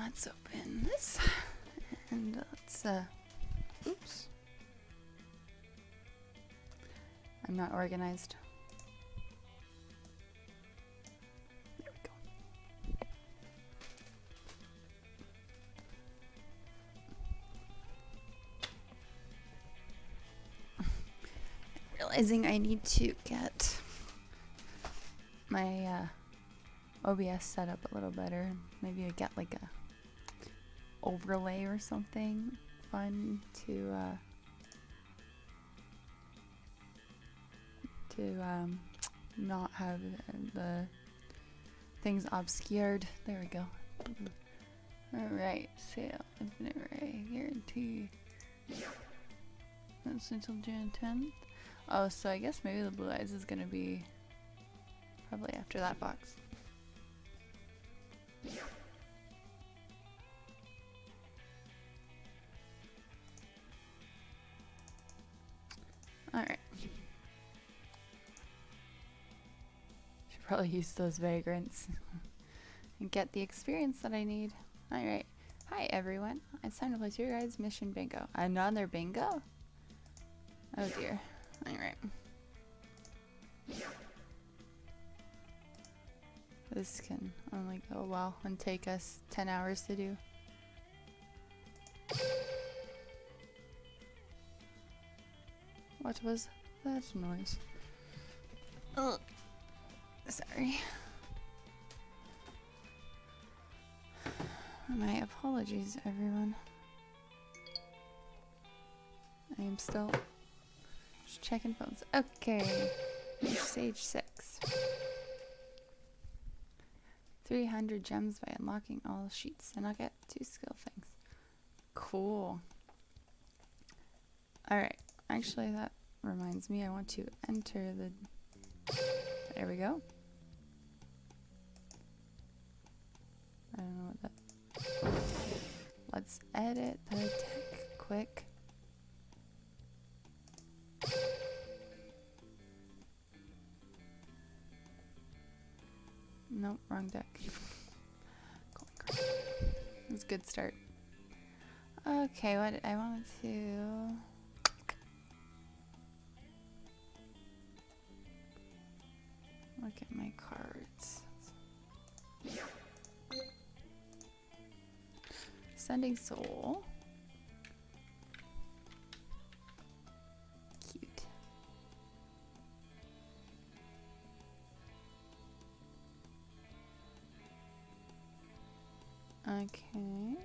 let's open this. And let's, oops. I'm not organized. There we go. Realizing I need to get my OBS set up a little better. Maybe I get like a overlay or something fun to not have the things obscured. There we go. Alright, sale, infinite array, guarantee. That's until June 10th. Oh, so I guess maybe the Blue Eyes is gonna be probably after that box. Alright. Should probably use those vagrants and get the experience that I need. Alright. Hi everyone. It's time to play your guys' mission bingo. Another bingo? Oh dear. Alright. This can only go well and take us 10 hours to do. What was that noise? Ugh. Sorry. My apologies, everyone. I am still just checking phones. Okay. Stage 6. 300 gems by unlocking all sheets, and I'll get 2 skill things. Cool. Alright. Actually, that reminds me, I want to enter the... There we go. I don't know what that... Let's edit the deck quick. Nope, wrong deck. That's a good start. Okay, what I wanted to... Look at my cards. Sending Soul. Cute. Okay.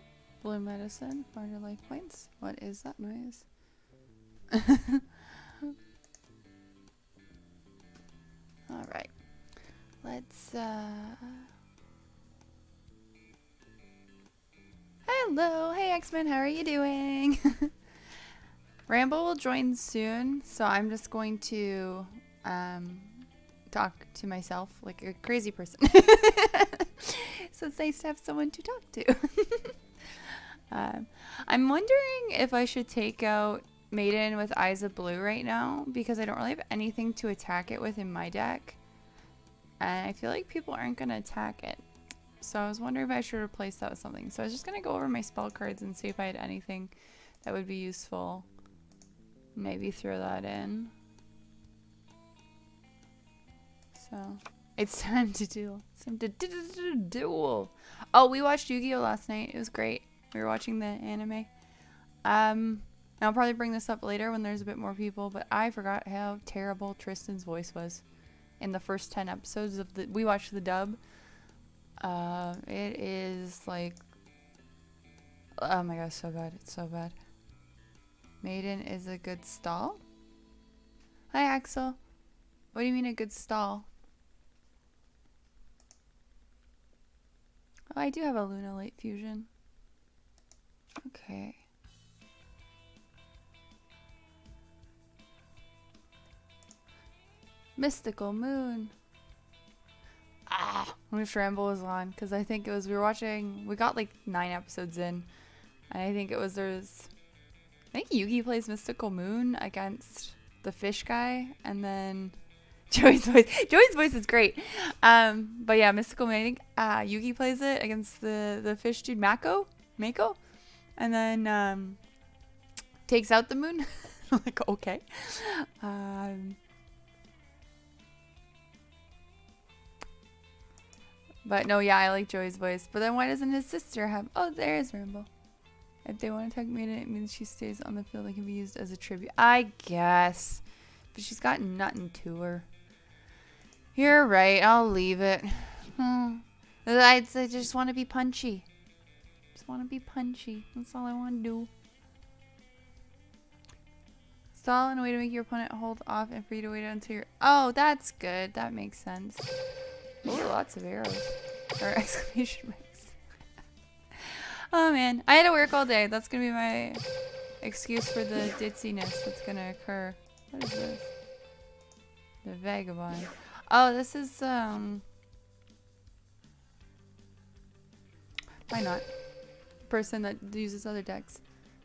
Blue Medicine, 400 life points. What is that noise? Alright. Let's, Hello! Hey X-Men, how are you doing? Rambo will join soon, so I'm just going to, talk to myself like a crazy person. So it's nice to have someone to talk to. I'm wondering if I should take out Maiden with Eyes of Blue right now, because I don't really have anything to attack it with in my deck. And I feel like people aren't going to attack it. So I was wondering if I should replace that with something. So I was just going to go over my spell cards and see if I had anything that would be useful. Maybe throw that in. So it's time to duel. It's time to duel. Oh, we watched Yu-Gi-Oh! Last night. It was great. We were watching the anime. I'll probably bring this up later when there's a bit more people, but I forgot how terrible Tristan's voice was in the first 10 episodes of the... We watched the dub. It is like... Oh my gosh, so bad. It's so bad. Maiden is a good stall? Hi, Axel. What do you mean a good stall? Oh, I do have a Luna Light Fusion. Okay. Mystical Moon. I wish Rambo was on, because I think it was, we got like 9 episodes in, and I think it was, I think Yugi plays Mystical Moon against the fish guy, and then Joey's voice is great. But yeah, Mystical Mating. Yugi plays it against the fish dude Mako, and then takes out the moon. Like, okay. But no, yeah, I like Joey's voice. But then why doesn't his sister have? Oh, there is Rainbow. If they want to attack Maiden, it means she stays on the field and can be used as a tribute. I guess. But she's got nothing to her. You're right. I'll leave it. I just want to be punchy. Just want to be punchy. That's all I want to do. Stall in a way to make your opponent hold off and for you to wait until you're... Oh, that's good. That makes sense. Ooh, lots of arrows. Or exclamation marks. Oh, man. I had to work all day. That's going to be my excuse for the ditziness that's going to occur. What is this? The Vagabond. Oh, this is, why not? Person that uses other decks.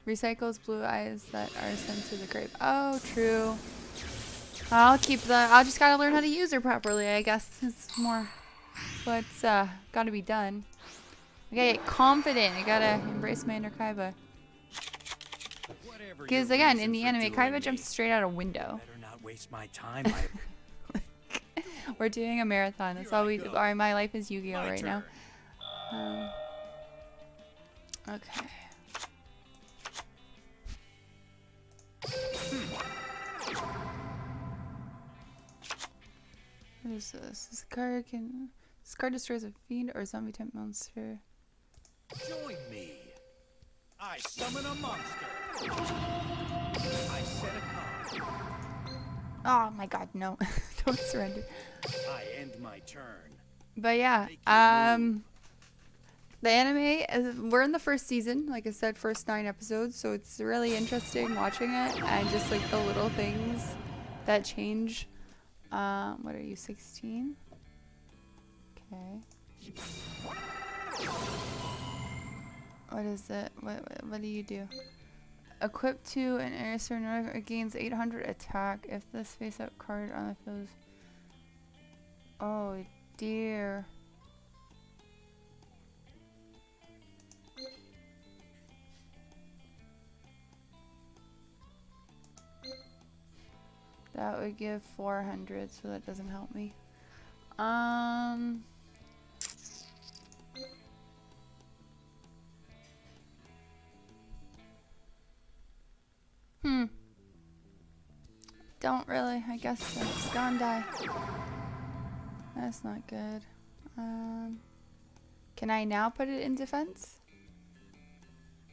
Recycles blue eyes that are sent to the grave. Oh, true. I'll keep the... I just gotta learn how to use her properly, I guess. It's more what's gotta be done. I gotta get confident. I gotta embrace my inner Kaiba. Because again, in the anime, Kaiba jumps straight out a window. Better not waste my time. We're doing a marathon. That's all we do. Alright, my life is Yu-Gi-Oh right now. Okay. What is this? This card destroys a fiend or zombie type monster. Join me. I summon a monster. I set a card. Oh my god, no. Don't surrender. I end my turn. But yeah, the anime, we're in the first season, like I said, first 9 episodes, so it's really interesting watching it, and just like the little things that change. What are you, 16? Okay. What is it? What do you do? Equipped to an air surrender, it gains 800 attack if this face-up card on the field is... Oh dear. That would give 400, so that doesn't help me. Don't really. I guess that's gonna die. That's not good. Can I now put it in defense?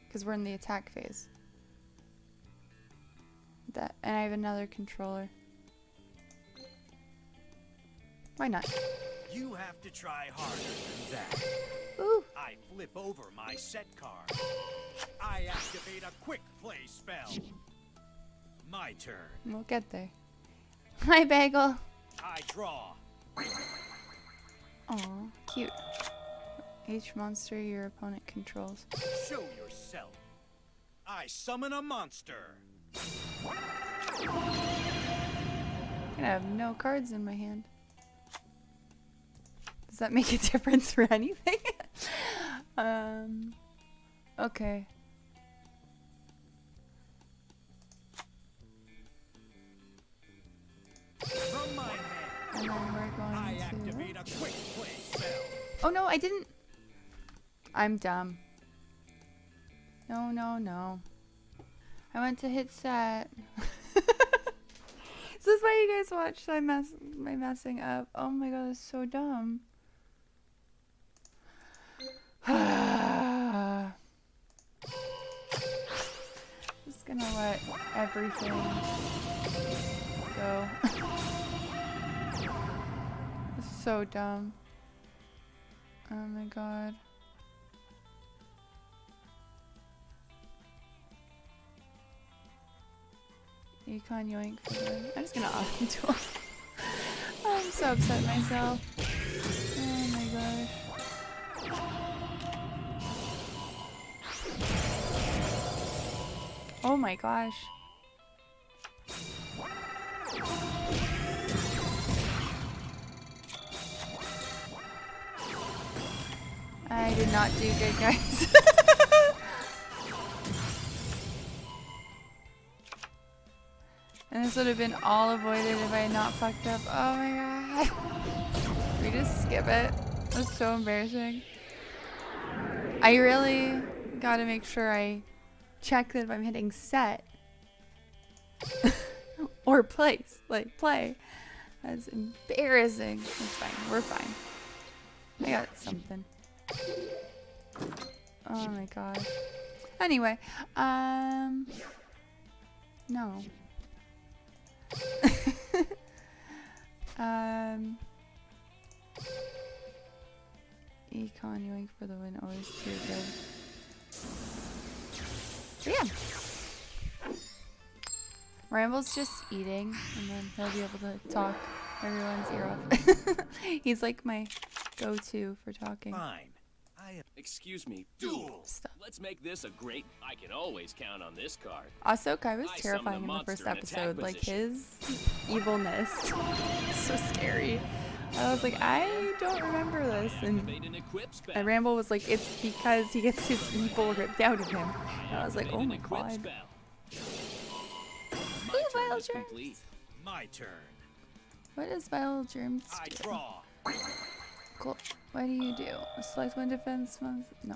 Because we're in the attack phase. That, and I have another controller. Why not? You have to try harder than that. Ooh. I flip over my set card. I activate a quick play spell. My turn. We'll get there. Hi, Bagel. I draw. Aw, cute. Each monster your opponent controls. Show yourself. I summon a monster. I'm gonna have no cards in my hand. Does that make a difference for anything? Okay. From my hand, And then we're going I to... activate a quick play spell. Oh no, I didn't. I'm dumb. No, no, no. I went to hit set. Is this why you guys watch my messing up? Oh my god, that's so dumb. Just gonna let everything go. It's so dumb. Oh my god. Econ yoink for them. I'm just gonna auto duel. I'm so upset myself. Oh my gosh. Oh my gosh. I did not do good, guys. And this would have been all avoided if I had not fucked up. Oh my god. We just skip it. That's so embarrassing. I really gotta make sure I check that if I'm hitting set. Or place. Like play. That's embarrassing. It's fine. We're fine. I got something. Oh my god. Anyway, no. Econ, yoink for the win, always too good. So yeah. Ramble's just eating, and then he'll be able to talk everyone's ear off. He's like my go-to for talking. Fine. Excuse me. Duel. Stop. Let's make this a great. I can always count on this card. Also, Kai was I terrifying in summon a the first monster in episode. attack Like position. his evilness, so scary. I was like, I don't remember this, and Activate an equip spell. And Ramble was like, it's because he gets his evil ripped out of him. And I was like, Activate oh an my equip god. spell. Ooh, My turn Vile is Germs. complete. My turn. What does Vile Germs I do? draw. Cool. What do you do? Select one defense monster. No.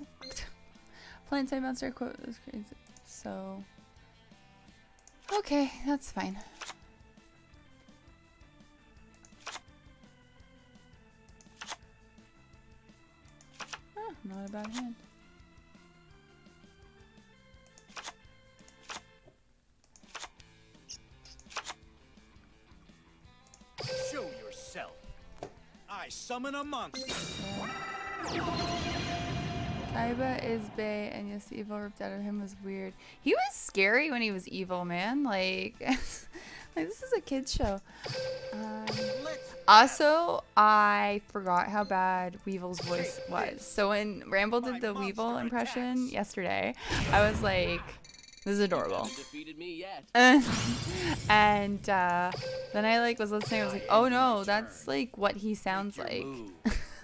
Play inside monster quote is crazy. So. Okay, that's fine. Oh, not a bad hand. Show yourself. I summon a monster. Kaiba is bae, and yes, the evil ripped out of him was weird. He was scary when he was evil, man. Like, like this is a kid's show. Also, I forgot how bad Weevil's voice was. So when Ramble did the Weevil impression yesterday, I was like, this is adorable. Haven't defeated me yet. And then I like was listening. I was like, oh no, that's like what he sounds Make your like. move.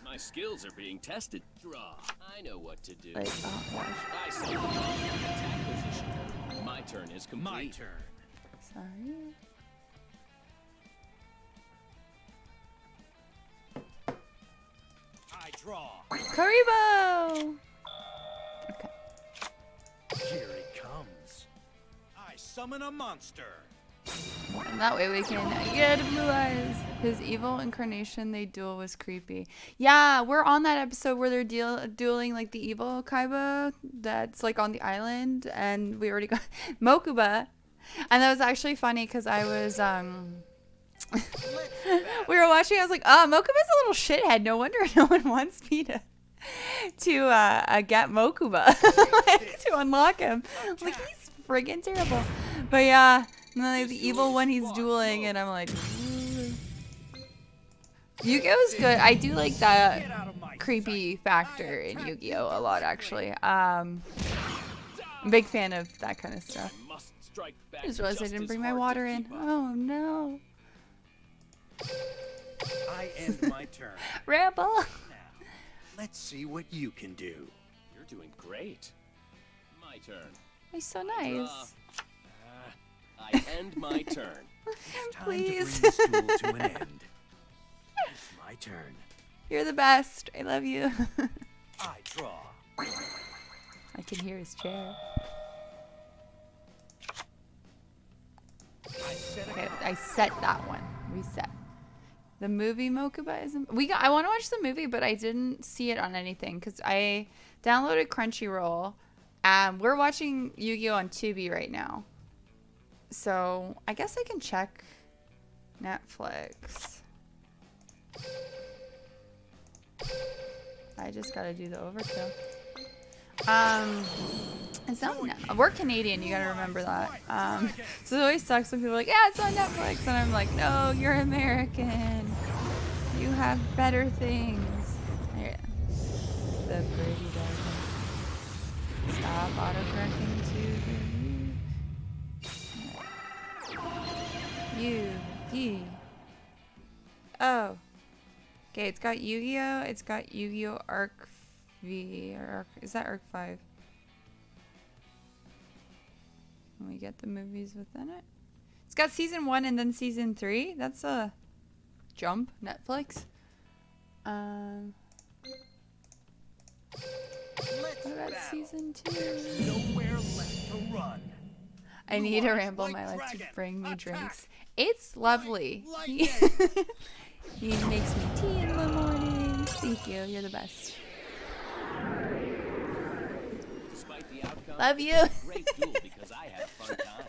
My skills are being tested. Draw. I know what to do. Like, oh gosh, I summon a monster in attack position. My turn is complete. My turn. sorry. I draw. Karibo. Okay. Here it comes. I summon a monster. And that way we can get blue eyes. His evil incarnation they duel was creepy. Yeah, we're on that episode where they're dueling like the evil Kaiba that's like on the island, and we already got Mokuba. And that was actually funny because I was we were watching. I was like, oh, Mokuba's a little shithead. No wonder no one wants me to get Mokuba like, to unlock him. Like he's friggin' terrible. But yeah. And then like, the evil one he's dueling, and I'm like, Yu-Gi-Oh's good. I do like that creepy factor in Yu-Gi-Oh a lot, actually. I'm a big fan of that kind of stuff. I must strike back I just realized I just didn't as bring my hard to water in. keep up. Oh no. I end my turn. Ramble. Now, let's see what you can do. You're doing great. My turn. He's so nice. I end my turn. It's time Please. to bring this duel to an end. It's my turn. You're the best. I love you. I draw. I can hear his chair. I set a Okay, card. I set that one. Reset. The movie Mokuba isn't. I want to watch the movie, but I didn't see it on anything because I downloaded Crunchyroll. We're watching Yu-Gi-Oh on Tubi right now. So I guess I can check Netflix. I just gotta do the overkill. It's not. We're Canadian. You gotta remember that. So it always sucks when people are like, "Yeah, it's on Netflix," and I'm like, "No, you're American. You have better things." Here, the pretty dog. Stop autocorrecting to the Yu-Gi. Oh. Okay, it's got Yu-Gi-Oh! It's got Yu-Gi-Oh! Arc V or Arc, is that Arc 5? Can we get the movies within it? It's got season 1 and then season 3. That's a jump. Netflix. Let's What about battle. season 2? There's nowhere left to run. I need a ramble Like my life to dragon. bring me Attack. drinks. It's lovely. Lightning. He makes me tea in the morning. Thank you. You're the best. Despite the outcome, Love you. it's a great duel because I had a fun time.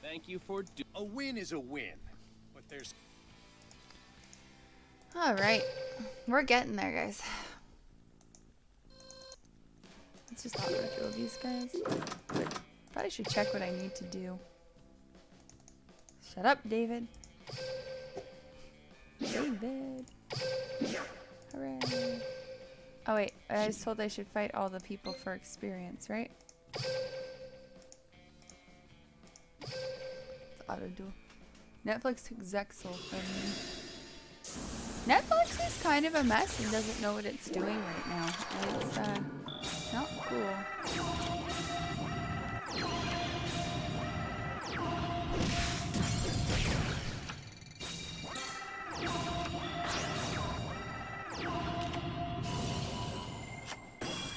Thank you for A win is a win, but there's All right. We're getting there, guys. Let's just auto duel these guys. Probably should check what I need to do. Shut up, David. David. Hooray. Oh wait, I was told I should fight all the people for experience, right? It's auto duel. Netflix took Zexel from me. Netflix is kind of a mess and doesn't know what it's doing right now. And it's not cool.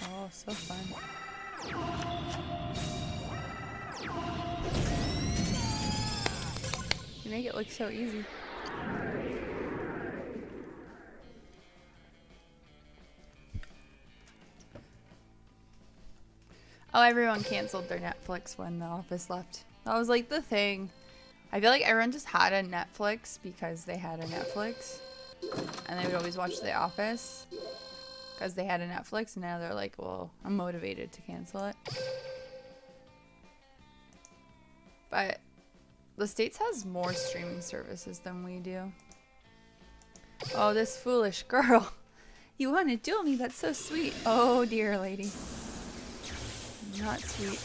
Oh, so fun. You make it look so easy. Oh, everyone canceled their Netflix when The Office left. That was like the thing. I feel like everyone just had a Netflix because they had a Netflix. And they would always watch The Office because they had a Netflix. And now they're like, well, I'm motivated to cancel it. But the States has more streaming services than we do. Oh, this foolish girl. You want to duel me? That's so sweet. Oh, dear lady. Not sweet.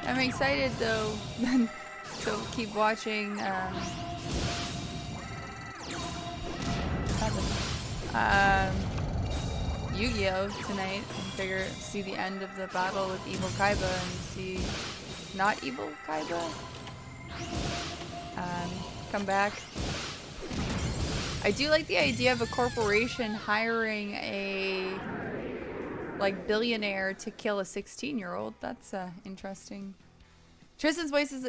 I'm excited though to keep watching Yu-Gi-Oh! Tonight and see the end of the battle with Evil Kaiba and see not Evil Kaiba come back. I do like the idea of a corporation hiring a like billionaire to kill a 16-year-old. That's interesting. Tristan's voice is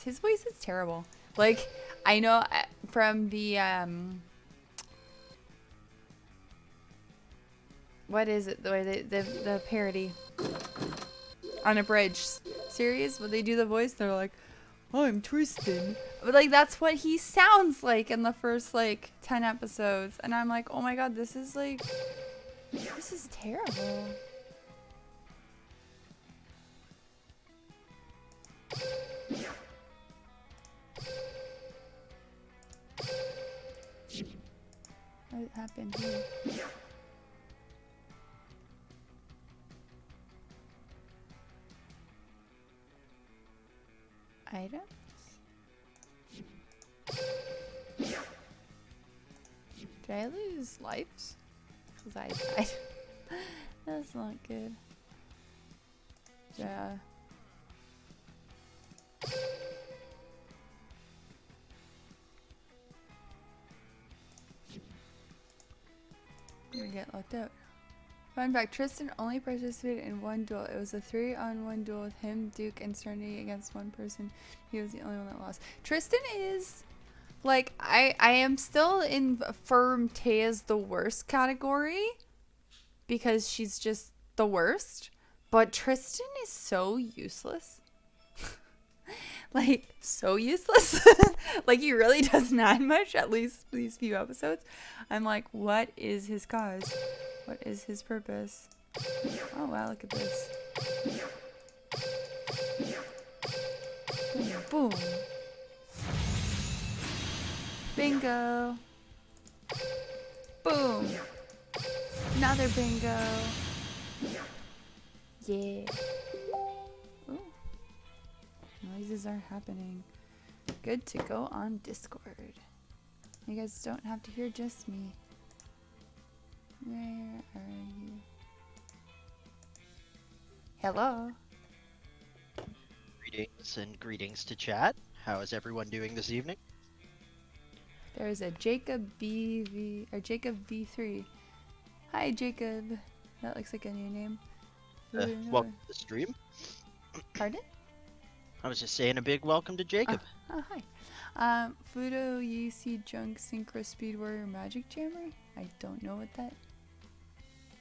his voice is terrible. Like I know from the what is it, the parody on a bridge series when they do the voice, they're like, I'm Tristan. But like that's what he sounds like in the first like 10 episodes. And I'm like, oh my god, this is terrible. What happened here? Items? Did I lose lives? Because I died. That's not good. Yeah. You're gonna get locked out. Fun fact, Tristan only participated in one duel. It was a 3-on-1 duel with him, Duke, and Serenity against one person. He was the only one that lost. Tristan is, like, I am still in firm Taya's the worst category because she's just the worst. But Tristan is so useless. Like, so useless. Like, he really doesn't add much, at least these few episodes. I'm like, what is his cause? What is his purpose? Oh, wow, look at this. Boom. Boom. Bingo. Boom. Another bingo. Yeah. Ooh. Noises are happening. Good to go on Discord. You guys don't have to hear just me. Where are you? Hello. Greetings and greetings to chat. How is everyone doing this evening? There's a Jacob Jacob V3. Hi, Jacob. That looks like a new name. Welcome to the stream. Pardon? I was just saying a big welcome to Jacob. Oh, hi. Fudo Yeezy Junk Synchro Speed Warrior Magic Jammer? I don't know what that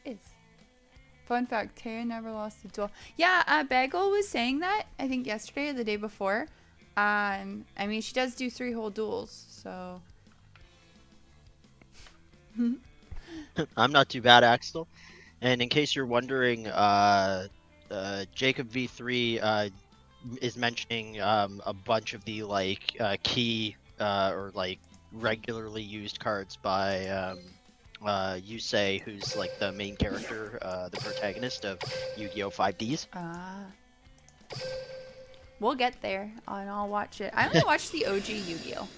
is. Fun fact, Taya never lost a duel. Yeah, Bagel was saying that, I think yesterday or the day before. I mean, she does do 3 whole duels, so... I'm not too bad, Axel. And in case you're wondering, Jacob V3 is mentioning a bunch of the key or like regularly used cards by Yusei, who's like the main character, the protagonist of Yu-Gi-Oh! 5Ds. We'll get there, and I'll watch it. I only watched the OG Yu-Gi-Oh!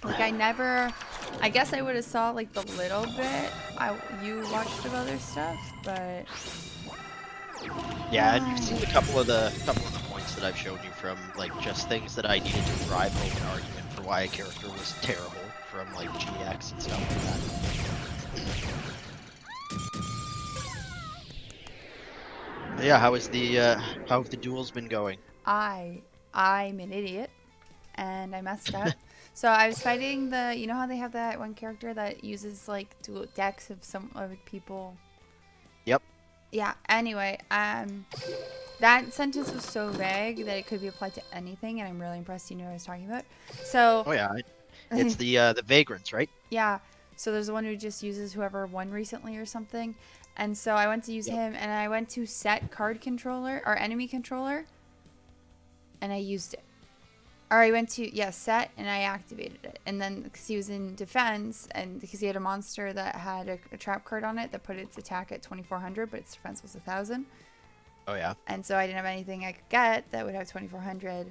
Like, I guess I would have saw, like, the little bit you watched of other stuff, but... Yeah, and you've seen a couple of the points that I've shown you from, like, just things that I needed to drive home an argument for why a character was terrible from, like, GX and stuff like that. But yeah, how have the duels been going? I'm an idiot, and I messed up. So I was fighting you know how they have that one character that uses like dual decks of some other people? Yep. Yeah, anyway, that sentence was so vague that it could be applied to anything, and I'm really impressed you knew what I was talking about. So... Oh yeah, it's the vagrants, right? Yeah, so there's the one who just uses whoever won recently or something, and so I went to use him, and I went to set card controller, or enemy controller, and I used it. Or I went to, set, and I activated it. And then, because he was in defense, and because he had a monster that had a trap card on it that put its attack at 2400, but its defense was 1000. Oh yeah. And so I didn't have anything I could get that would have 2400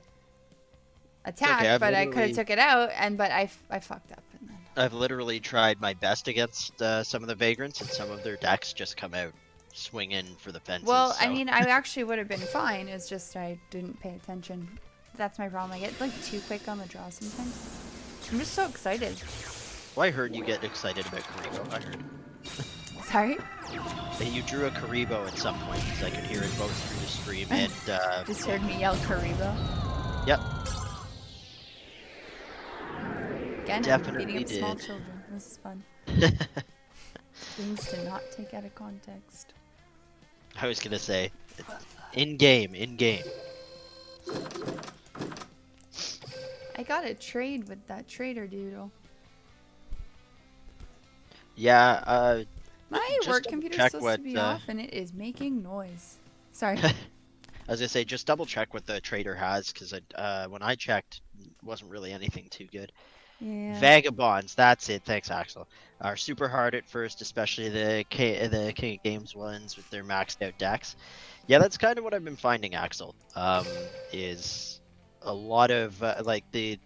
attack, but I could have took it out, but I fucked up. And then... I've literally tried my best against some of the vagrants, and some of their decks just come out swinging for the fences. Well, so. I mean, I actually would have been fine. It's just I didn't pay attention. That's my problem. I get like too quick on the draw sometimes. I'm just so excited. Well, I heard you get excited about Karibo. I heard. Sorry? That you drew a Karibo at some point, because I could hear it both through the stream and... Just heard me yell Karibo. Yep. Again, Definitely I'm beating up did. small children. This is fun. Things to not take out of context. I was gonna say, in-game. I got a trade with that trader doodle. Yeah, My just work double computer's check supposed what, to be off, and it is making noise. Sorry. I was gonna say, just double check what the trader has, because when I checked, it wasn't really anything too good. Yeah. Vagabonds, that's it. Thanks, Axel. Are super hard at first, especially the King of Games ones with their maxed out decks. Yeah, that's kind of what I've been finding, Axel. Is a lot of the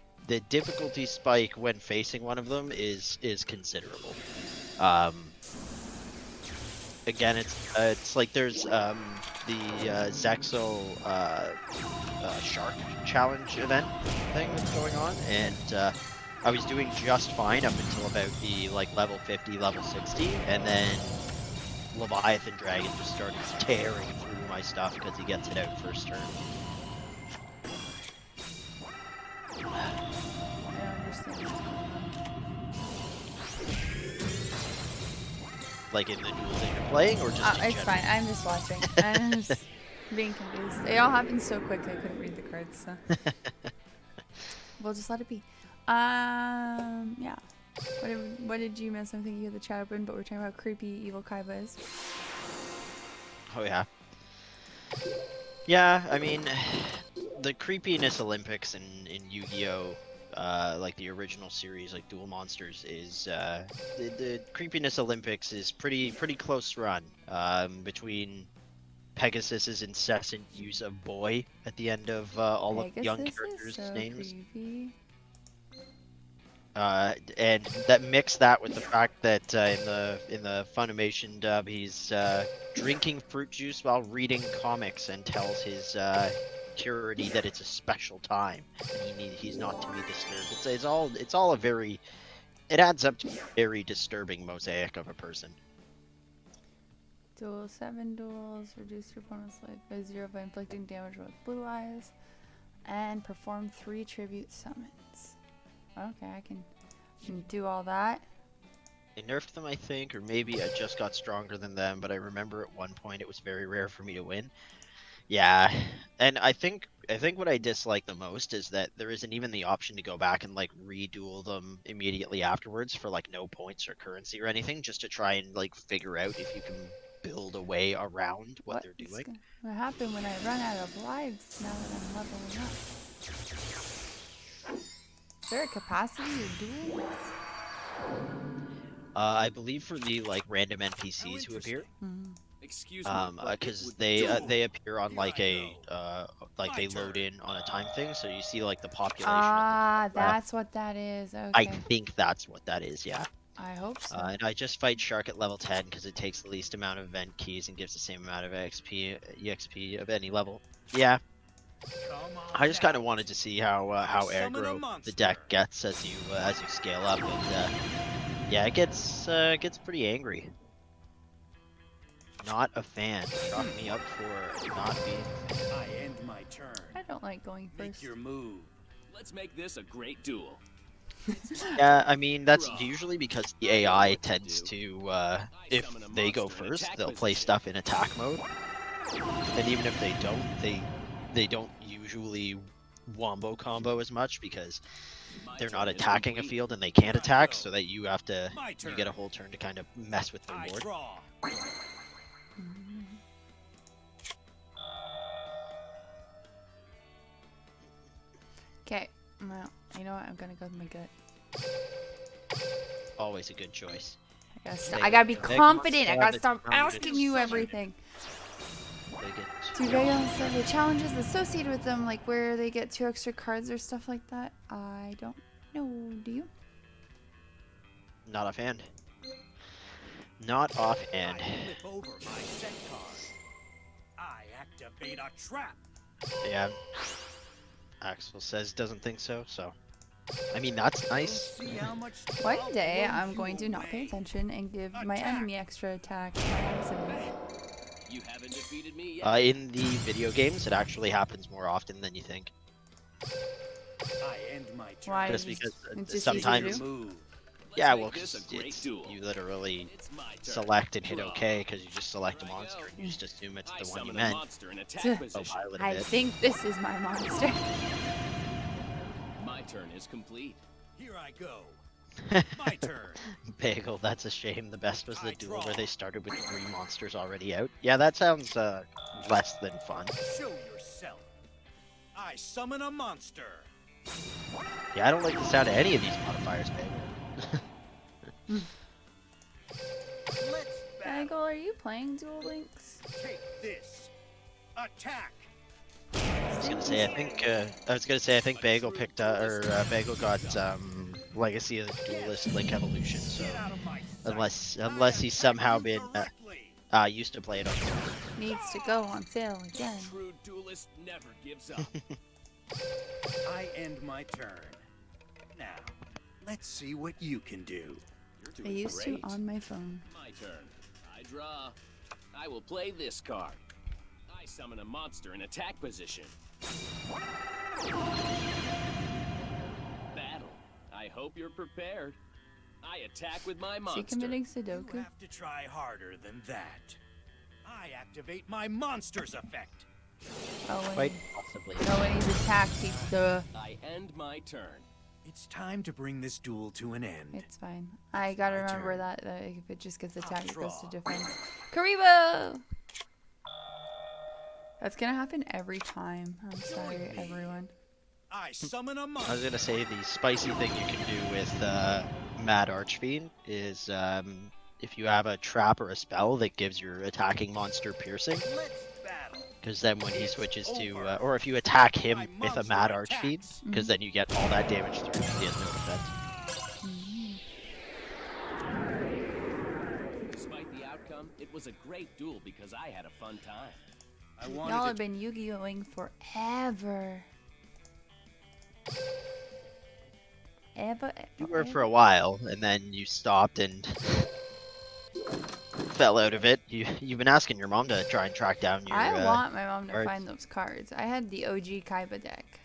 difficulty spike when facing one of them is considerable. Again, it's like there's the Zexo Shark Challenge event thing that's going on, and I was doing just fine up until about the level 50, level 60, and then Leviathan Dragon just started tearing through my stuff because he gets it out first turn. I don't understand what's going on. Like in the duel that you're playing, or just in It's general? fine. I'm just watching. I'm just being confused. It all happened so quick I couldn't read the cards, so we'll just let it be. Yeah. What did you miss? I'm thinking you had the chat open, but we're talking about creepy evil Kaiba is. Oh yeah. Yeah, I mean, the creepiness Olympics in Yu-Gi-Oh! Like the original series, like Duel Monsters, is the creepiness Olympics is pretty close run between Pegasus's incessant use of boy at the end of all of young Pegasus is characters' so names. creepy. And that mix that with the fact that in the Funimation dub, he's drinking fruit juice while reading comics and tells his security that it's a special time and he's not to be disturbed. It's all a very, it adds up to a very disturbing mosaic of a person. Duel 7 duels. Reduce your opponent's life by 0 by inflicting damage with blue eyes. And perform 3 tribute summons. Okay, I can do all that. They nerfed them, I think, or maybe I just got stronger than them, but I remember at one point it was very rare for me to win. Yeah, and I think what I dislike the most is that there isn't even the option to go back and like reduel them immediately afterwards for like no points or currency or anything, just to try and like figure out if you can build a way around what they're doing. What happened when I run out of lives now that I'm leveling up? Is there a capacity to duel? I believe for the like random NPCs who appear, Excuse me, because they appear on like a like they load in on a time thing, so you see like the population. Ah, that's what that is. Okay. I think that's what that is. Yeah. I hope so. And I just fight Shark at level 10 because it takes the least amount of event keys and gives the same amount of EXP of any level. Yeah. I just kind of wanted to see how aggro the deck gets as you scale up, and yeah, it gets pretty angry. Not a fan. Chalk me up for not being. I end my turn. I don't like going Make first. your move. Let's make this a great duel. Yeah, I mean that's usually because the AI tends to, if they go first, they'll play stuff in attack mode, and even if they don't usually wombo combo as much because they're not attacking a field and they can't attack, so that you get a whole turn to kind of mess with their board. Okay. Well, you know what? I'm gonna go with my gut. Always a good choice. I gotta be confident. I gotta stop asking you everything. Do they also have the challenges associated with them, like where they get 2 extra cards or stuff like that? I don't know. Do you? Not offhand. Not offhand. I flip over my set card. I activate a trap. Yeah. Axel says doesn't think so, so. I mean, that's nice. One day, I'm going to not pay attention and give my enemy extra attack by accident. You haven't defeated me yet. In the video games, it actually happens more often than you think. I end my turn. Why? Just because It's just sometimes. easy to do? Move. Yeah, make well, this a great it's, duel. you literally It's my turn. select and hit Draw. OK because you just select a Here I monster go. and you just assume it's I the one you summon a meant. monster in attack Tuh. position. Pilot I a bit. think this is my monster. My turn is complete. Here I go. My turn. Bagel, that's a shame. The best was the I duel draw. where they started with 3 monsters already out. Yeah, that sounds less than fun. Show yourself. I summon a monster. Yeah, I don't like the sound of any of these modifiers, Bagel. Let's battle. Bagel, are you playing Duel Links? Take this. Attack. I was gonna say I think Bagel picked Bagel got Legacy of the Duelist Link Evolution. So Get out of my sight. unless he's somehow been Directly. used to play it on. Needs to go on sale again. True duelist never gives up. I end my turn. Now, let's see what you can do. You're I doing used to great. on my phone. My turn. I draw. I will play this card. I summon a monster in attack position. Battle. I hope you're prepared. I attack with my Is he monster. committing You Sudoku? have to try harder than that. I activate my monster's effect. Oh, when, Quite possibly. no, when he's attacked, he's the... I end my turn. It's time to bring this duel to an end. It's fine. I gotta my remember turn. that if it just gets attacked, it goes to draw. defense. Karibo! That's gonna happen every time. I'm sorry, Join me. everyone. I summon a I was monster. gonna say the spicy thing you can do with Mad Archfiend is if you have a trap or a spell that gives your attacking monster piercing, Let's battle. because then when he It's switches to over. or if you attack him My with a monster Mad attacks. Archfiend, because then you get all that damage through because he has no defense. was a great duel because I had a fun time. I Y'all wanted have been Yu-Gi-Oh-ing forever. Ever. You were for a while, and then you stopped and fell out of it. You've been asking your mom to try and track down your. I want my mom to cards. find those cards. I had the OG Kaiba deck.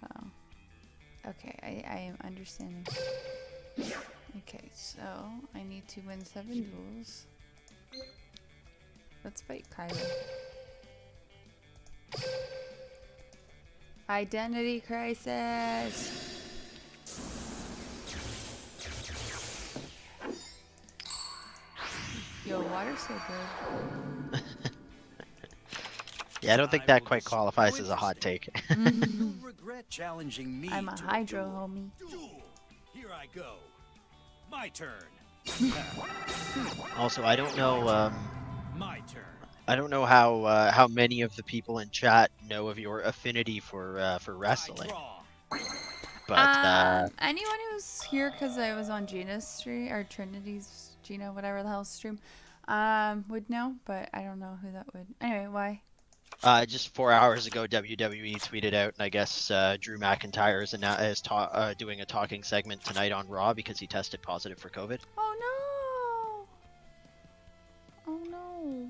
So, okay, I am understanding. Okay, so I need to win 7 duels. Let's fight Kaiba. Identity crisis. Yo, water's so good. Yeah, I don't think that quite qualifies as a hot take. You'll regret challenging me. I'm a to hydro duel. homie. Duel. Here I go. My turn. Also, I don't know. My turn. I don't know how many of the people in chat know of your affinity for I wrestling, draw. but Anyone who's here because I was on Gina's stream or Trinity's Gina, whatever the hell stream, would know, but I don't know who that would. Anyway, why? just 4 hours ago, WWE tweeted out, and I guess Drew McIntyre is doing a talking segment tonight on Raw because he tested positive for COVID. Oh no! Oh no!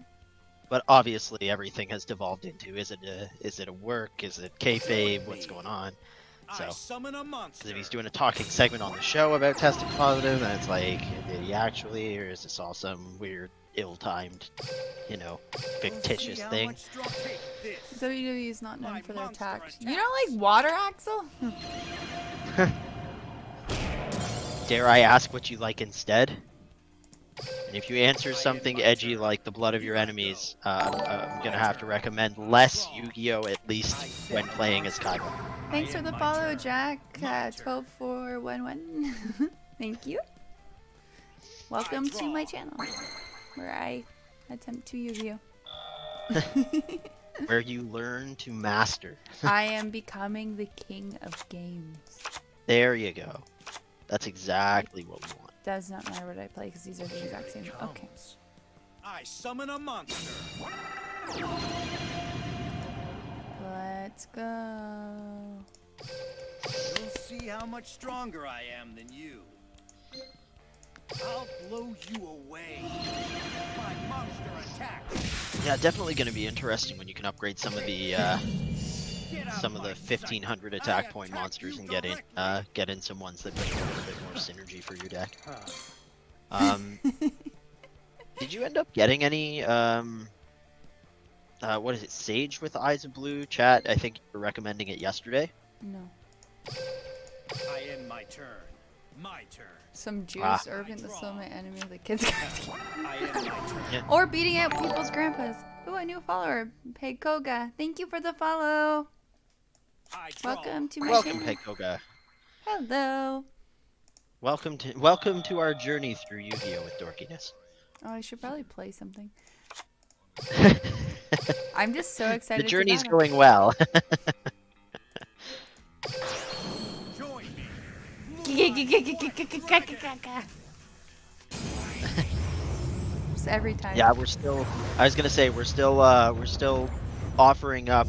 But obviously, everything has devolved into is it a work? Is it kayfabe? What's going on? I So, summon a monster. because if he's doing a talking segment on the show about testing positive, then it's like, did he actually, or is this all some weird, ill-timed, fictitious How thing? much strong- Take this. WWE is not known My for their monster attacks. You attacks. don't like water, Axel? Dare I ask what you like instead? And if you answer something edgy like the blood of your enemies, I'm gonna have to recommend less Yu-Gi-Oh! At least when playing as Kaiba. Thanks for the my follow, turn. Jack. My turn. 12411. Thank you. Welcome to my channel, where I attempt to Yu-Gi-Oh. Where you learn to master. I am becoming the king of games. There you go. That's exactly what we want. Does not matter what I play because these are the exact same. Okay. Comes. I summon a monster. Let's go. You'll see how much stronger I am than you. I'll blow you away. My monster attack. Yeah, definitely going to be interesting when you can upgrade some of the Get out some of the my sight. 1500 I attack point attack monsters you and get directly. in some ones that bring a little bit more synergy for your deck. Huh. Did you end up getting any what is it, Sage with Eyes of Blue? Chat, I think you were recommending it yesterday. No. I end my turn. My turn. Some juice Ah. or going to slow my enemy the kids got I end my turn. Yeah. or beating out people's grandpas. Ooh, a new follower. Peg Koga. Thank you for the follow. I draw. Welcome to my Welcome, channel. Pekoga. Hello. Welcome to our journey through Yu-Gi-Oh! With dorkiness. Oh, I should probably play something. I'm just so excited. The journey's to battle. going well. Join me. Just every time. Yeah, we're still. I was gonna say we're still offering up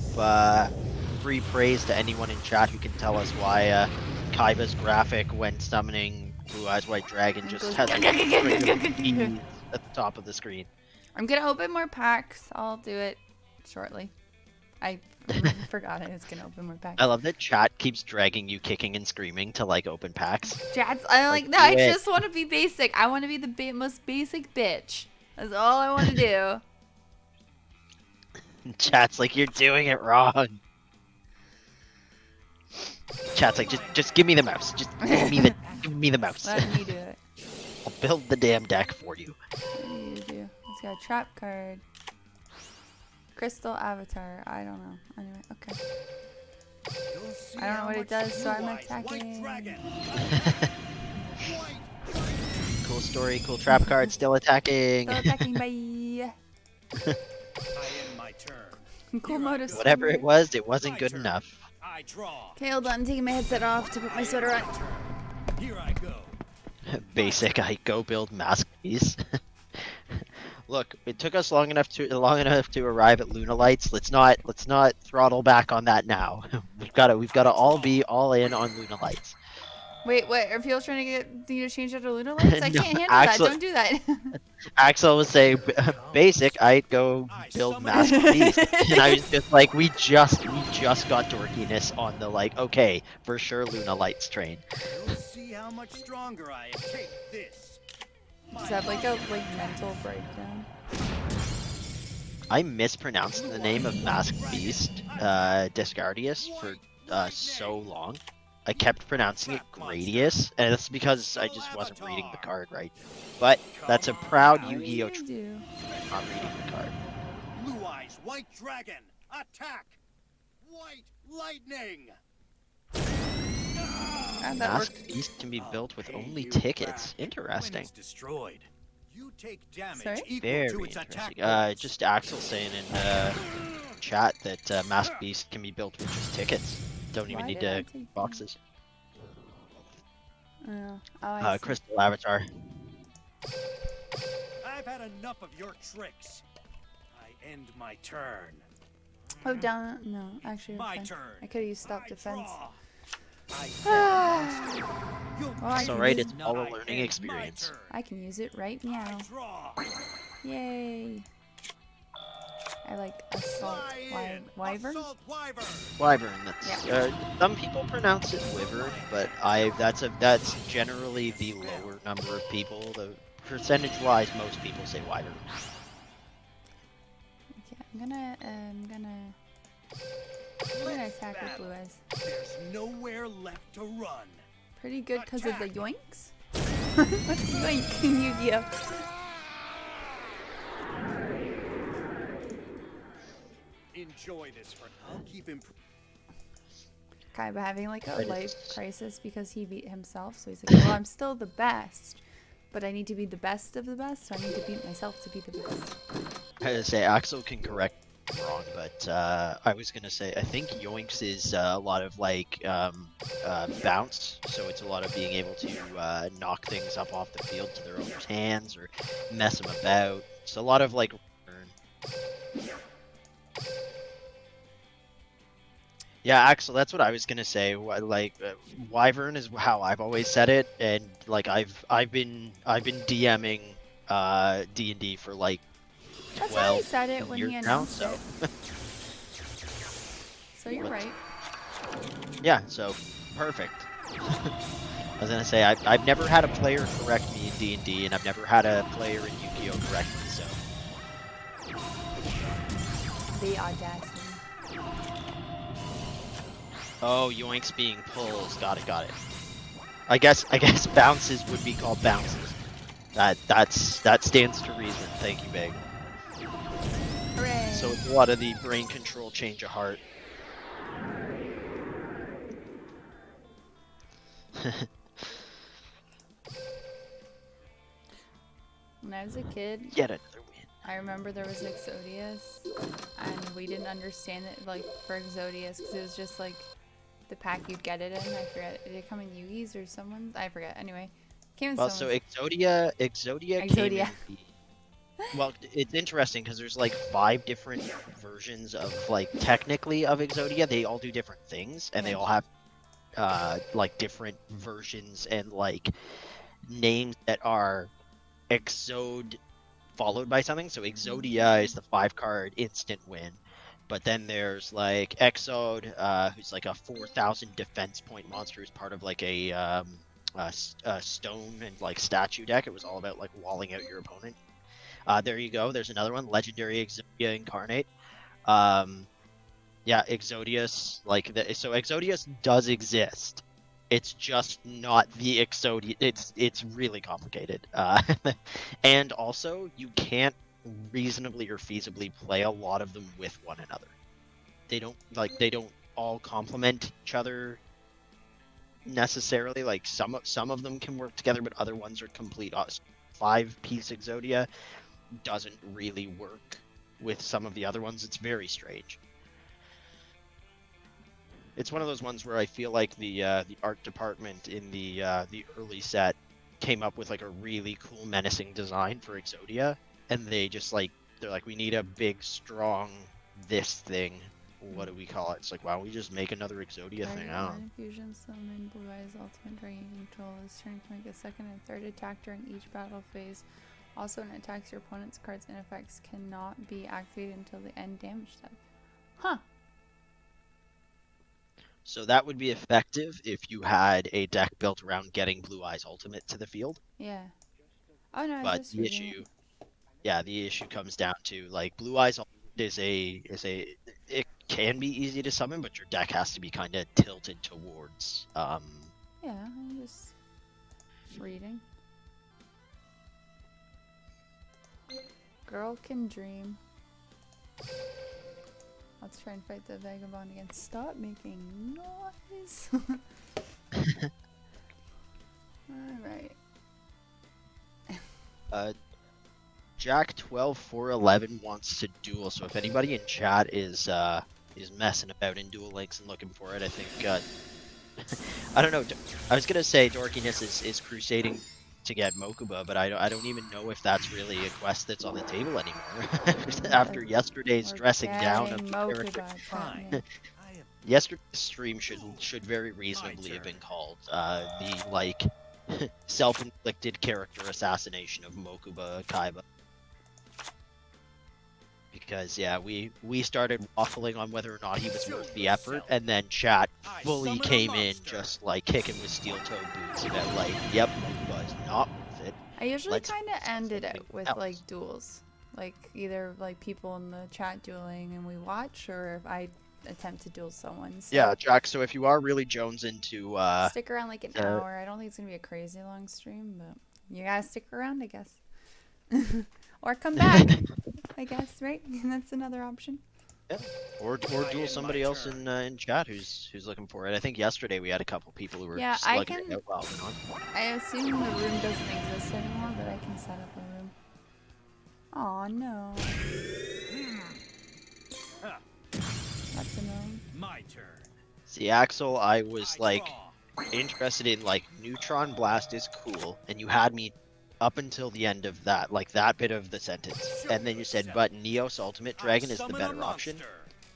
free praise to anyone in chat who can tell us why Kaiba's graphic when summoning Blue Eyes White Dragon just has a string of keys at the top of the screen. I'm gonna open more packs. I'll do it shortly. I forgot I was gonna open more packs. I love that chat keeps dragging you kicking and screaming to like open packs. Chats, I like Like, no. I do it. just want to be basic. I want to be the most basic bitch. That's all I want to do. Chat's like, you're doing it wrong. Chat's like, just give me the mouse. Just give me the mouse. Let me do it. I'll build the damn deck for you. What do you do? Let's go. Trap card. Crystal avatar. I don't know. Anyway, okay. You'll see I don't know how what it much does, so I'm Blue Eyes attacking. White Dragon. Cool story, cool trap card, still attacking. Still attacking. Bye. I end my turn. Cool Here I motive. go. Whatever it was, it wasn't My good turn. enough. I draw. Okay, hold on. I'm taking my headset off to put my I sweater end on. my turn. Here I go. Basic, I go build mask piece. Look, it took us long enough to arrive at Luna Lights. Let's not throttle back on that now. We've got to all be all in on Luna Lights. Wait, what? Are people trying to get you to change out to Luna Lights? I No, can't handle that. Axel, Don't do that. Axel was saying basic. I'd go I build summon a Master Beast, and I was I just like, we just got dorkiness on the like, okay, for sure Luna Lights train. You'll see how much stronger I am. Take this. just have like a mental breakdown. I mispronounced the name of Masked Beast, Discardius, for so long. I kept pronouncing it Gradius, and that's because I just wasn't reading the card right. But that's a proud What are you Yu-Gi-Oh! gonna do? Not reading the card. Blue Eyes White Dragon. Attack. White Lightning. That Masked worked. Beast can be built with I'll only pay you tickets. back when Interesting. it's destroyed. You take damage Sorry? equal Very to its attack interesting. bonus. Just Axel saying in chat that Masked Beast can be built with just tickets. Don't even Why need did I to take boxes. Oh, I see. Crystal Avatar. I've had enough of your tricks. I end my turn. Oh, down. No, actually, My fine. turn. I could have used stop I defense. draw. I summon a monster. You'll Well, I It's can alright, use- it's all a I learning end experience. my turn. I can use it right I now. draw. Yay! I like assault Fly in. wyvern. Assault Wyvern. Wyvern. That's some people pronounce it Wyvern, but that's generally the lower number of people. The percentage-wise, most people say Wyvern. Okay, I'm gonna attack with blue eyes. There's nowhere left to run. Pretty good because of the yoinks. What's yoink in Yu-Gi-Oh? Enjoy this for I'll keep him. Kind of having like a I life just- crisis because he beat himself. So he's like, well, I'm still the best, but I need to be the best of the best. So I need to beat myself to be the best. I was say Axel can correct me wrong, but I was gonna say I think Yoinks is a lot of like bounce, so it's a lot of being able to knock things up off the field to their owner's hands or mess them about. It's a lot of like. Yeah, Axel, that's what I was gonna say. Like, Wyvern is how I've always said it, and like I've been DMing D&D for like That's how he 12 said it when he years now, announced so it. So you're right. yeah, so perfect. I was gonna say I've never had a player correct me in D&D, and I've never had a player in Yu-Gi-Oh correct me. So The audacity. oh, Yoinks being pulls, got it. I guess bounces would be called bounces. That stands to reason. Thank you, Big. Hooray! So it's a lot of the brain control change of heart. When I was a kid, Yet another win. I remember there was Exodius, and we didn't understand it like for Exodius because it was just like the pack you'd get it in. I forget. Did it come in Yugi's or someone's? I forget. Anyway, came in Well, so someone's. Exodia came in Exodia. well, it's interesting because there's like 5 different versions of like technically of Exodia. They all do different things, and they Yeah. all have like different versions and like names that are Exode followed by something. So Exodia is the 5-card instant win. But then there's like Exode, who's like a 4,000 defense point monster, who's part of like a stone and like statue deck. It was all about like walling out your opponent. There you go. There's another one, Legendary Exodia Incarnate. Yeah, Exodius. So Exodius does exist. It's just not the Exodia. It's really complicated. And also you can't reasonably or feasibly play a lot of them with one another. They don't all complement each other necessarily. Like some of them can work together, but other ones are complete 5-piece Exodia doesn't really work with some of the other ones. It's very strange. It's one of those ones where I feel like the art department in the early set came up with like a really cool menacing design for Exodia, and they just like they're like, we need a big, strong this thing. What do we call it? It's like, why don't we just make another Exodia thing? Target I don't know. one infusion summon Blue Eyes Ultimate Dragon control is turn to make a second and third attack during each battle phase. Also, when it attacks your opponent's cards and effects cannot be activated until the end damage step. Huh. So that would be effective if you had a deck built around getting Blue Eyes Ultimate to the field. Yeah. Oh no, I was But just the reading issue, it. yeah, the issue comes down to like Blue Eyes Ultimate it can be easy to summon, but your deck has to be kind of tilted towards Yeah, I'm just reading. Girl can dream. Let's try and fight the vagabond again. Stop making noise. Alright. Jack 12411 wants to duel. So if anybody in chat is messing about in Duel Links and looking for it, I think I don't know. I was gonna say Dorkiness is crusading to get Mokuba, but I don't even know if that's really a quest that's on the table anymore. After yesterday's We're dressing down of getting the character, Mokuba. It's Fine. happening. I have yesterday's stream should very reasonably have been called the like self-inflicted character assassination of Mokuba Kaiba. Because yeah, we started waffling on whether or not he was worth the effort, and then chat I fully summon a came in monster. just like kicking with steel-toed boots about like, yep, Mokuba is not worth it. I usually Let's kind of focus on ended it something with else. like duels. Like either like people in the chat dueling and we watch, or if I attempt to duel someone. So Yeah, Jack. So if you are really jonesing to stick around like an hour. I don't think it's gonna be a crazy long stream, but you gotta stick around, I guess. Or come back, I guess, right? That's another option. or duel somebody else in chat who's looking for it. I think yesterday we had a couple people who were Yeah, I slugging can- it out while it went on. I assume the room doesn't exist anymore, but I can set up a room. Aw, no. That's annoying. my turn. See, Axel, I was I like draw. interested in like Neutron Blast is cool, and you had me up until the end of that, like that bit of the sentence, and then you said, but Neos Ultimate Dragon I is the summon a better option, monster.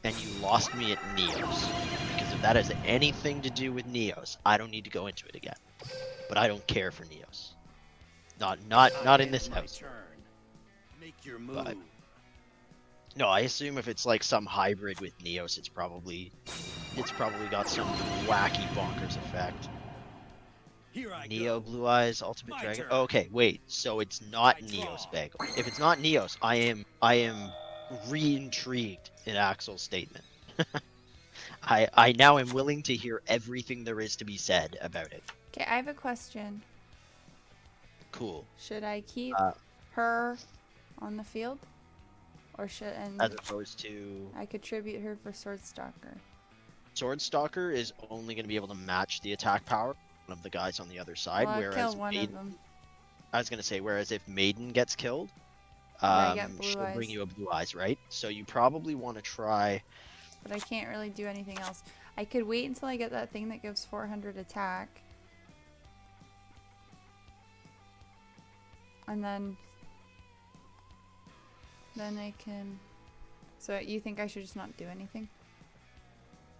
and you lost me at Neos. Because if that has anything to do with Neos, I don't need to go into it again. But I don't care for Neos. Not in this My house. turn. Make your move. But- No, I assume if it's like some hybrid with Neos, it's probably got some wacky bonkers effect. Here I Neo go. Blue Eyes Ultimate My Dragon. turn. Okay, wait. So it's not I Neos draw. Bagel. If it's not Neos, I am re-intrigued in Axel's statement. I now am willing to hear everything there is to be said about it. Okay, I have a question. Cool. Should I keep Uh, her on the field? Or should As opposed to I could tribute her for Sword Stalker? Sword Stalker is only going to be able to match the attack power of one of the guys on the other side, Well, I'll whereas kill one of Maiden, them. I was going to say, whereas if Maiden gets killed, I get Blue she'll bring Eyes. you a Blue Eyes, right? So you probably want to try. But I can't really do anything else. I could wait until I get that thing that gives 400 attack. And then I can... So you think I should just not do anything?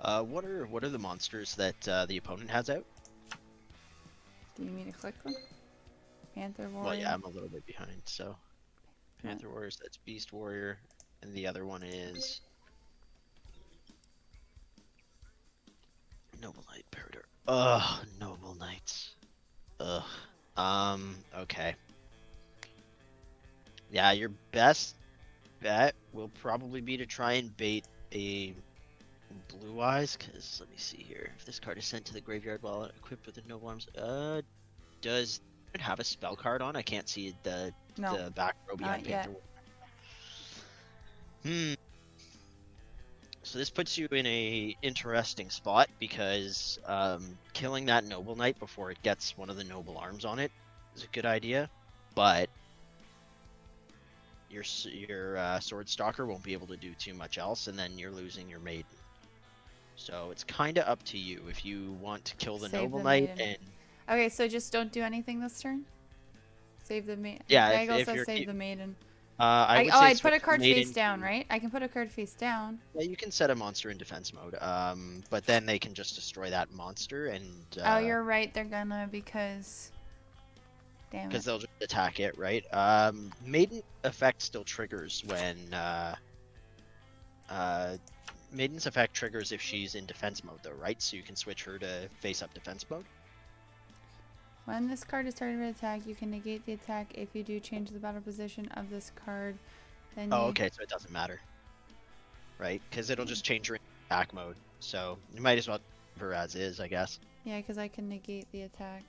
What are the monsters that the opponent has out? Do you need me to click them? Panther Warrior? Well, yeah, I'm a little bit behind. So Panther Warriors, that's Beast Warrior, and the other one is Noble Knight Parador. Ugh, Noble Knights. Ugh. Okay. Yeah, your best bet will probably be to try and bait a Blue Eyes, because let me see here. If this card is sent to the graveyard while equipped with the Noble Arms, does it have a spell card on? I can't see the No, back row behind not yet. Panther. So this puts you in a interesting spot because killing that Noble Knight before it gets one of the Noble Arms on it is a good idea, but your Sword Stalker won't be able to do too much else, and then you're losing your Maiden. So it's kind of up to you if you want to kill the Save Noble the Knight Maiden. and Okay, so just don't do anything this turn? Save the maiden. Yeah, Bagel if says you're save the maiden. I would oh, say I'd put a switch card face Maiden down, to- right? I can put a card face down. Yeah, you can set a monster in defense mode. But then they can just destroy that monster and Oh, you're right. They're gonna because. Damn because it. they'll just attack it, right? Maiden effect still triggers when Maiden's effect triggers if she's in defense mode, though, right? So you can switch her to face up defense mode. When this card is targeted with attack, you can negate the attack. If you do change the battle position of this card, then Oh, you... okay, so it doesn't matter, right? Because it'll just change her in attack mode. So you might as well leave her as is, I guess. Yeah, because I can negate the attack.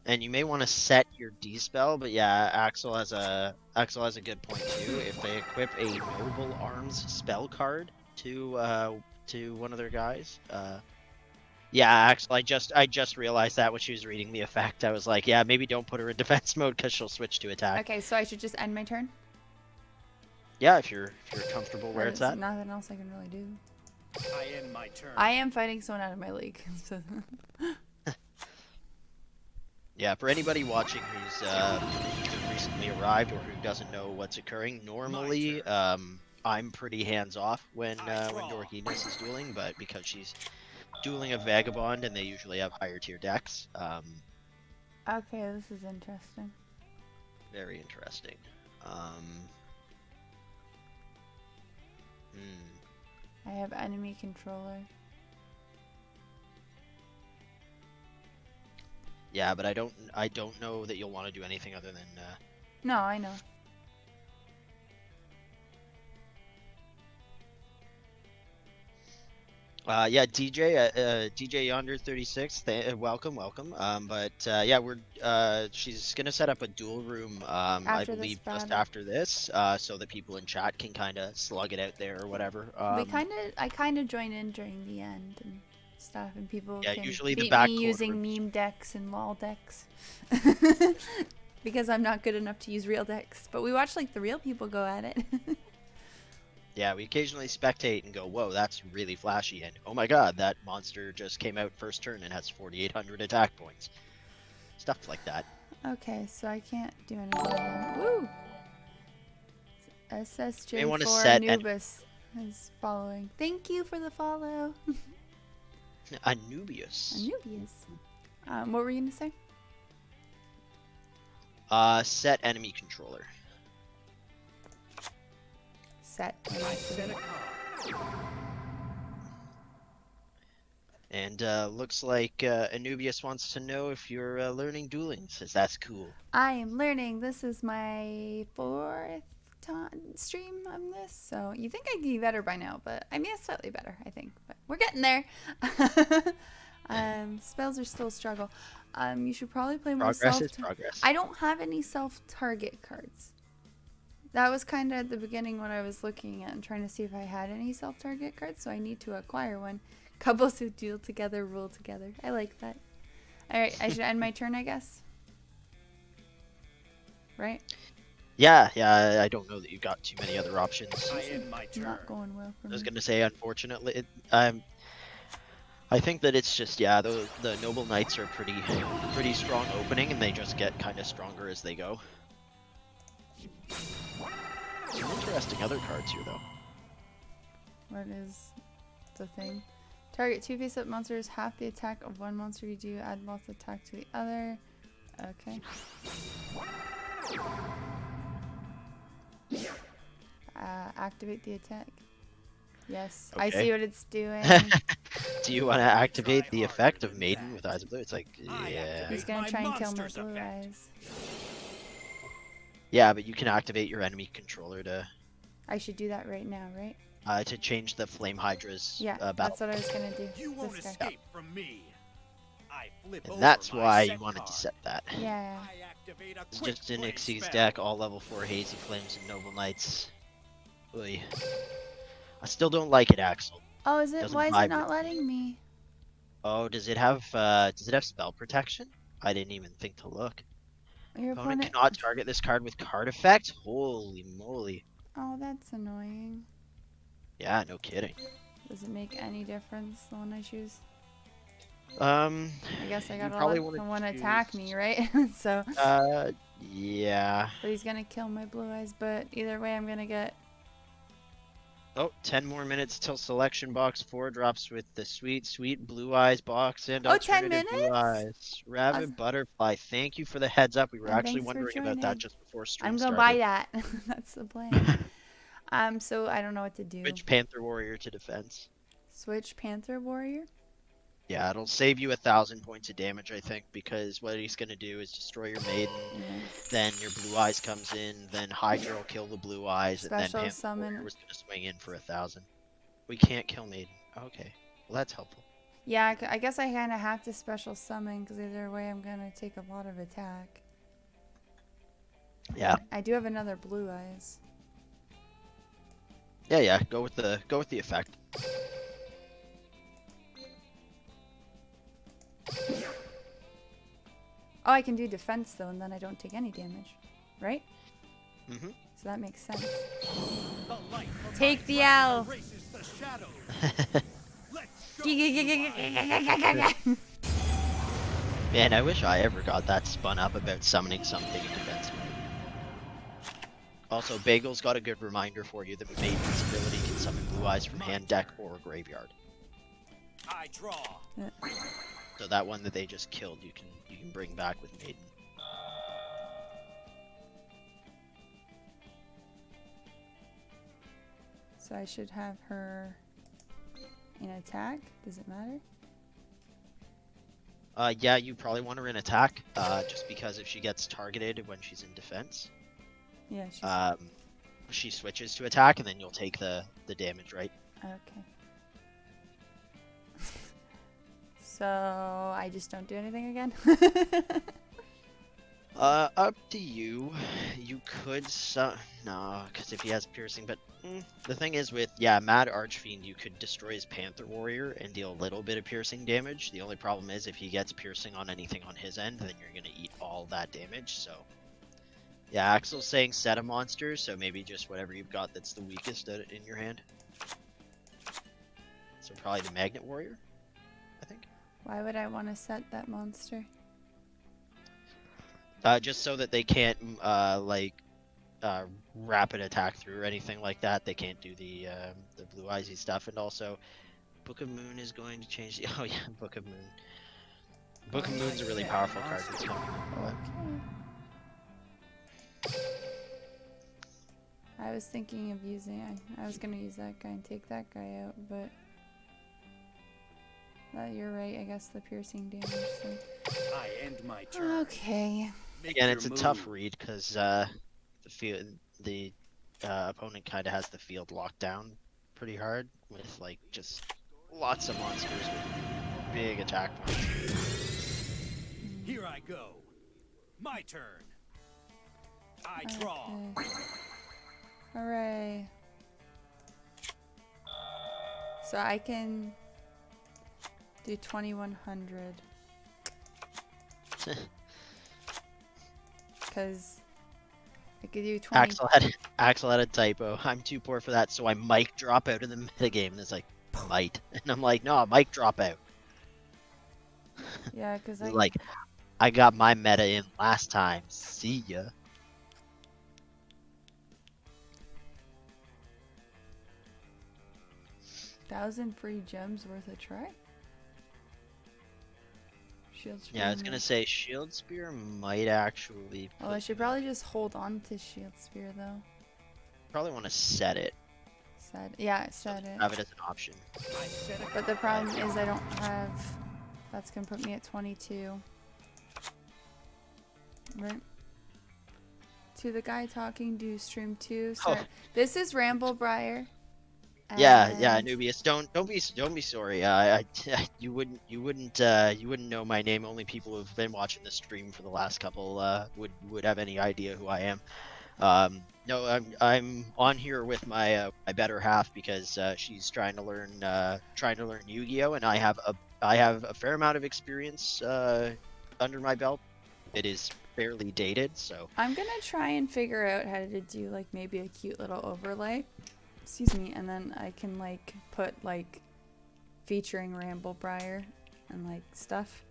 And you may want to set your D spell, but yeah, Axel has a good point too. If they equip a Noble Arms spell card to one of their guys, yeah, Axel, I just realized that when she was reading the effect. I was like, yeah, maybe don't put her in defense mode because she'll switch to attack. Okay, so I should just end my turn? Yeah, if you're comfortable where There's it's at. nothing else I can really do. I end my turn. I am fighting someone out of my league. So Yeah, for anybody watching who's recently arrived or who doesn't know what's occurring, normally I'm pretty hands off when Dorkiness is dueling, but because she's dueling a Vagabond and they usually have higher tier decks, okay, this is interesting. very interesting. I have enemy controller. Yeah, but I don't know that you'll want to do anything other than No, I know. yeah, DJ Yonder 36, welcome. But yeah, she's gonna set up a duel room, I After this believe just battle. after this, so that people in chat can kind of slug it out there or whatever. I kind of join in during the end and stuff, and people Yeah, can usually the beat back me corner using rooms. meme decks and lol decks. Because I'm not good enough to use real decks. But we watch like the real people go at it. Yeah, we occasionally spectate and go, whoa, that's really flashy, and oh my god, that monster just came out first turn and has 4,800 attack points. Stuff like that. Okay, so I can't do anything. Woo! May wanna SSJ4 set Anubis is following. Thank you for the follow. Anubius. Anubius. What were you gonna say? Set enemy controller. Set. Set a card. And looks like Anubius wants to know if you're learning dueling. Says that's cool. I am learning. This is my 4th stream on this, so you think I'd be better by now, but I mean, it's slightly better, I think. But we're getting there. Spells are still a struggle. You should probably play more Progress is progress. I don't have any self-target cards. That was kind of at the beginning when I was looking at and trying to see if I had any self-target cards, so I need to acquire one. Couples who duel together rule together. I like that. Alright, I should end my turn, I guess. Right? Yeah, I don't know that you've got too many other options. I end my turn. Not going well for I was me. gonna say, unfortunately, I think that it's just the Noble Knights are pretty strong opening, and they just get kind of stronger as they go. Some interesting other cards here, though. What is the thing? Target 2 face-up monsters, half the attack of one monster you do, add lost attack to the other. Okay. Activate the attack. Yes, I Okay. see what it's doing. Do you want to activate the effect of Maiden with Eyes of Blue? It's like, yeah. He's gonna My try and kill my monster's blue effect. eyes. Yeah, but you can activate your enemy controller I should do that right now, right? to change the Flame Hydra's Yeah, battle. that's what I was gonna do. You won't This guy. escape from me. I flip And over that's my why set you wanted card. to set that. Yeah. I activate a It's quick just in play Ixie's spell. deck, all level 4 Hazy Flames and Noble Knights. Oy. I still don't like it, Axel. Oh, is it? Doesn't Why is vibe it not with me. letting me? Oh, does it have spell protection? I didn't even think to look. Your Opponent opponent. cannot target this card with card effect? Holy moly. Oh, that's annoying. Yeah, no kidding. Does it make any difference the one I choose? Um, I guess I You gotta probably let wanna someone attack choose- me, right? So Yeah. But he's gonna kill my blue eyes. But either way, I'm gonna get. Oh, 10 more minutes till selection box 4 drops with the sweet, sweet blue eyes box and Oh, 10 alternative blue minutes? eyes. Rabbit Butterfly, thank you for the heads up. We were And actually thanks for wondering about that joining. just before stream I'm gonna buy started. that. That's the plan. So I don't know what to do. Switch Panther Warrior to defense. Switch Panther Warrior? Yeah, it'll save you 1,000 points of damage, I think, because what he's gonna do is destroy your maiden, Yeah. then your blue eyes comes in, then Hydra will kill the blue eyes, and then Special Panther Warrior summon. was gonna swing in for 1,000. We can't kill maiden. Okay, well that's helpful. Yeah, I guess I kind of have to special summon because either way I'm gonna take a lot of attack. Yeah. I do have another blue eyes. Yeah. Go with the effect. Oh, I can do defense though, and then I don't take any damage, right? Mm-hmm. So that makes sense. The light of Take my the dragon L. erases the shadows. Let's go. Blue Eyes. Man, I wish I ever got that spun up about summoning something in defense mode. Also, Bagel's got a good reminder for you that Maiden's ability can summon blue eyes from hand, deck, or graveyard. I draw. So that one that they just killed, you can bring back with Maiden. So I should have her in attack. Does it matter? Yeah, you probably want her in attack, just because if she gets targeted when she's in defense, Yeah, she's she switches to attack, and then you'll take the damage, right? okay. So I just don't do anything again. Up to you. You could no, because if he has piercing, but the thing is with Mad Archfiend, you could destroy his Panther Warrior and deal a little bit of piercing damage. The only problem is if he gets piercing on anything on his end, then you're gonna eat all that damage. So yeah, Axel's saying set a monster, so maybe just whatever you've got that's the weakest in your hand. So probably the Magnet Warrior, I think. Why would I want to set that monster? Just so that they can't rapid attack through or anything like that. They can't do the blue eyesy stuff, and also Book of Moon is going to change the oh yeah, Book of Moon. Book of Moon's a really powerful card that's coming. Okay. I was thinking of using. I was gonna use that guy and take that guy out, but you're right. I guess the piercing damage. So. I end my turn. Okay. Make Again, your it's a move. tough read because the opponent kind of has the field locked down pretty hard with like just lots of monsters with big attack points. Here I go. My turn. I draw. Okay. Hooray. So I can do 2100. Because I could do 20. Axel had a typo. I'm too poor for that, so I might drop out of the metagame. And it's like, might. And I'm like, no, I might drop out. Yeah, because Like, I got my meta in last time. See ya. 1,000 free gems worth a try? Shield Spear. Yeah, I was gonna say Shield Spear might actually. Well, I should probably just hold on to Shield Spear though. Probably want to set it. Set it. Have it as an option. I set a But the problem is I don't have. That's gonna put me at 22. Right. To the guy talking, do stream 2. Sorry. Oh. This is Ramblebriar. Yeah, and- Anubius, don't be sorry. You wouldn't know my name. Only people who've been watching the stream for the last couple would have any idea who I am. No, I'm on here with my my better half because she's trying to learn Yu-Gi-Oh, and I have a fair amount of experience under my belt. It is fairly dated, so I'm gonna try and figure out how to do like maybe a cute little overlay. Excuse me, and then I can like put like featuring Ramblebriar and like stuff.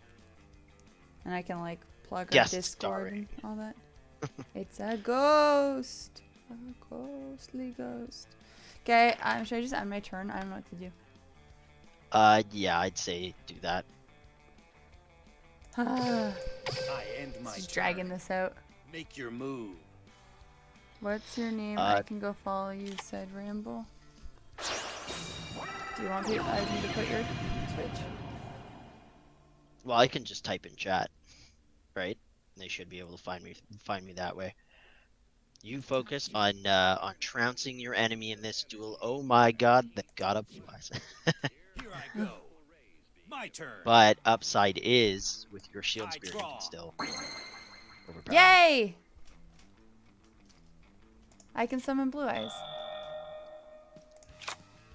And I can like plug our Guest Discord starring. and all that. It's a ghost. A ghostly ghost. Okay, should I just end my turn? I don't know what to do. Yeah, I'd say do that. I end my Just turn. dragging this out. Make your move. What's your name? I can go follow you, said Ramble. Do you want me to put your Twitch? Well, I can just type in chat, right? They should be able to find me that way. You focus on trouncing your enemy in this duel. Oh my god, they got a blue eyes. Here I go. My turn. But upside is with your shield I spear you draw. can still overpower. Yay! I can summon blue eyes.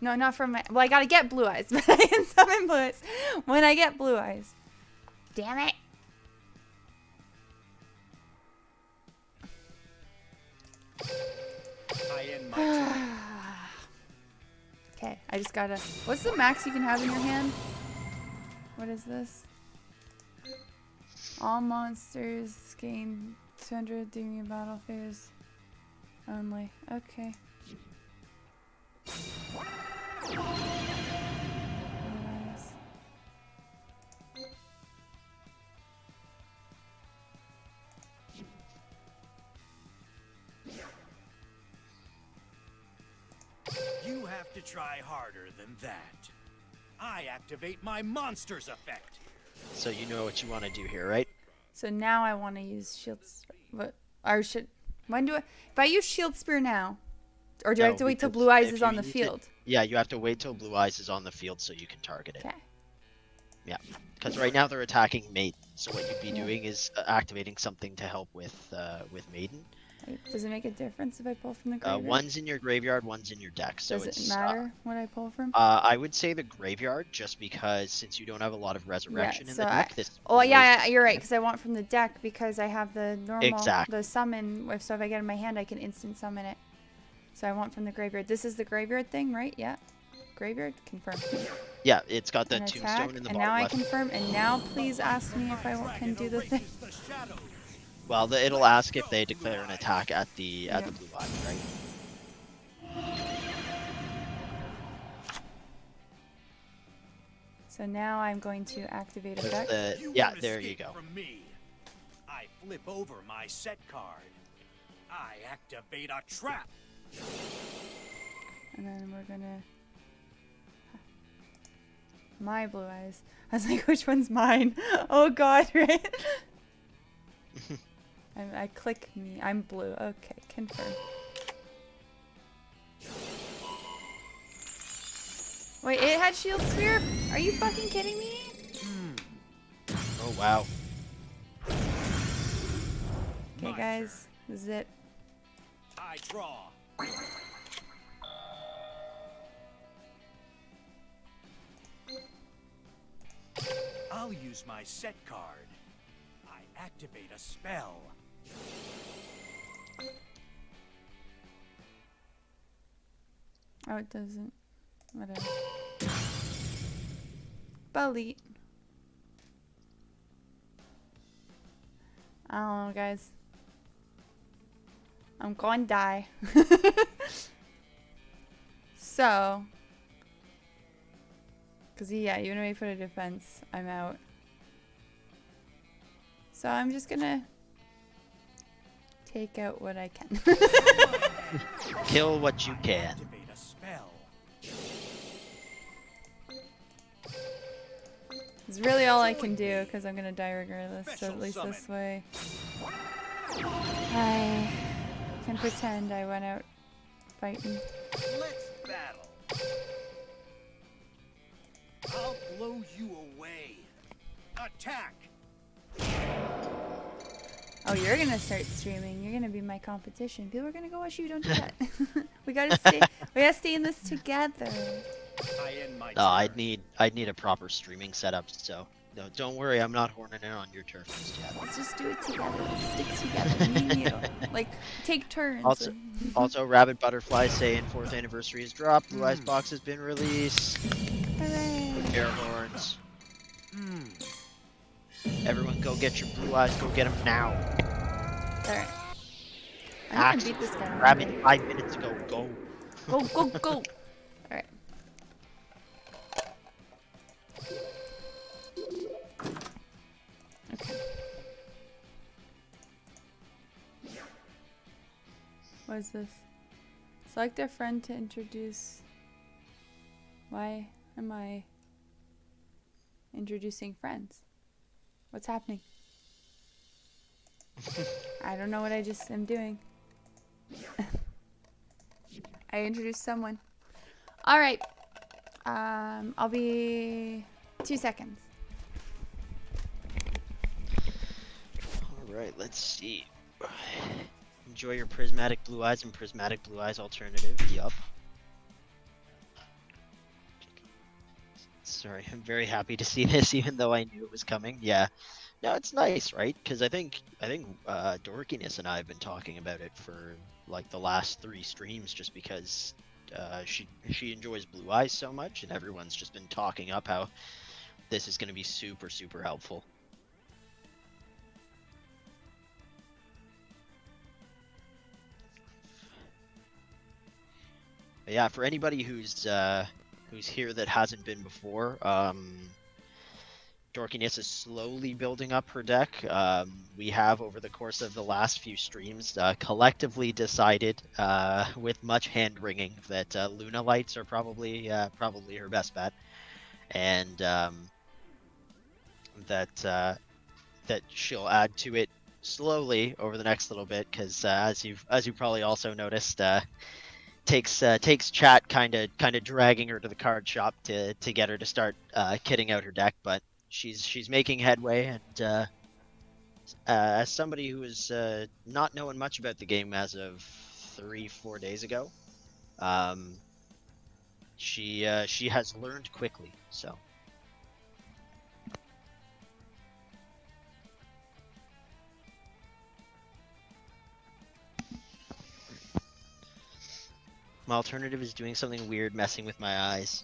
No, not from my. Well, I gotta get blue eyes, but I can summon blue eyes when I get blue eyes. Damn it! I end my turn. Okay, I just gotta. What's the max you can have in your hand? What is this? All monsters gain 200 during your battle phase only. Okay. Nice. You have to try harder than that. I activate my monster's effect. So you know what you want to do here, right? So now I want to use shields. What? Or should? When do I? If I use shield spear now, or do I No, have to wait till because blue eyes if is you on the use it- field? Yeah, you have to wait till blue eyes is on the field so you can target it. Okay. Yeah, because right now they're attacking Maiden. So what you'd be Yeah. doing is activating something to help with Maiden. Wait, does it make a difference if I pull from the graveyard? One's in your graveyard, one's in your deck. So Does it's it matter what I pull from? I would say the graveyard, just because since you don't have a lot of resurrection in so the deck, this. Oh is yeah, always- you're right. Because I want from the deck because I have the normal, Exactly. the summon. So if I get in my hand, I can instant summon it. So I want from the graveyard. This is the graveyard thing, right? Yeah. Graveyard confirm. Yeah, it's got the An tombstone attack, in the and bottom now I left. confirm. And now please ask me if I can Dragon do the thing. erases the shadows. Well, it'll ask if they declare an attack at the Yep. blue eye, right? So now I'm going to activate There's effect. You yeah, won't there you escape go. From me. I flip over my set card. I activate a trap. And then we're gonna. My blue eyes. I was like, which one's mine? Oh god, right? I click me. I'm blue. Okay, confirm. Wait, it had shield spear? Are you fucking kidding me? Oh wow. Okay, My guys, this is it. I draw. I'll use my set card. I activate a spell. Oh, it doesn't. Whatever. Delete. I don't know, guys. I'm going to die. So. Because, yeah, even if I put a defense, I'm out. So I'm just going to take out what I can. Kill what you can. Activate a spell. It's really all I can do because I'm going to die regardless. So at least Special this way. I can pretend I went out fighting. Let's battle. I'll blow you away. Attack. Oh, you're gonna start streaming. You're gonna be my competition. People are gonna go watch you. Don't do that. We gotta stay. We gotta stay in this together. I end my No, turn. I'd need a proper streaming setup. So no, don't worry, I'm not horning in on your turf just yet. Let's just do it together. Let's stick together. Me and you. Like take turns. Also, Rabbit Butterfly saying 4th anniversary is dropped. Blue Eyes box has been released. Hooray! Air horns. Hmm. Everyone, go get your Blue Eyes. Go get them now. All right. I'm gonna Axel, beat this guy. grab it 5 minutes ago. Go. Go, go, go! Alright. Okay. What is this? Select a friend to introduce. Why am I introducing friends? What's happening? I don't know what I just am doing. I introduced someone. Alright. I'll be 2 seconds. Alright, let's see. Enjoy your prismatic blue eyes and prismatic blue eyes alternative. Yup. Sorry, I'm very happy to see this, even though I knew it was coming. Yeah, no, it's nice, right? Because I think Dorkiness and I have been talking about it for like the last 3 streams, just because she enjoys blue eyes so much, and everyone's just been talking up how this is going to be super super helpful. But yeah, for anybody who's here that hasn't been before, Dorkiness is slowly building up her deck. We have, over the course of the last few streams, collectively decided, with much hand wringing, that Luna Lights are probably her best bet, and that she'll add to it slowly over the next little bit, because as you probably also noticed, takes chat kind of dragging her to the card shop to get her to start kitting out her deck, but she's making headway, and as somebody who is not knowing much about the game as of 3-4 days ago, she has learned quickly. So my alternative is doing something weird, messing with my eyes.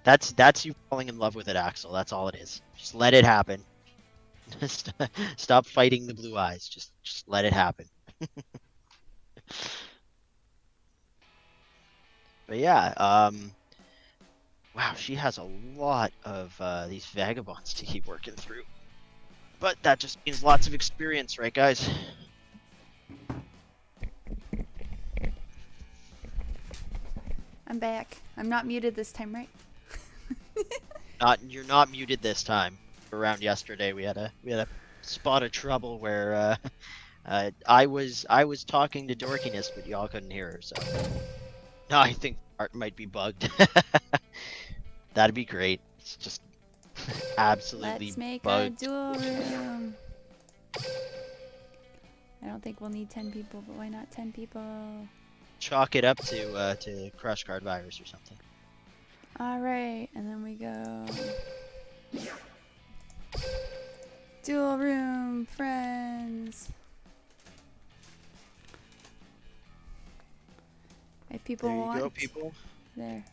That's you falling in love with it, Axel. That's all it is. Just let it happen. Stop fighting the blue eyes. Just let it happen. But yeah, wow, she has a lot of these vagabonds to keep working through. But that just means lots of experience, right, guys? I'm back. I'm not muted this time, right? You're not muted this time. Around yesterday, we had a spot of trouble where I was talking to Dorkiness, but y'all couldn't hear her. So no, I think art might be bugged. That'd be great. It's just absolutely Let's make bugged. a duel room. I don't think we'll need 10 people, but why not 10 people? Chalk it up to crush card virus or something. Alright, and then we go. Duel room, friends. If people There you want. go, people. There.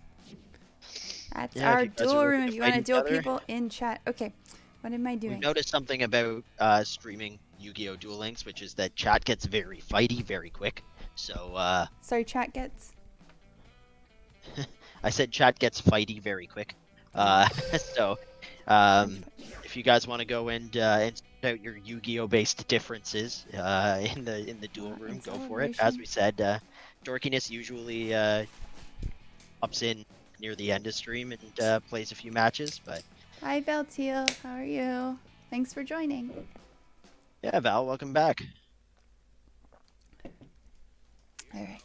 That's Yeah, if our you guys are duel looking room. to If you fight want to each duel other. people in chat. Okay. What am I doing? We've noticed something about streaming Yu-Gi-Oh! Duel Links, which is that chat gets very fighty very quick. So Sorry, chat gets. I said chat gets fighty very quick. So if you guys want to go and sort out your Yu-Gi-Oh! Based differences in the duel room, go for it. As we said, Dorkiness usually pops in near the end of stream and plays a few matches, but Hi, Belteal. How are you? Thanks for joining. yeah, Val, welcome back. All right.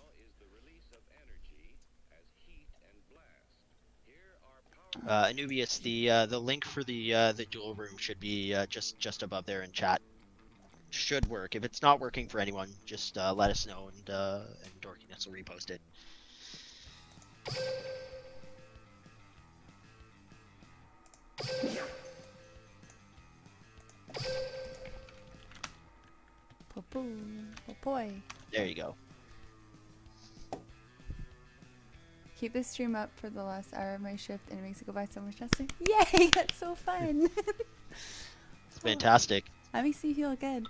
Anubius, the link for the duel room should be just above there in chat. Should work. If it's not working for anyone, just let us know, and Dorkiness will repost it. Boy. There you go. Keep this stream up for the last hour of my shift, and it makes it go by so much faster. Yay! That's so fun. It's fantastic. That makes me feel good.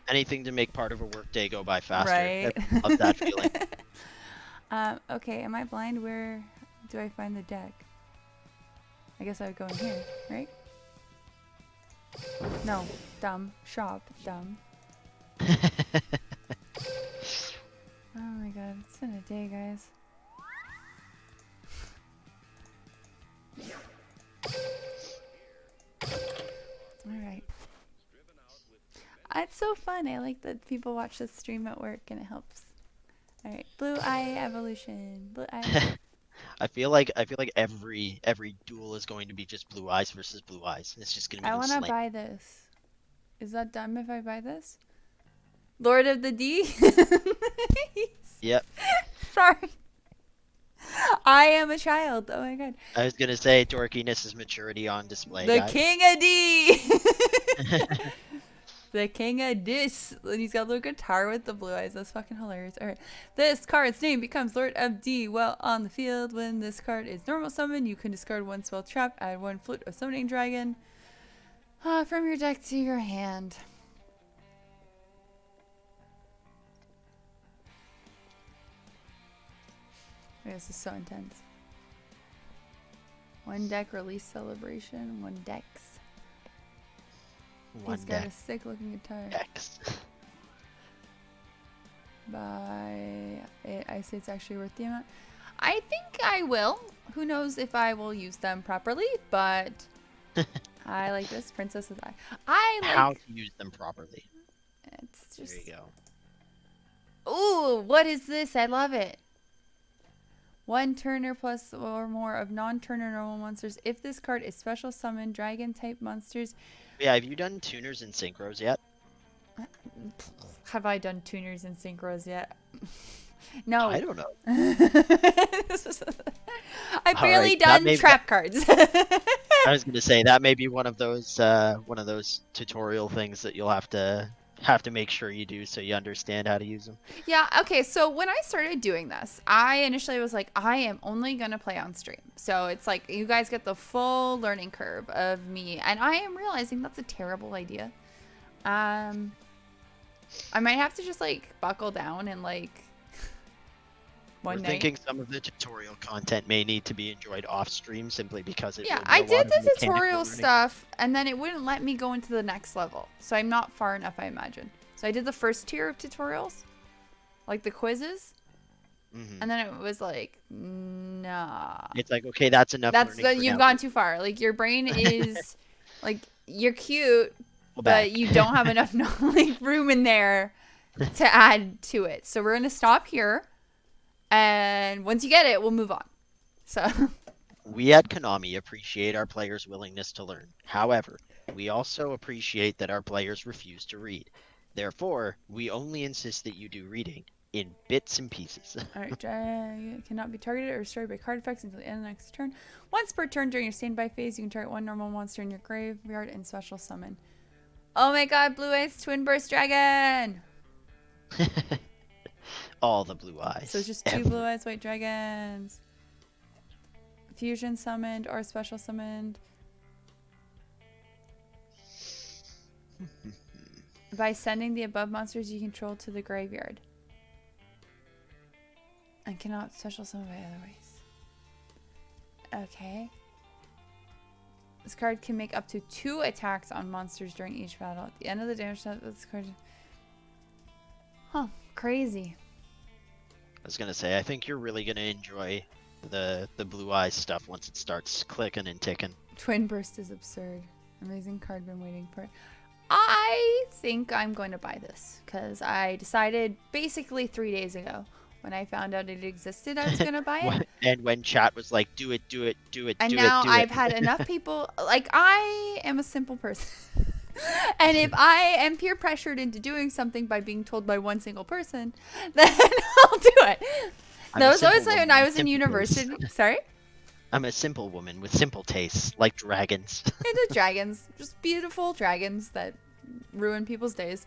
Anything to make part of a workday go by faster. Right. I love that feeling. Okay, am I blind? Where do I find the deck? I guess I would go in here, right? No, dumb. Shop, dumb. Oh my god, it's been a day, guys. Alright. It's so fun. I like that people watch this stream at work and it helps. Alright, blue eye evolution. Blue eye. I feel like every duel is going to be just blue eyes versus blue eyes. It's just gonna be I no want to slang. buy this. Is that dumb if I buy this? Lord of the D? Yep. Sorry. I am a child. Oh my god. I was gonna say dorkiness is maturity on display. The guys. king of D! The king of dis. And he's got a little guitar with the blue eyes. That's fucking hilarious. Alright. This card's name becomes Lord of D while on the field. When this card is normal summon, you can discard one spell trap, add one flute of summoning dragon from your deck to your hand. This is so intense. One deck release celebration, one dex. One He's got a deck. sick looking guitar. X. I say it's actually worth the amount. I think I will. Who knows if I will use them properly, but I like this Princess with Eye. I like How to use them properly. it's just There you go. Ooh, what is this? I love it. One Turner plus or more of non-Turner normal monsters. If this card is special summon dragon type monsters. Yeah, have you done tuners and synchros yet? Have I done tuners and synchros yet? No. I don't know. I've barely Alright, that done may- trap cards. I was gonna say that may be one of those tutorial things that you'll have to make sure you do so you understand how to use them. Yeah, okay, so when I started doing this, I initially was like, I am only going to play on stream. So it's like, you guys get the full learning curve of me. And I am realizing that's a terrible idea. I might have to just, like, buckle down and, like, one We're night. thinking some of the tutorial content may need to be enjoyed off stream simply because it Yeah, will be I a lot did of the mechanical tutorial learning. stuff, and then it wouldn't let me go into the next level. So I'm not far enough, I imagine. So I did the first tier of tutorials, like the quizzes, Mhm. and then it was like, nah. It's like, okay, that's enough. That's learning for you've now. gone too far. Like your brain is, like you're cute, Go but back. you don't have enough like room in there to add to it. So we're gonna stop here, and once you get it, we'll move on. So. We at Konami appreciate our players' willingness to learn. However, we also appreciate that our players refuse to read. Therefore, we only insist that you do reading in bits and pieces. Alright, dragon cannot be targeted or destroyed by card effects until the end of the next turn. Once per turn during your standby phase, you can target one normal monster in your graveyard and special summon. Oh my god, Blue Eyes Twin Burst Dragon! All the blue eyes. So it's just two Every- Blue Eyes White Dragons. Fusion summoned or special summoned. By sending the above monsters you control to the graveyard. And cannot special summon by other ways. Okay. This card can make up to 2 attacks on monsters during each battle. At the end of the damage set, this card. Huh. Crazy. I was gonna say, I think you're really gonna enjoy the blue eyes stuff once it starts clicking and ticking. Twin Burst is absurd. Amazing card, been waiting for it. I think I'm going to buy this because I decided basically 3 days ago when I found out it existed, I was going to buy it. And when chat was like, do it, do it, do it, And do now it, do I've it. had enough people, like I am a simple person. And if I am peer pressured into doing something by being told by one single person, then I'll do it. I'm That a was always simple like when woman I with was in simple university. tastes. Sorry? I'm a simple woman with simple tastes, like dragons. Into dragons, just beautiful dragons that ruin people's days.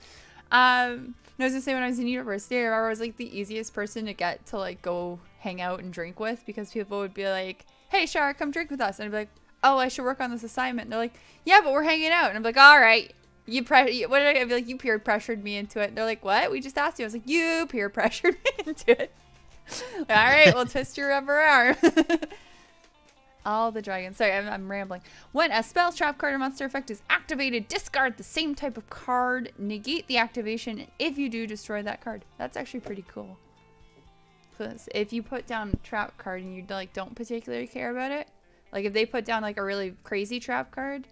I was gonna say when I was in university, I was like the easiest person to get to like go hang out and drink with because people would be like, "Hey, Shara, come drink with us," and I'd be like, "Oh, I should work on this assignment." And they're like, "Yeah, but we're hanging out," and I'm like, "All right." What did I be like? You peer pressured me into it. They're like, what? We just asked you. I was like, you peer pressured me into it. All right, we'll twist your rubber arm. All the dragons. Sorry, I'm rambling. When a spell, trap card, or monster effect is activated, discard the same type of card, negate the activation, and if you do, destroy that card. That's actually pretty cool. Because if you put down a trap card and you like don't particularly care about it, like if they put down like a really crazy trap card,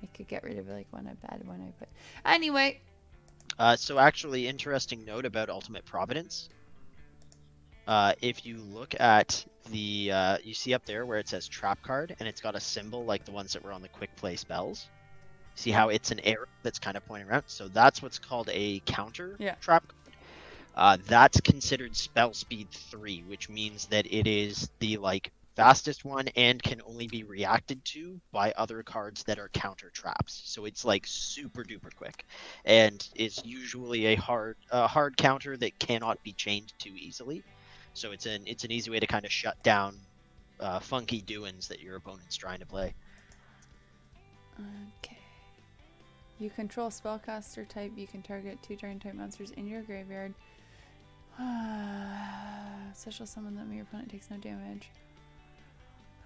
I could get rid of like a bad one I put. Anyway. So actually, interesting note about Ultimate Providence. If you look at the, you see up there where it says trap card, and it's got a symbol like the ones that were on the quick play spells. See how it's an arrow that's kind of pointing around? So that's what's called a counter trap card. That's considered spell speed 3, which means that it is the fastest one and can only be reacted to by other cards that are counter traps. So it's like super duper quick, and it's usually a hard counter that cannot be changed too easily. So it's an easy way to kind of shut down funky doings that your opponent's trying to play. Okay. You control spellcaster type. You can target 2 dragon type monsters in your graveyard. Special summon them. Your opponent takes no damage.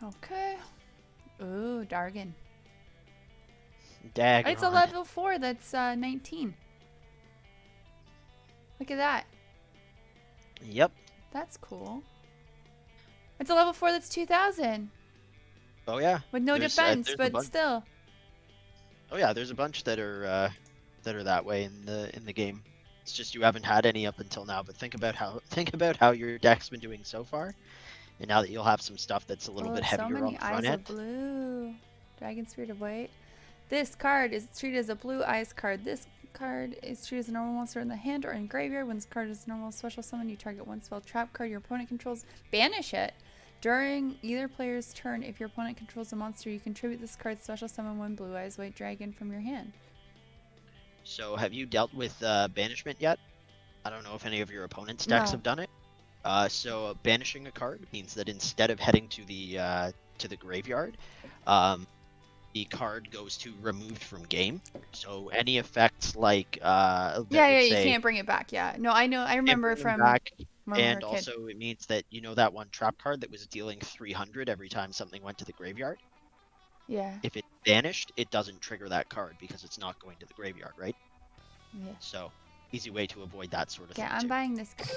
Okay. Ooh, Dargan. Daggone. It's a level 4 that's 19. Look at that. Yep. That's cool. It's a level 4 that's 2000. Oh yeah. With no defense, but still. Oh yeah, there's a bunch that are that way in the game. It's just you haven't had any up until now. But think about how your deck's been doing so far, and now that you'll have some stuff that's a little bit heavier on the front end. So many eyes of blue. Dragon Spirit of White. This card is treated as a blue eyes card. This card is treated as a normal monster in the hand or in graveyard. When this card is normal special summon, you target one spell trap card your opponent controls. Banish it. During either player's turn, if your opponent controls a monster, you contribute this card's special summon one blue eyes white dragon from your hand. So have you dealt with banishment yet? I don't know if any of your opponent's decks have done it. So banishing a card means that instead of heading to the graveyard, the card goes to removed from game. So any effects like you can't bring it back. Yeah, no, I know, I remember from back, and also it means that that one trap card that was dealing 300 every time something went to the graveyard. Yeah. If it's banished, it doesn't trigger that card because it's not going to the graveyard, right? Yeah. So easy way to avoid that sort of thing. Yeah, I'm buying this card.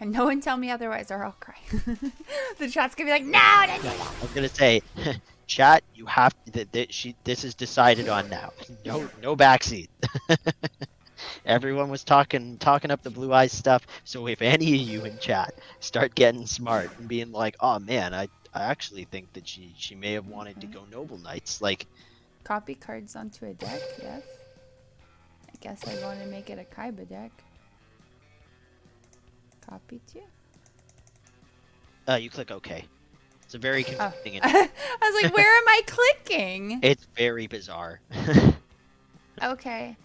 And no one tell me otherwise or I'll cry. The chat's gonna be like, no, don't do that. I was gonna say, chat, you have to. This is decided on now. No backseat. Everyone was talking up the blue eyes stuff. So if any of you in chat start getting smart and being like, oh man, I actually think that she may have wanted to go Noble Knights, like. Copy cards onto a deck, yes. I guess I want to make it a Kaiba deck. Copy to. You click OK. It's a very confusing. I was like, where am I clicking? It's very bizarre. Okay.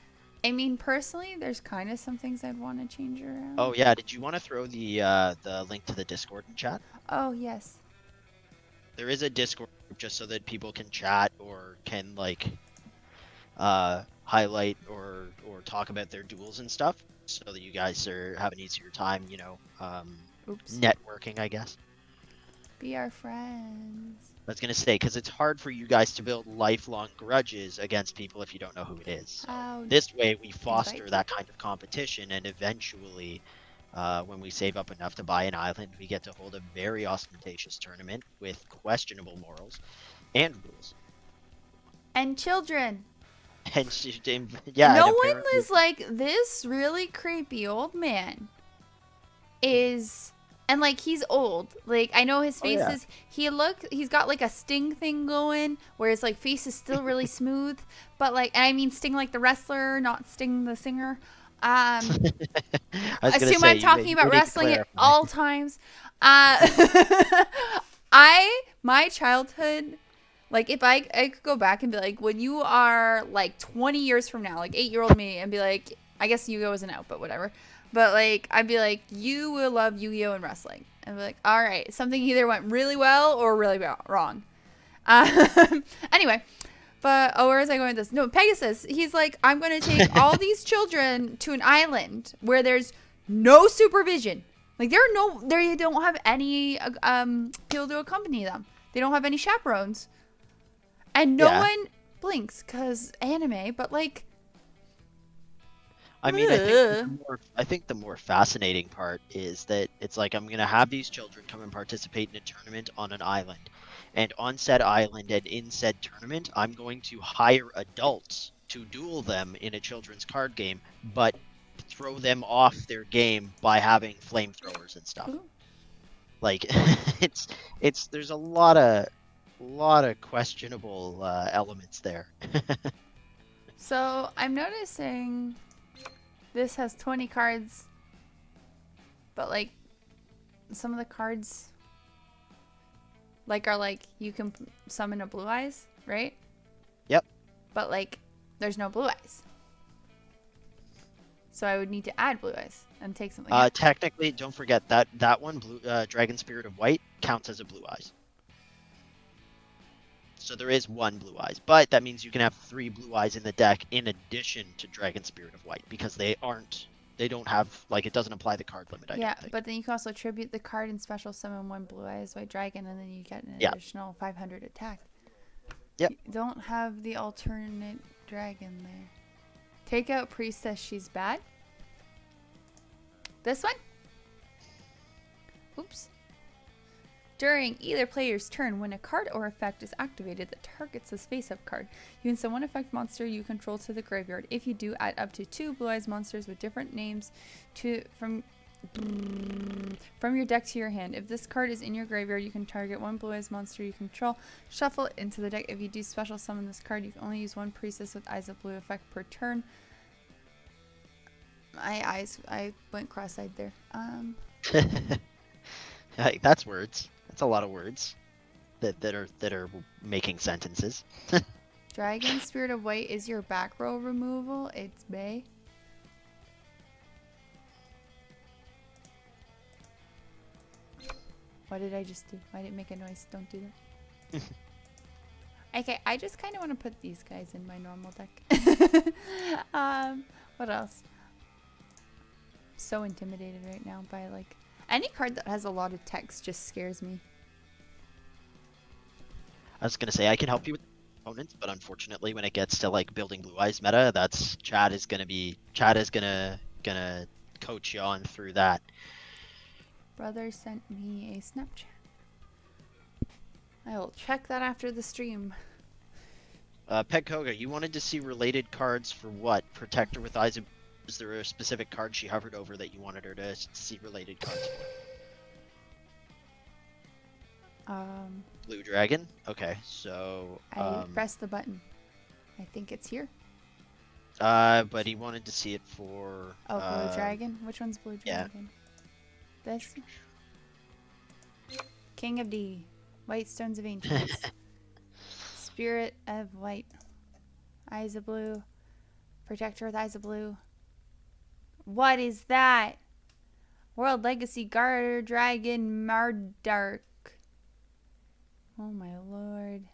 I mean, personally, there's kind of some things I'd want to change around. Oh yeah, did you want to throw the link to the Discord in chat? Oh yes. There is a Discord group just so that people can chat or can highlight or talk about their duels and stuff, so that you guys have an easier time, networking, I guess. Be our friends. I was gonna say, because it's hard for you guys to build lifelong grudges against people if you don't know who it is. So this way, we foster that kind of competition, and eventually, when we save up enough to buy an island, we get to hold a very ostentatious tournament with questionable morals and rules. And children. And yeah. No one was like, this really creepy old man is. And, he's old. I know his face is... He's got, a Sting thing going, where his, face is still really smooth. But, and I mean Sting like the wrestler, not Sting the singer. Assume I'm talking about wrestling at all times. My childhood... if I could go back and be like, when you are, 20 years from now, 8-year-old me, and be like... I guess Yu-Gi-Oh! Isn't out, but whatever. But like, I'd be like, you will love Yu-Gi-Oh and wrestling. And I'd be like, all right, something either went really well or really wrong. Anyway, but where was I going with this? No, Pegasus. He's like, I'm going to take all these children to an island where there's no supervision. Like they don't have any people to accompany them. They don't have any chaperones, and no one blinks because anime. But like, I mean, I think the more fascinating part is that it's like I'm gonna have these children come and participate in a tournament on an island, and on said island and in said tournament, I'm going to hire adults to duel them in a children's card game, but throw them off their game by having flamethrowers and stuff. Ooh. Like, it's there's a lot of questionable elements there. So I'm noticing this has 20 cards, but like some of the cards like are like you can summon a Blue Eyes, right? Yep. But like there's no Blue Eyes. So I would need to add Blue Eyes and take something out. Technically, don't forget that one, Dragon Spirit of White, counts as a Blue Eyes. So there is one Blue Eyes, but that means you can have 3 Blue Eyes in the deck in addition to Dragon Spirit of White, because they don't have, like, it doesn't apply the card limit, I don't think. But then you can also tribute the card and special summon 1 Blue Eyes White Dragon, and then you get an additional 500 attack. Yep. You don't have the alternate dragon there. Take out Priestess, she's bad. This one? Oops. During either player's turn, when a card or effect is activated that targets this face-up card, you can send one effect monster you control to the graveyard. If you do, add up to 2 Blue Eyes monsters with different names from your deck to your hand. If this card is in your graveyard, you can target 1 Blue Eyes monster you control, shuffle it into the deck. If you do special summon this card, you can only use 1 Priestess with Eyes of Blue effect per turn. I went cross-eyed there. That's words. That's a lot of words that are making sentences. Dragon Spirit of White is your back row removal. It's Bay. What did I just do? I didn't make a noise. Don't do that. Okay, I just kind of want to put these guys in my normal deck. What else? So intimidated right now by like any card that has a lot of text just scares me. I was gonna say I can help you with opponents, but unfortunately, when it gets to like building Blue Eyes meta, that's Chad is gonna coach you on through that. Brother sent me a Snapchat. I will check that after the stream. Pet Koga, you wanted to see related cards for what? Protector with Eyes of... Is there a specific card she hovered over that you wanted her to see related cards for? Blue Dragon? Okay, so... I pressed the button. I think it's here. But he wanted to see it for... Oh, Blue Dragon? Which one's Blue Yeah. Dragon? This? King of D. White Stones of Ancients. Spirit of White. Eyes of Blue. Protector with Eyes of Blue. What is that? World Legacy Guard Dragon Mardark. Oh my lord.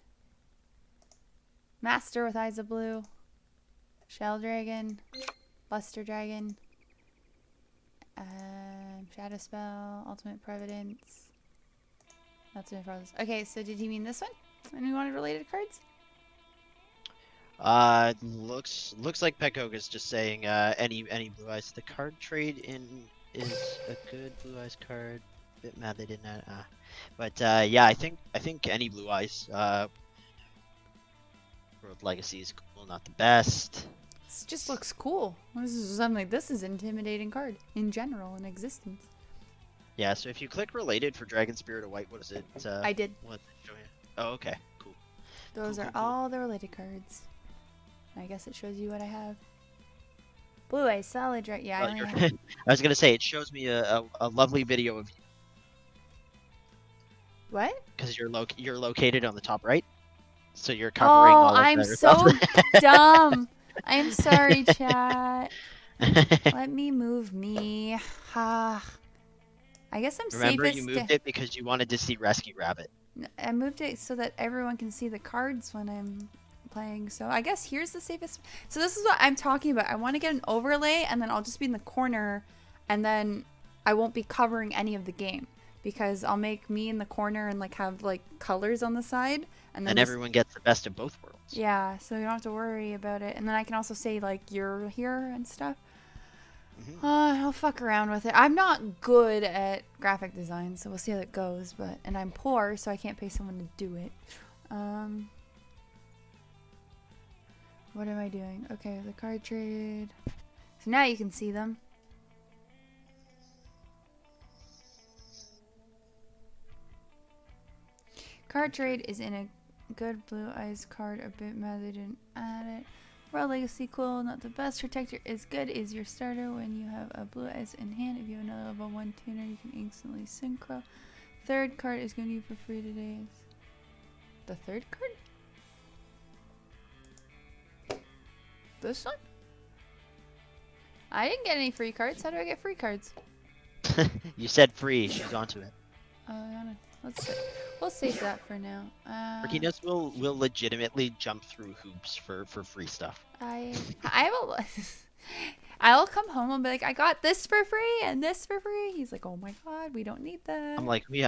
Master with Eyes of Blue. Shell Dragon. Luster Dragon. Shadow Spell. Ultimate Providence. That's my brothers. Okay, so did he mean this one? And we wanted related cards? Looks like Pekoga's just saying any Blue Eyes. The card trade in is a good Blue Eyes card. Bit mad they did not. But yeah, I think any Blue Eyes. World Legacy is cool, not the best. This just looks cool. This is something like this is an intimidating card in general in existence. Yeah, so if you click related for Dragon Spirit of White, what is it? I did. What? Oh, okay, cool. Those Cool, are cool. all the related cards. I guess it shows you what I have. Blue Eyes, solid, right? Yeah, I Well, only you're- have... I was gonna say it shows me a lovely video of What? because you're located on the top right, so you're covering all of I'm their so stuff. dumb. I'm sorry, chat. Let me move me. Ah, I guess I'm Remember, safest. you moved it because you wanted to see Rescue Rabbit. I moved it so that everyone can see the cards when I'm playing. So I guess here's the safest. So this is what I'm talking about. I want to get an overlay and then I'll just be in the corner and then I won't be covering any of the game because I'll make me in the corner and like have like colors on the side and then And everyone gets the best of both worlds. yeah, so you don't have to worry about it. And then I can also say like you're here and stuff. I'll fuck around with it. I'm not good at graphic design, so we'll see how it goes. And I'm poor, so I can't pay someone to do it. What am I doing? Okay, the card trade. So now you can see them. Card trade is in a good blue eyes card. A bit mad they didn't add it. World Legacy, cool, not the best. Protector is good, is your starter when you have a blue eyes in hand. If you have another level 1 tuner, you can instantly synchro. Third card is going to be for free today. The third card? This one? I didn't get any free cards. How do I get free cards? You said free. She's onto it. We'll save that for now. Marquinhos will legitimately jump through hoops for free stuff. I have a. I'll come home and be like, I got this for free and this for free. He's like, oh my god, we don't need that. I'm like, we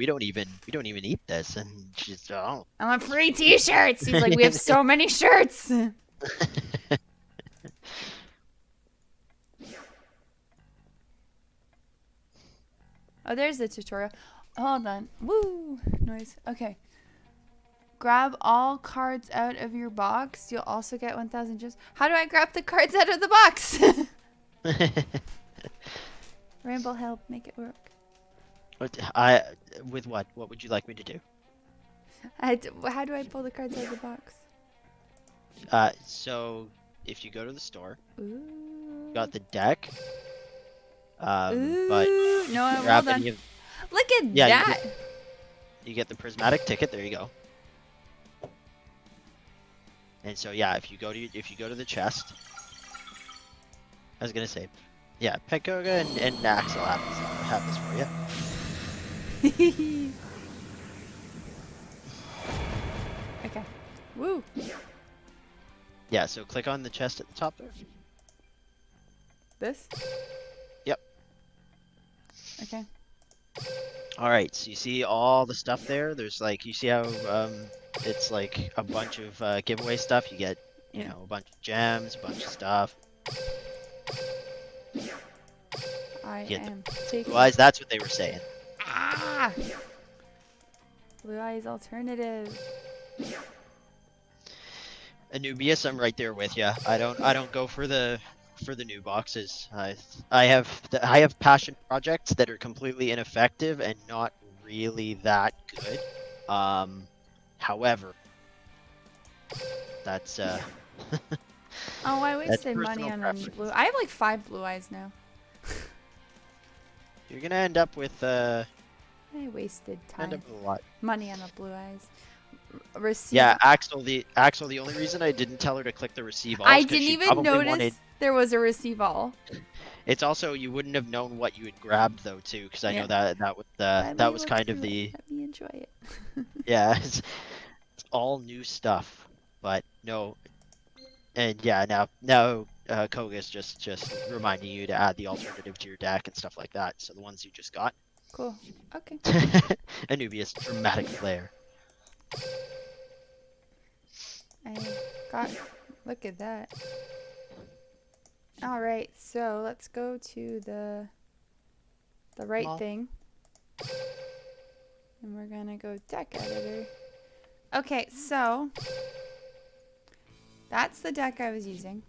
don't even eat this, and she's oh. I want free T-shirts. He's like, we have so many shirts. Oh, there's the tutorial. Hold on. Woo! Noise. Okay. Grab all cards out of your box. You'll also get 1,000 gems. How do I grab the cards out of the box? Ramble, help. Make it work. With what? What would you like me to do? How do I pull the cards out of the box? So if you go to the store, Ooh. you got the deck. Ooh. But No, well grab done. any of, Look at yeah, that. you get the prismatic ticket. There you go. And so yeah, if you go to the chest, I was gonna say, yeah, Petkoga and Axel have this for you. Okay. Woo. Yeah, so click on the chest at the top there. This? Yep. Okay. All right, so you see all the stuff there. There's like, you see how it's like a bunch of giveaway stuff. You get, you know, a bunch of gems, a bunch of stuff. I You get am the taking. blue eyes. That's what they were saying. Ah! Blue eyes alternative. Anubius, I'm right there with you. I don't go for the new boxes. I have passion projects that are completely ineffective and not really that good. However, that's Oh, I wasted money personal on preference. blue. I have like 5 blue eyes now. You're gonna end up with I wasted end time. up with a lot. Money on a blue eyes. Receive. Yeah, Axel. The only reason I didn't tell her to click the receive all. I is 'cause didn't she even probably notice wanted- there was a receive all. It's also, you wouldn't have known what you had grabbed though too, because I Yeah. know that was Let that me was look kind of through it. the Let me enjoy it. yeah. It's all new stuff, but no. And yeah, now Koga's just reminding you to add the alternative to your deck and stuff like that. So the ones you just got. Cool. Okay. Anubius, dramatic flair. I got. Look at that. All right, so let's go to the right Well. thing, and we're gonna go deck editor. Okay, so that's the deck I was using.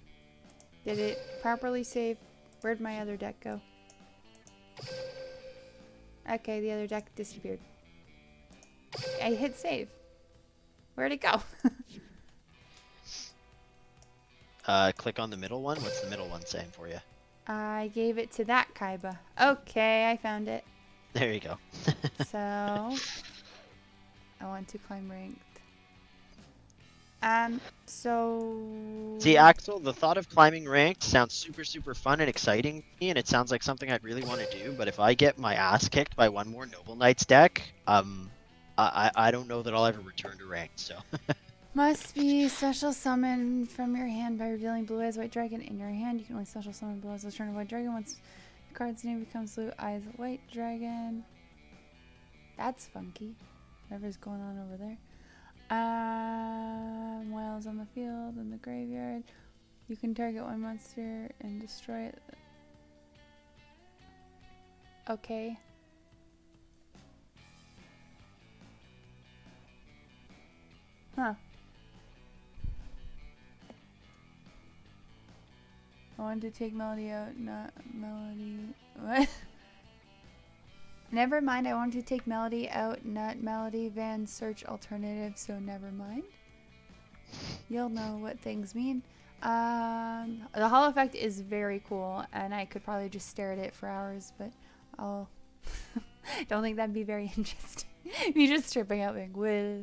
Did it properly save? Where'd my other deck go? Okay, the other deck disappeared. I hit save. Where'd it go? Click on the middle one. What's the middle one saying for you? I gave it to that Kaiba. Okay, I found it. There you go. So, I want to climb ranked. So See, Axel, the thought of climbing ranked sounds super fun and exciting to me, and it sounds like something I'd really want to do. But if I get my ass kicked by one more Noble Knights deck, I don't know that I'll ever return to ranked. So must be special summon from your hand by revealing Blue Eyes White Dragon in your hand. You can only special summon Blue Eyes Return of White Dragon once the card's name becomes Blue Eyes White Dragon. That's funky. Whatever's going on over there. While on the field in the graveyard, you can target one monster and destroy it. Okay. Huh. I wanted to take Melody out, not Melody. What? Never mind, I wanted to take Melody out, not Melody Van search alternative, so never mind. You'll know what things mean. The Hall effect is very cool, and I could probably just stare at it for hours, but I'll don't think that'd be very interesting. Me just tripping out being Will.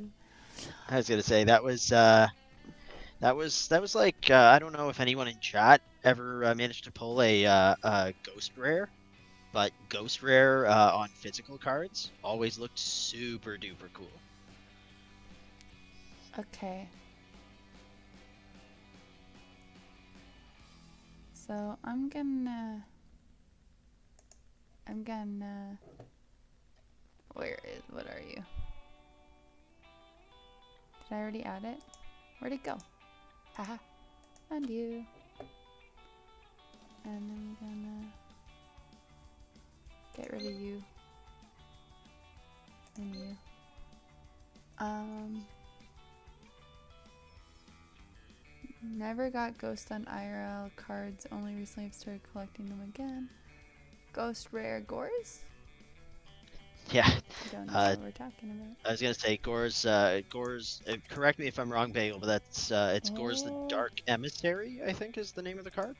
I was gonna say that was like I don't know if anyone in chat ever managed to pull a ghost rare, but ghost rare on physical cards always looked super duper cool. Okay. So I'm gonna what are you? Did I already add it? Where'd it go? Haha. Found you. And I'm gonna get rid of you. And you. Never got Ghost on IRL cards, only recently have started collecting them again. Ghost rare Gores? Yeah. I don't know what we're talking about. I was gonna say Gore's correct me if I'm wrong, Bagel, but that's it's Gore's the Dark Emissary, I think is the name of the card.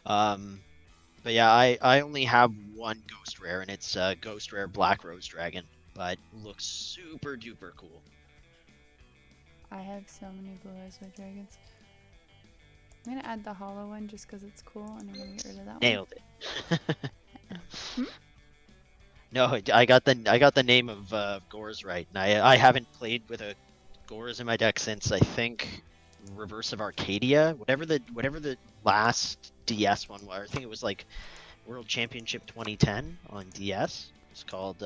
But yeah, I only have one ghost rare, and it's ghost rare Black Rose Dragon, but looks super duper cool. I have so many Blue Eyes White Dragons. I'm gonna add the hollow one just because it's cool, and I'm gonna get rid of that Nailed it. No, I got the name of Gores right, and I haven't played with a Gores in my deck since I think Reverse of Arcadia, whatever the last DS one was. I think it was like World Championship 2010 on DS. It's called.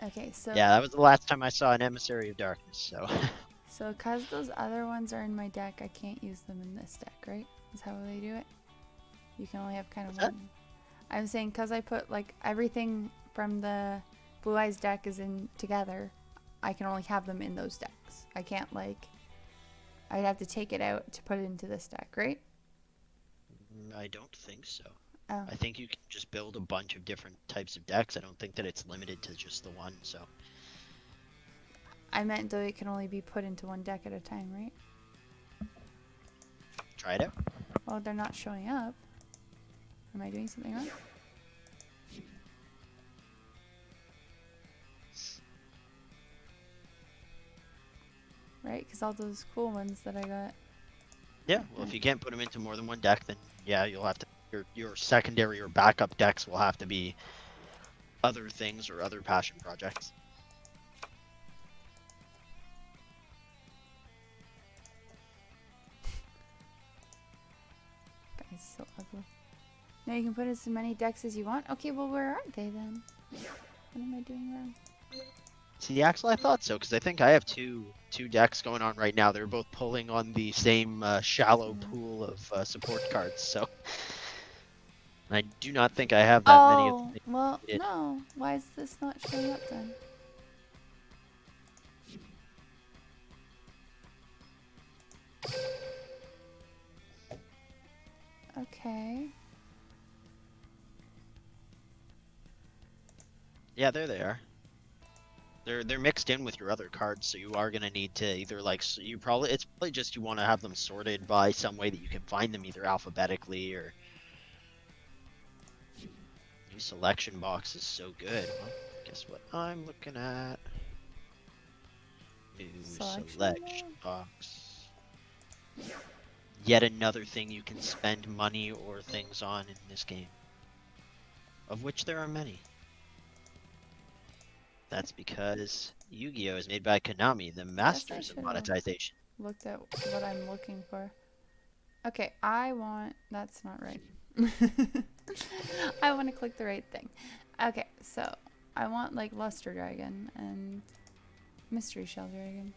Okay, so Yeah, that was the last time I saw an Emissary of Darkness. So. So because those other ones are in my deck, I can't use them in this deck, right? Is how they do it? You can only have kind of one. I'm saying because I put like everything from the Blue Eyes deck is in together, I can only have them in those decks. I can't like, I'd have to take it out to put it into this deck, right? I don't think so. Oh. I think you can just build a bunch of different types of decks. I don't think that it's limited to just the one, so. I meant though it can only be put into one deck at a time, right? Try it out. Well, they're not showing up. Am I doing something wrong? Right, because all those cool ones that I got. Yeah, well, if you can't put them into more than one deck, then yeah, you'll have to. Your secondary or backup decks will have to be other things or other passion projects. Guy's so ugly. Now you can put as many decks as you want. Okay, well, where are they then? What am I doing wrong? See, Axel, I thought so, because I think I have two decks going on right now. They're both pulling on the same shallow pool of support cards, so I do not think I have that many of them. Well, no. Why is this not showing up then? Okay. Yeah, there they are. They're mixed in with your other cards, so you are gonna need to either like it's probably just you want to have them sorted by some way that you can find them either alphabetically or. New selection box is so good. Well, guess what I'm looking at? New Selection selection mode? box. Yet another thing you can spend money or things on in this game. Of which there are many. That's because Yu-Gi-Oh! Is made by Konami, the masters of should've- monetization. Looked at what I'm looking for. Okay, I want. That's not right. I want to click the right thing. Okay, so I want like Luster Dragon and Mystery Shell Dragon.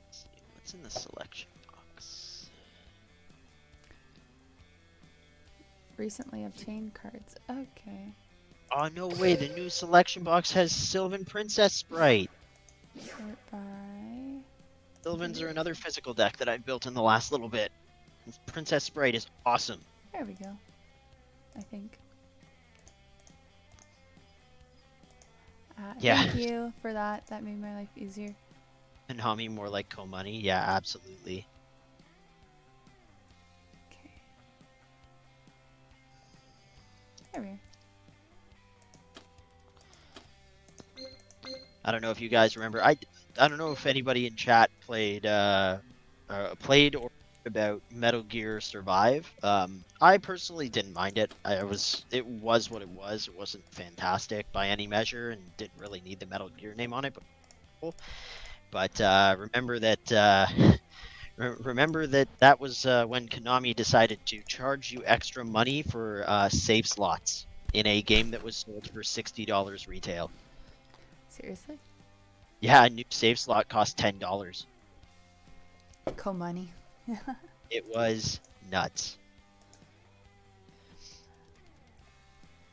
Let's see, what's in the selection box? Recently obtained cards. Okay. Oh no way, the new selection box has Sylvan Princess Sprite. Sort by. Sylvans are another physical deck that I've built in the last little bit. Princess Sprite is awesome. There we go. I think. Yeah. Thank you for that. That made my life easier. Konami more like Komani, yeah, absolutely. Okay. There we are. I don't know if you guys remember. I don't know if anybody in chat played played or about Metal Gear Survive. I personally didn't mind it. It was what it was. It wasn't fantastic by any measure, and didn't really need the Metal Gear name on it. But remember that. Remember that was when Konami decided to charge you extra money for save slots in a game that was sold for $60 retail. Seriously? Yeah, a new save slot cost $10. Co-money. It was nuts.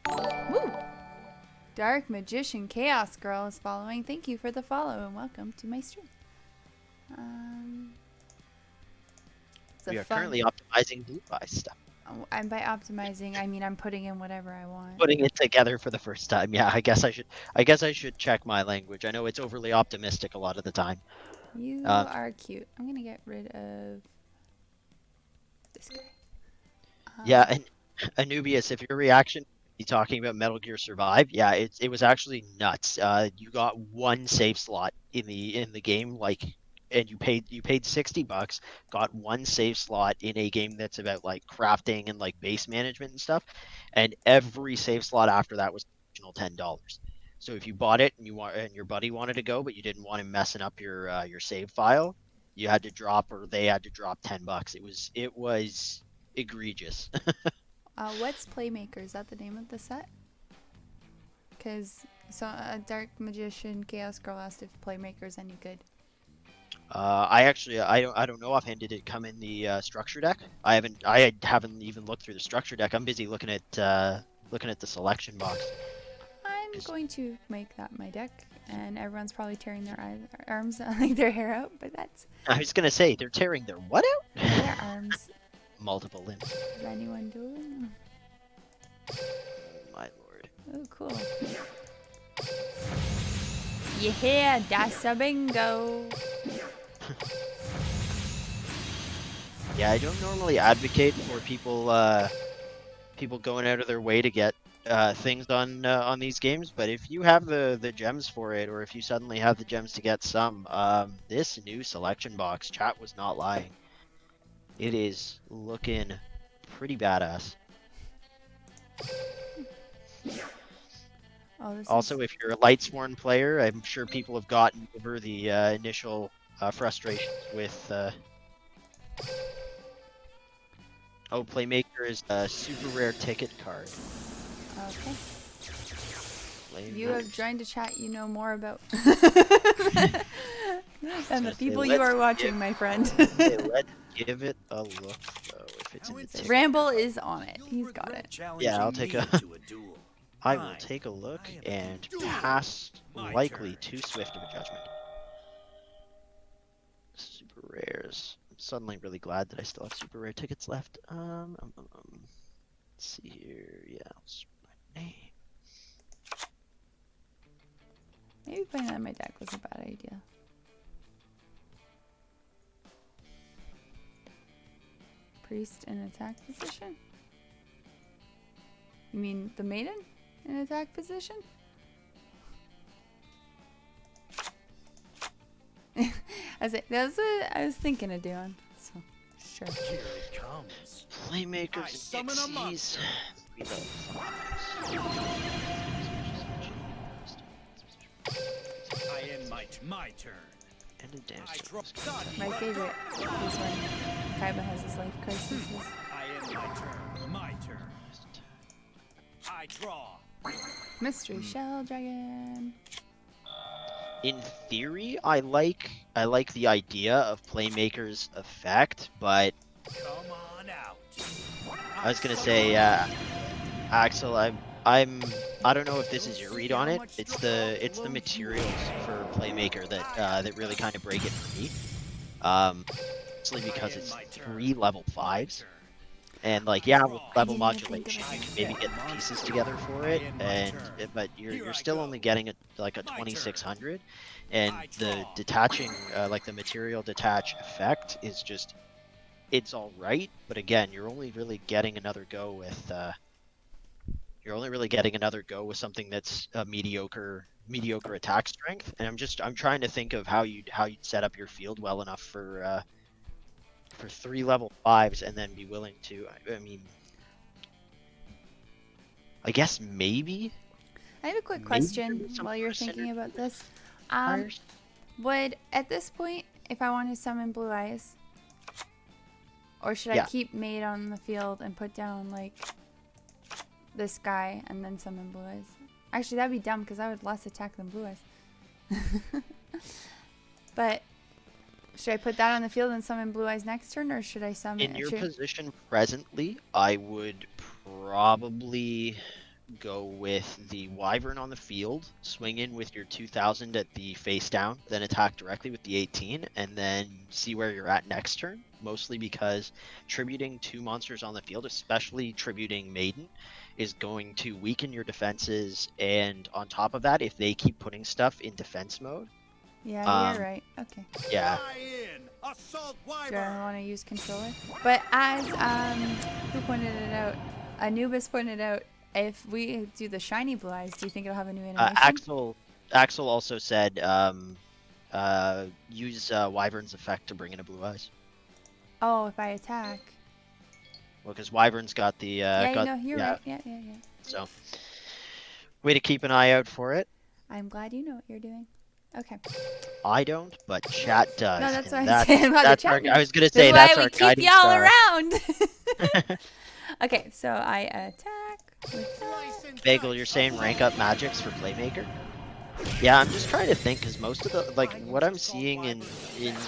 Woo! Dark Magician Chaos Girl is following. Thank you for the follow and welcome to my stream. It's We a are fun. currently optimizing Blue Buy stuff. And by optimizing, I mean I'm putting in whatever I want. Putting it together for the first time. Yeah, I guess I should check my language. I know it's overly optimistic a lot of the time. You are cute. I'm gonna get rid of this guy. Yeah, and Anubius, if your reaction be talking about Metal Gear Survive, yeah, it was actually nuts. You got one save slot in the game, like, and you paid $60, got one save slot in a game that's about like crafting and like base management and stuff, and every save slot after that was additional $10. So if you bought it and your buddy wanted to go, but you didn't want him messing up your save file, you had to drop, or they had to drop $10. It was egregious. What's Playmaker? Is that the name of the set? Because Dark Magician Chaos Girl asked if Playmaker's any good. I don't know offhand. Did it come in the structure deck? I haven't even looked through the structure deck. I'm busy looking at the selection box. I'm going to make that my deck, and everyone's probably tearing their arms, like their hair out, but that's I was gonna say they're tearing their what out? their arms. Multiple limbs. Is anyone doing? Oh, my lord. Oh, cool. Yeah, that's a bingo. Yeah, I don't normally advocate for people going out of their way to get things on these games, but if you have the gems for it, or if you suddenly have the gems to get some, this new selection box, chat was not lying. It is looking pretty badass. Oh, Also, if you're a Lightsworn player, I'm sure people have gotten over the initial frustrations with. Oh, Playmaker is a super rare ticket card. Okay. Playmaker. You have joined a chat you know more about than the say, people you are watching, my friend. Okay, let's give it a look, though. If it's in the ticket. Ramble is on it. He's got it. Yeah, I'll take a. to a duel. I will take a look and pass My likely turn. too swift of a judgment. Super rares. I'm suddenly really glad that I still have super rare tickets left. Let's see here. Yeah, let's my name. Maybe putting that in my deck was a bad idea. Priest in attack position? You mean the maiden in attack position? That's what I was thinking of doing. So, sure. Here it comes. Playmakers I and summon a Dixies. monster. We love I end my turn. and a damage. I draw. My favorite is when Kaiba has his life crises. I end my turn. My turn. I draw. Mystery Shell Dragon. In theory, I like the idea of Playmaker's effect, but Come on out. I was gonna say, Axel, I don't know if this is your read on it. It's the materials for Playmaker that really kind of break it for me. Mostly because it's 3 level 5s, and like yeah, with level didn't even think modulation, of you it. can maybe get the pieces together for it, but you're still only getting like a 2600, and the detaching like the material detach effect is just it's all right, but again, you're only really getting another go with something that's a mediocre attack strength, and I'm trying to think of how you'd set up your field well enough for 3 level 5s and then be willing to. I mean, I guess maybe. I have a quick Maybe question there's some while you're sort of thinking synergy about with this. Fires. Would at this point, if I want to summon Blue Eyes, or should I Yeah. keep Maid on the field and put down like this guy and then summon Blue Eyes? Actually, that'd be dumb because I would less attack than Blue Eyes. But should I put that on the field and summon Blue Eyes next turn, or should I summon? In your position presently, I would probably go with the Wyvern on the field, swing in with your 2000 at the face down, then attack directly with the 18, and then see where you're at next turn. Mostly because tributing 2 monsters on the field, especially tributing Maiden, is going to weaken your defenses, and on top of that, if they keep putting stuff in defense mode, Yeah, you're right. Okay. yeah. Fly in. Assault Do I Wyvern. want to use controller? But as who pointed it out? Anubis pointed out. If we do the shiny Blue Eyes, do you think it'll have a new animation? Axel also said use Wyvern's effect to bring in a Blue Eyes. Oh, if I attack. Well, because Wyvern's got the Yeah, no, you're right. Yeah. So, way to keep an eye out for it. I'm glad you know what you're doing. Okay. I don't, but chat does. No, that's what and I'm saying about the that's chat. I was gonna say That's that's why our we keep guiding y'all star. around. Okay, so I attack. With Slice and Bagel, dice. you're saying rank up magics for Playmaker? Yeah, I'm just trying to think because most of the what I'm seeing in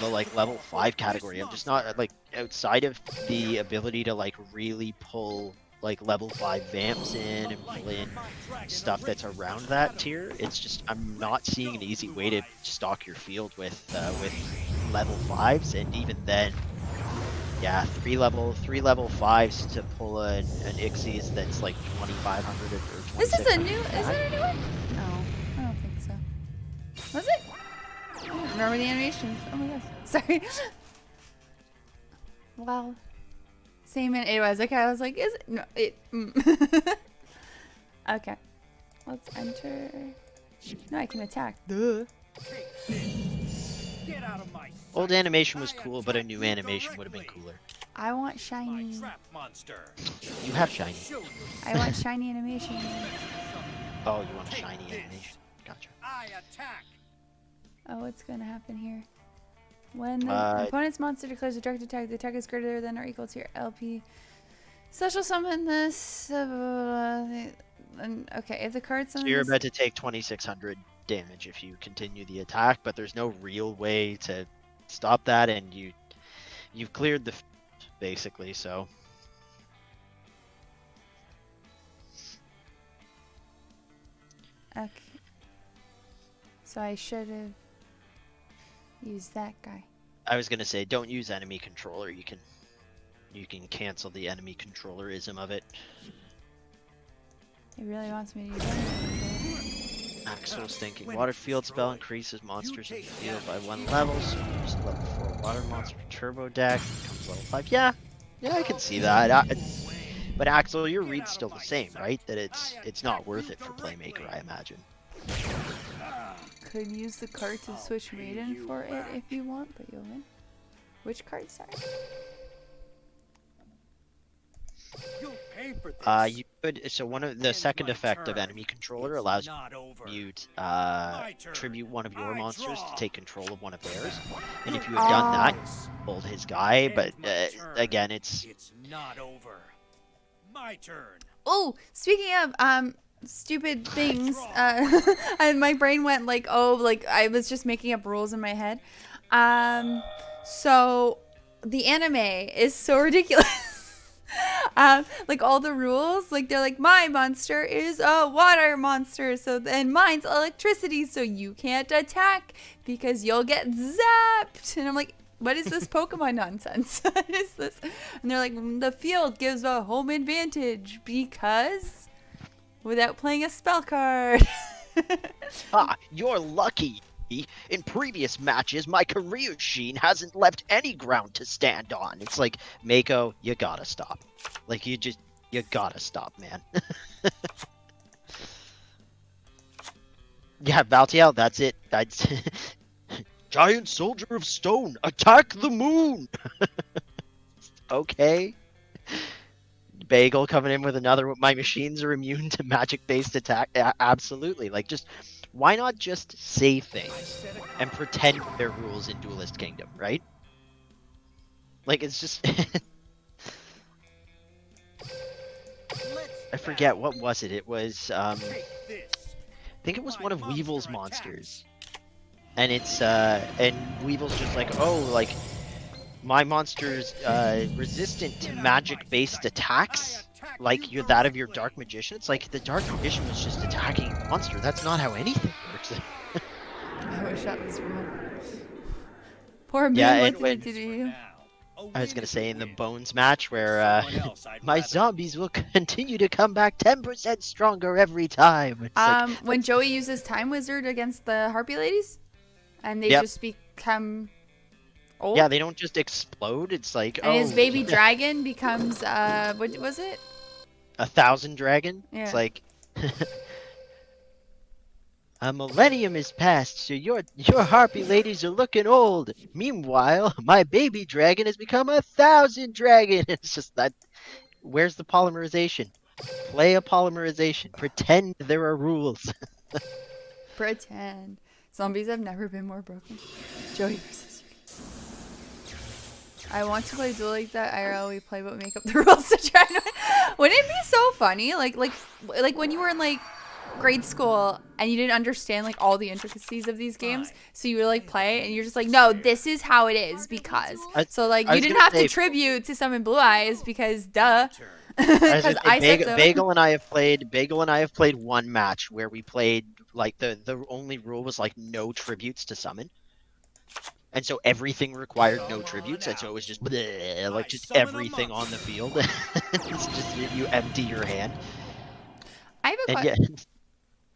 the like level 5 category, I'm just not like outside of the ability to like really pull like level 5 vamps in and pull in stuff that's around that tier. It's just I'm not seeing an easy way to stock your field with level 5s, and even then, yeah, 3 level 5s to pull an Ixies that's like 2500 or 2600. This is a new. Is it a new one? No, I don't think so. Was it? I don't remember the animations. Oh my gosh. Sorry. Wow. Same in it was. Okay, I was like, is it? No, it. Okay. Let's enter. No, I can attack. Duh. Get out of my sight. Old animation was cool, but a new animation would have been cooler. I want My shiny. trap monster. You have shiny. Show yourself. I want shiny animation. Oh, you want a shiny animation. Gotcha. I attack. Oh, what's gonna happen here? When the Uh, opponent's monster declares a direct attack, the attack is greater than or equal to your LP. Special summon this. And okay, if the card So summons. you're about to take 2600 damage if you continue the attack, but there's no real way to stop that, and you've cleared the basically, so. Okay. So I should have used that guy. I was gonna say, don't use enemy controller. You can cancel the enemy controllerism of it. It really wants me to use that. Axel's thinking When water it's field spell destroyed, increases monsters in the take field by damage. 1 level, so use level 4 water monster turbo deck, becomes level 5. Yeah, I can see that. But Axel, your read's still the same, right? That it's not worth it for Playmaker, I imagine. Could use the card to switch maiden for it if you want, but you'll win. Which card, sorry? You'll pay for this. You could. So one of the Ends second my effect of turn. enemy controller It's allows not over. you to My turn. tribute one of your I monsters to draw. take control of one of theirs. And if you had done that, This hold his guy. But ends my turn. again, it's It's not over. My turn. Oh, speaking of stupid things, and my brain went like, oh, like I was just making up rules in my head. So the anime is so ridiculous. Like all the rules, like they're like, my monster is a water monster, so and mine's electricity, so you can't attack because you'll get zapped. And I'm like, what is this Pokemon nonsense? What is this? And they're like, the field gives a home advantage because without playing a spell card. you're lucky. In previous matches, my career sheen hasn't left any ground to stand on. It's like, Mako, you gotta stop. Like, you gotta stop, man. Yeah, Valtiel, that's it. That's Giant Soldier of Stone, attack the moon! Okay. Bagel coming in with another, my machines are immune to magic-based attack. Absolutely. Like, just, why not just say things and pretend they're rules in Duelist Kingdom, right? Like, it's just... I forget, what was it? It was, I think it was one of Weevil's monsters. And it's, and Weevil's just like, oh, like, my monster's, resistant to magic-based attacks, like you're that of your Dark Magician. It's like, the Dark Magician was just attacking the monster. That's not how anything works. I wish that was real. Poor man, Yeah, what and did it do to you? I was gonna say in the Bones match where my zombies will continue to come back 10% stronger every time. It's like, When Joey uses Time Wizard against the Harpy ladies, and they Yep. just become old. yeah, they don't just explode. It's like, And oh, his baby dragon becomes what was it? 1,000 dragon. Yeah. It's like a millennium has passed, so your harpy ladies are looking old. Meanwhile, my baby dragon has become 1,000 dragon. It's just that. Where's the polymerization? Play a polymerization. Pretend there are rules. Pretend. Zombies have never been more broken. Joey versus Yuki. I want to play Duel like that IRL we play, but make up the rules to try to win. Wouldn't it be so funny? Like when you were in like grade school and you didn't understand like all the intricacies of these games, so you would like play and you're just like, no, this is how it is because. So like I you was didn't gonna have to say- tribute to Summon Blue Eyes because duh. I was Because gonna say, I said so. Bagel and I have played one match where we played like the only rule was like no tributes to summon. And so everything required no tributes, and so it was just bleh, like just everything on the field. It's just you empty your hand. I have a And question. yeah.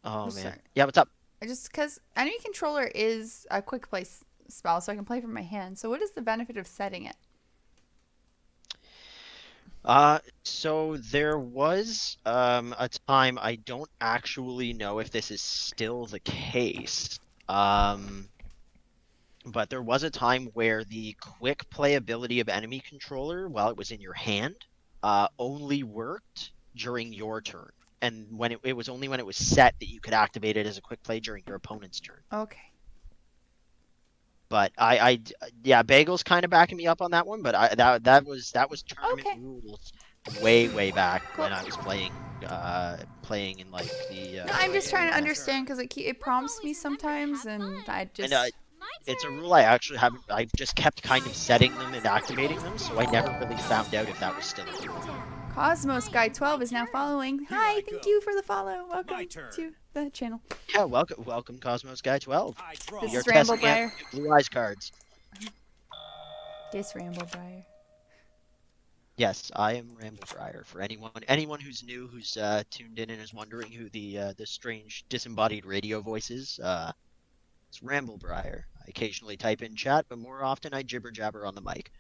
Oh man. Sorry. Yeah, what's up? Just because enemy controller is a quick play spell, so I can play from my hand. So what is the benefit of setting it? So there was a time, I don't actually know if this is still the case. But there was a time where the quick playability of enemy controller while it was in your hand only worked during your turn. And when it was only when it was set that you could activate it as a quick play during your opponent's turn. Okay. But yeah, Bagel's kind of backing me up on that one. But that was tournament Okay. rules way back Cool. when I was playing in like the. No, I'm just trying to understand because it prompts me sometimes, and I just. And it's a rule I actually haven't. I've just kept kind of setting them and activating them, so I never really found out if that was still a rule. Cosmos Guy 12 is now following. Hi, thank you for the follow. Welcome to the channel. Yeah, welcome, Cosmos Guy 12. I draw. This You're is Ramble testing out Briar. Blue Eyes cards. This Ramble Briar. Yes, I am Ramble Briar. For anyone who's new, who's tuned in and is wondering who the strange disembodied radio voice is, it's Ramble Briar. I occasionally type in chat, but more often I jibber jabber on the mic.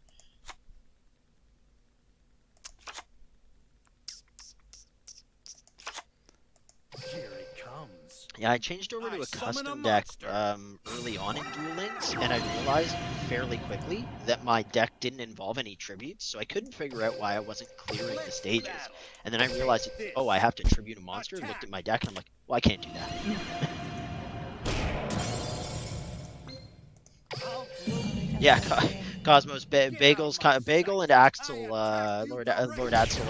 Here it comes. Yeah, I changed over to I a summon a custom deck monster. early on in Duel Links, and I realized fairly quickly that my deck didn't involve any tributes, so I couldn't figure out why I wasn't clearing the Let's stages. battle. And then I realized, Take oh, I this. have to tribute a monster. Looked Attack. at my deck, and I'm like, well, I can't do that. I'll blow you Yeah, So good. Cosmos, Get out of my Bagel, sight. and I Axel, attack you Lord directly. Axel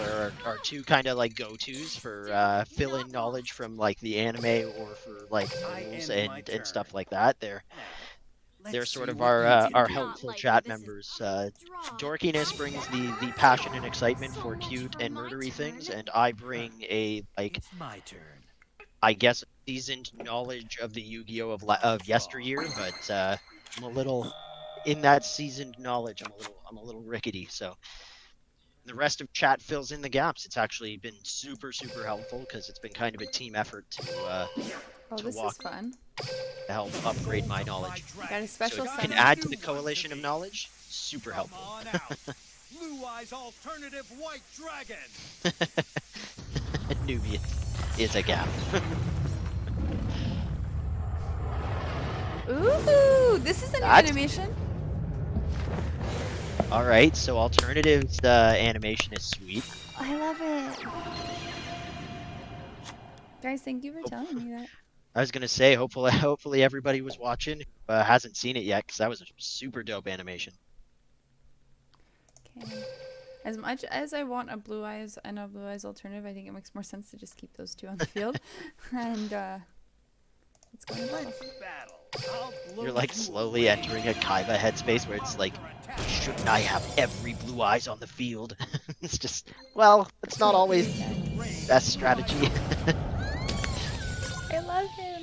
are two kind of like go-tos for fill-in knowledge from like the anime or for like I rules end my and turn. stuff like that. Now, They're let's sort see of what you can our do. helpful chat members. Dorkiness brings the passion and excitement for cute and murdery things, and I Huh. bring a like It's my turn. I guess seasoned knowledge of the Yu-Gi-Oh of Draw. yesteryear, but I'm a little in that seasoned knowledge. I'm a little rickety, so the rest of chat fills in the gaps. It's actually been super helpful because it's been kind of a team effort Oh, to this is walk fun. to help upgrade my Hold up my knowledge. Got a dragon. So if special you can Got summon. a add to new the one to coalition of me. knowledge, super Come helpful. on out. Blue Eyes Alternative White Dragon. Nubius is a gap. Ooh, this is a new That's animation. all right. So alternatives animation is sweet. I love it. Guys, thank you for telling me that. I was gonna say, hopefully everybody was watching who hasn't seen it yet, because that was a super dope animation. Okay. As much as I want a Blue Eyes and a Blue Eyes alternative, I think it makes more sense to just keep those two on the field. And let's go to battle. Let's battle. I'll blow You're like you slowly away. entering a Kaiba headspace where it's like, Monster attack. shouldn't I have every blue eyes on the field? It's just, well, it's not always Instant rage. best Blue Eyes strategy. I love him.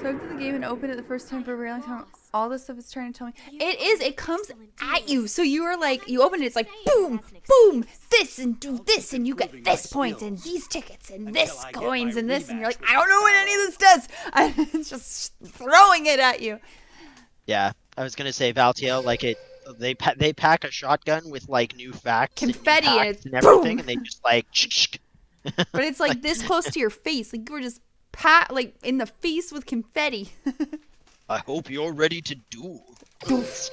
So after the game and opened it the first time for a very long time, all this stuff is trying to tell me. It is. It comes at you. So you are like, you open it, it's like, boom, boom, this and do this, and you get this point and these tickets and this coins and this, and you're like, I don't know what any of this does. And it's just throwing it at you. Yeah, I was gonna say Valtiel, like they pack a shotgun with like new facts Confetti and new and packs it's and everything, boom. and they just like. But it's like this close to your face. Like you were just like in the face with confetti. I hope you're ready to duel. Doof.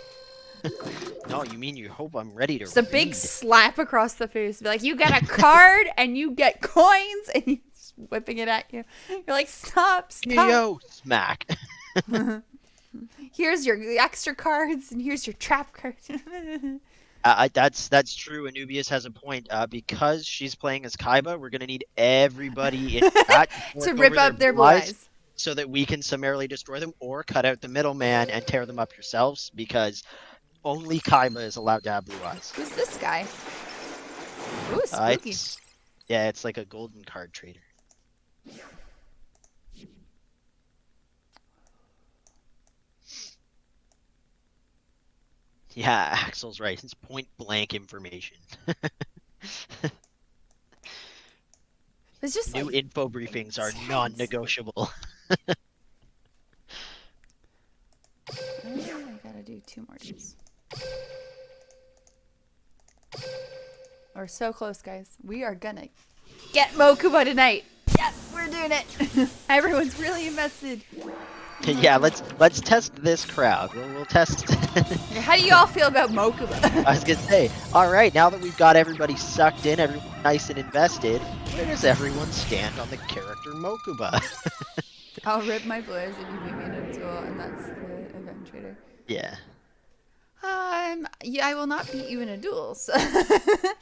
No, you mean you hope I'm ready to Just a big read. slap across the face. Be like, you get a card and you get coins, and he's just whipping it at you. You're like, stop. Yo, smack. Here's your extra cards, and here's your trap cards. That's true. Anubius has a point. Because she's playing as Kaiba, we're gonna need everybody in chat To work rip over up their blue eyes eyes. so that we can summarily destroy them, or cut out the middleman and tear them up yourselves. Because only Kaiba is allowed to have blue eyes. Who's this guy? Ooh, spooky. It's like a golden card trader. Yeah, Axel's right. It's point blank information. It's just New like, info briefings are intense. non-negotiable. I gotta do 2 more duels. We're so close, guys. We are gonna get Mokuba tonight. Yep, we're doing it. Everyone's really invested. Yeah, let's test this crowd. We'll test. How do you all feel about Mokuba? I was gonna say, all right, now that we've got everybody sucked in, everyone nice and invested, where does everyone stand on the character Mokuba? I'll rip my blues if you beat me in a duel, and that's the event trader. Yeah. Yeah, I will not beat you in a duel. So. I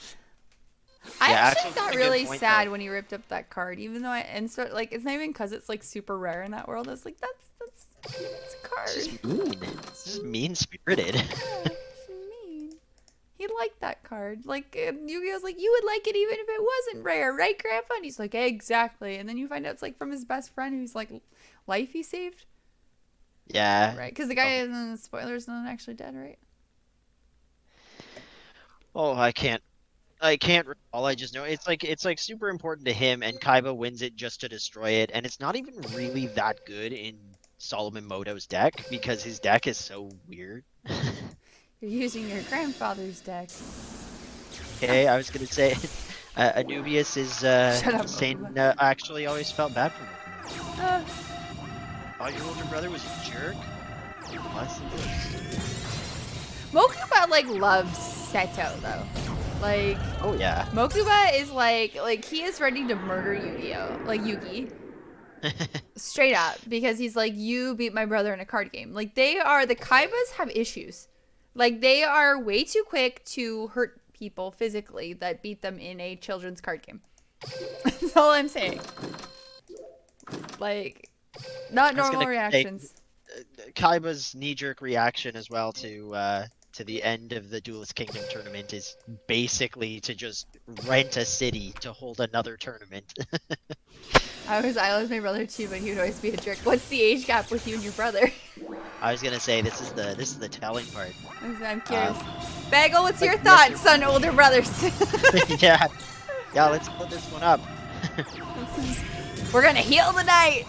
Yeah, actually Axel's got a good really point, sad though. when he ripped up that card, even though like it's not even because it's like super rare in that world. It's like that's a card. It's just mean. It's just mean-spirited. Yeah, it's mean. He liked that card. Like Yu-Gi-Oh's like, you would like it even if it wasn't rare, right, Grandpa? And he's like, exactly. And then you find out it's like from his best friend who's like life he saved. Yeah. Right, because the guy isn't, spoilers, not actually dead, right? Oh, I can't recall. I just know it's like super important to him, and Kaiba wins it just to destroy it, and it's not even really that good in Solomon Moto's deck because his deck is so weird. You're using your grandfather's deck. Okay, I was gonna say, Anubius is Shut up, saying Mokuba. I actually always felt bad for Mokuba. Uh, Oh, your older brother was a jerk? Well, that's the worst. Mokuba like loves Seto though. Like Oh yeah. Mokuba is like he is ready to murder Yu-Gi-Oh! Like Yugi. Straight up. Because he's like, you beat my brother in a card game. Like the Kaibas have issues. Like they are way too quick to hurt people physically that beat them in a children's card game. That's all I'm saying. Like not I was normal gonna reactions. Kaiba's knee-jerk reaction as well to the end of the Duelist Kingdom tournament is basically to just rent a city to hold another tournament. I was my brother too, but he would always be a jerk. What's the age gap with you and your brother? I was gonna say this is the telling part. I'm curious. Bagel, what's your like, thoughts on older brothers? yeah, let's put this one up. We're gonna heal the night.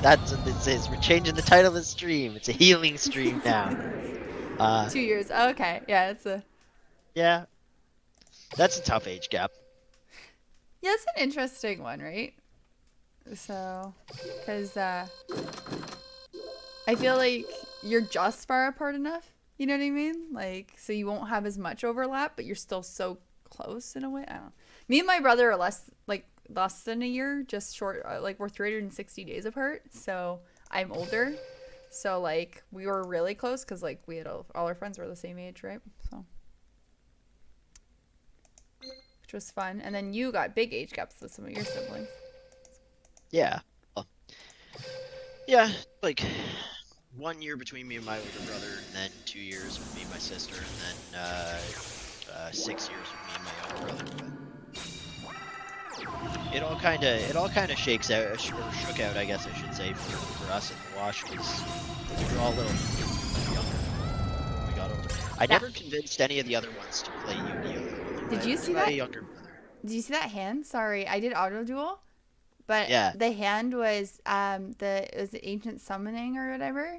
That's what this is. We're changing the title of the stream. It's a healing stream now. 2 years. Okay, yeah, Yeah, that's a tough age gap. yeah, it's an interesting one, right? So, because I feel like you're just far apart enough. You know what I mean? Like, so you won't have as much overlap, but you're still so close in a way. I don't know. Me and my brother are less than a year, just short. Like we're 360 days apart. So I'm older. So like we were really close because like we had all our friends were the same age, right? So, which was fun. And then you got big age gaps with some of your siblings. Yeah. Well, yeah, like 1 year between me and my older brother, and then 2 years with me and my sister, and then 6 years with me and my younger brother. But it all kind of shakes out, or shook out, I guess I should say, for us in the wash, because we were all a little younger when we got older. I never convinced any of the other ones to play Yu-Gi-Oh! Did you see my that? younger brother. Did you see that hand? Sorry, I did auto duel, but Yeah. the hand was it was ancient summoning or whatever,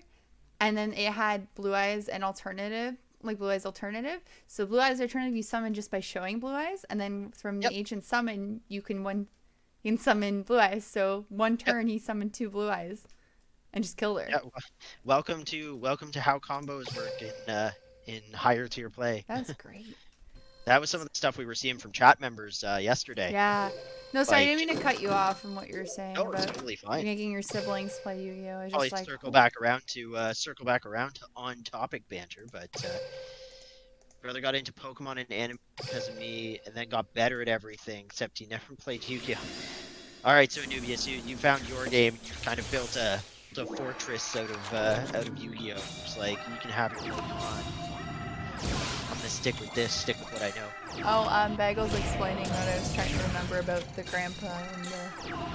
and then it had blue eyes and alternative, like blue eyes alternative. So blue eyes alternative you summon just by showing blue eyes, and then from the ancient summon you can summon blue eyes. So one turn he summoned 2 blue eyes, and just killed her. Yeah. Welcome to how combos work in higher tier play. That was great. That was some of the stuff we were seeing from chat members yesterday. Yeah. No, sorry, I Like- didn't mean to cut you off from what you were saying No, it's about totally fine. making your siblings play Yu-Gi-Oh. I was Probably just like, circle back around to on topic banter, but brother got into Pokemon and anime because of me, and then got better at everything except he never played Yu-Gi-Oh. All right, so Anubius, you found your game. You kind of built a fortress out of Yu-Gi-Oh. It's like you can have your Pokemon. I'm gonna stick with what I know. oh, Bagel's explaining what I was trying to remember about the grandpa and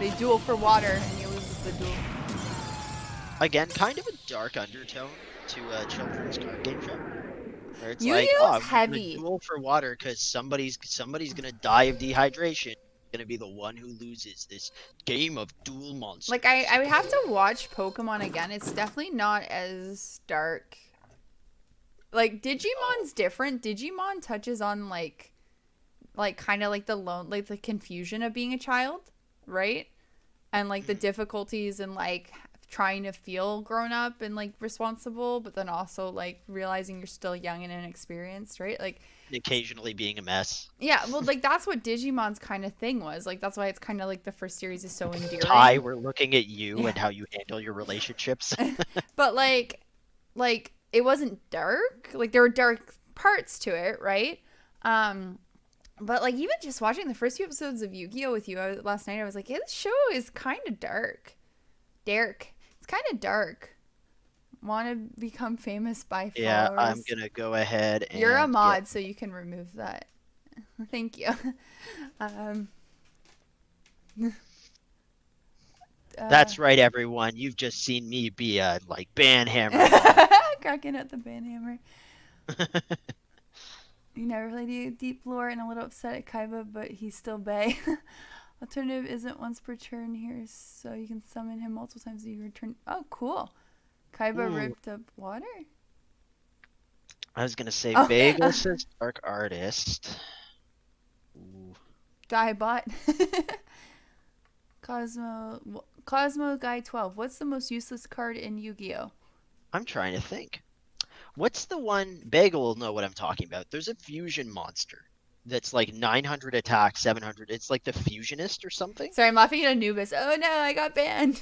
they duel for water and he loses the duel. Again, kind of a dark undertone to a children's card game show. Where it's Yu-Gi-Oh's like, oh, I'm heavy. gonna duel for water because somebody's gonna die of dehydration. Gonna be the one who loses this game of duel monsters. Like I would have to watch Pokemon again. It's definitely not as dark. Like Digimon's different. Digimon touches on like kind of like the confusion of being a child, right? And like the difficulties and like trying to feel grown up and like responsible, but then also like realizing you're still young and inexperienced, right? Like occasionally being a mess. yeah, well, like that's what Digimon's kind of thing was. Like that's why it's kind of like the first series is so endearing. Ty, we're looking at you and how you handle your relationships. But like it wasn't dark. Like there were dark parts to it, right? But like even just watching the first few episodes of Yu-Gi-Oh with you last night, I was like, yeah, this show is kind of dark. It's kind of dark. Want to become famous by followers? Yeah, I'm gonna go ahead and You're a mod, so you can remove that. Thank you. That's right, everyone. You've just seen me be a like banhammer. Cracking at the banhammer. You never played Deep Lore and a little upset at Kaiba, but he's still bae. Alternative isn't once per turn here, so you can summon him multiple times and you return. Oh, cool. Kaiba ripped up water? I was gonna say Oh. Bagel says Dark Artist. Diebot. Cosmo Guy 12. What's the most useless card in Yu-Gi-Oh? I'm trying to think. What's the one? Bagel will know what I'm talking about. There's a fusion monster that's like 900 attack, 700. It's like the Fusionist or something. Sorry, I'm laughing at Anubis. Oh no, I got banned.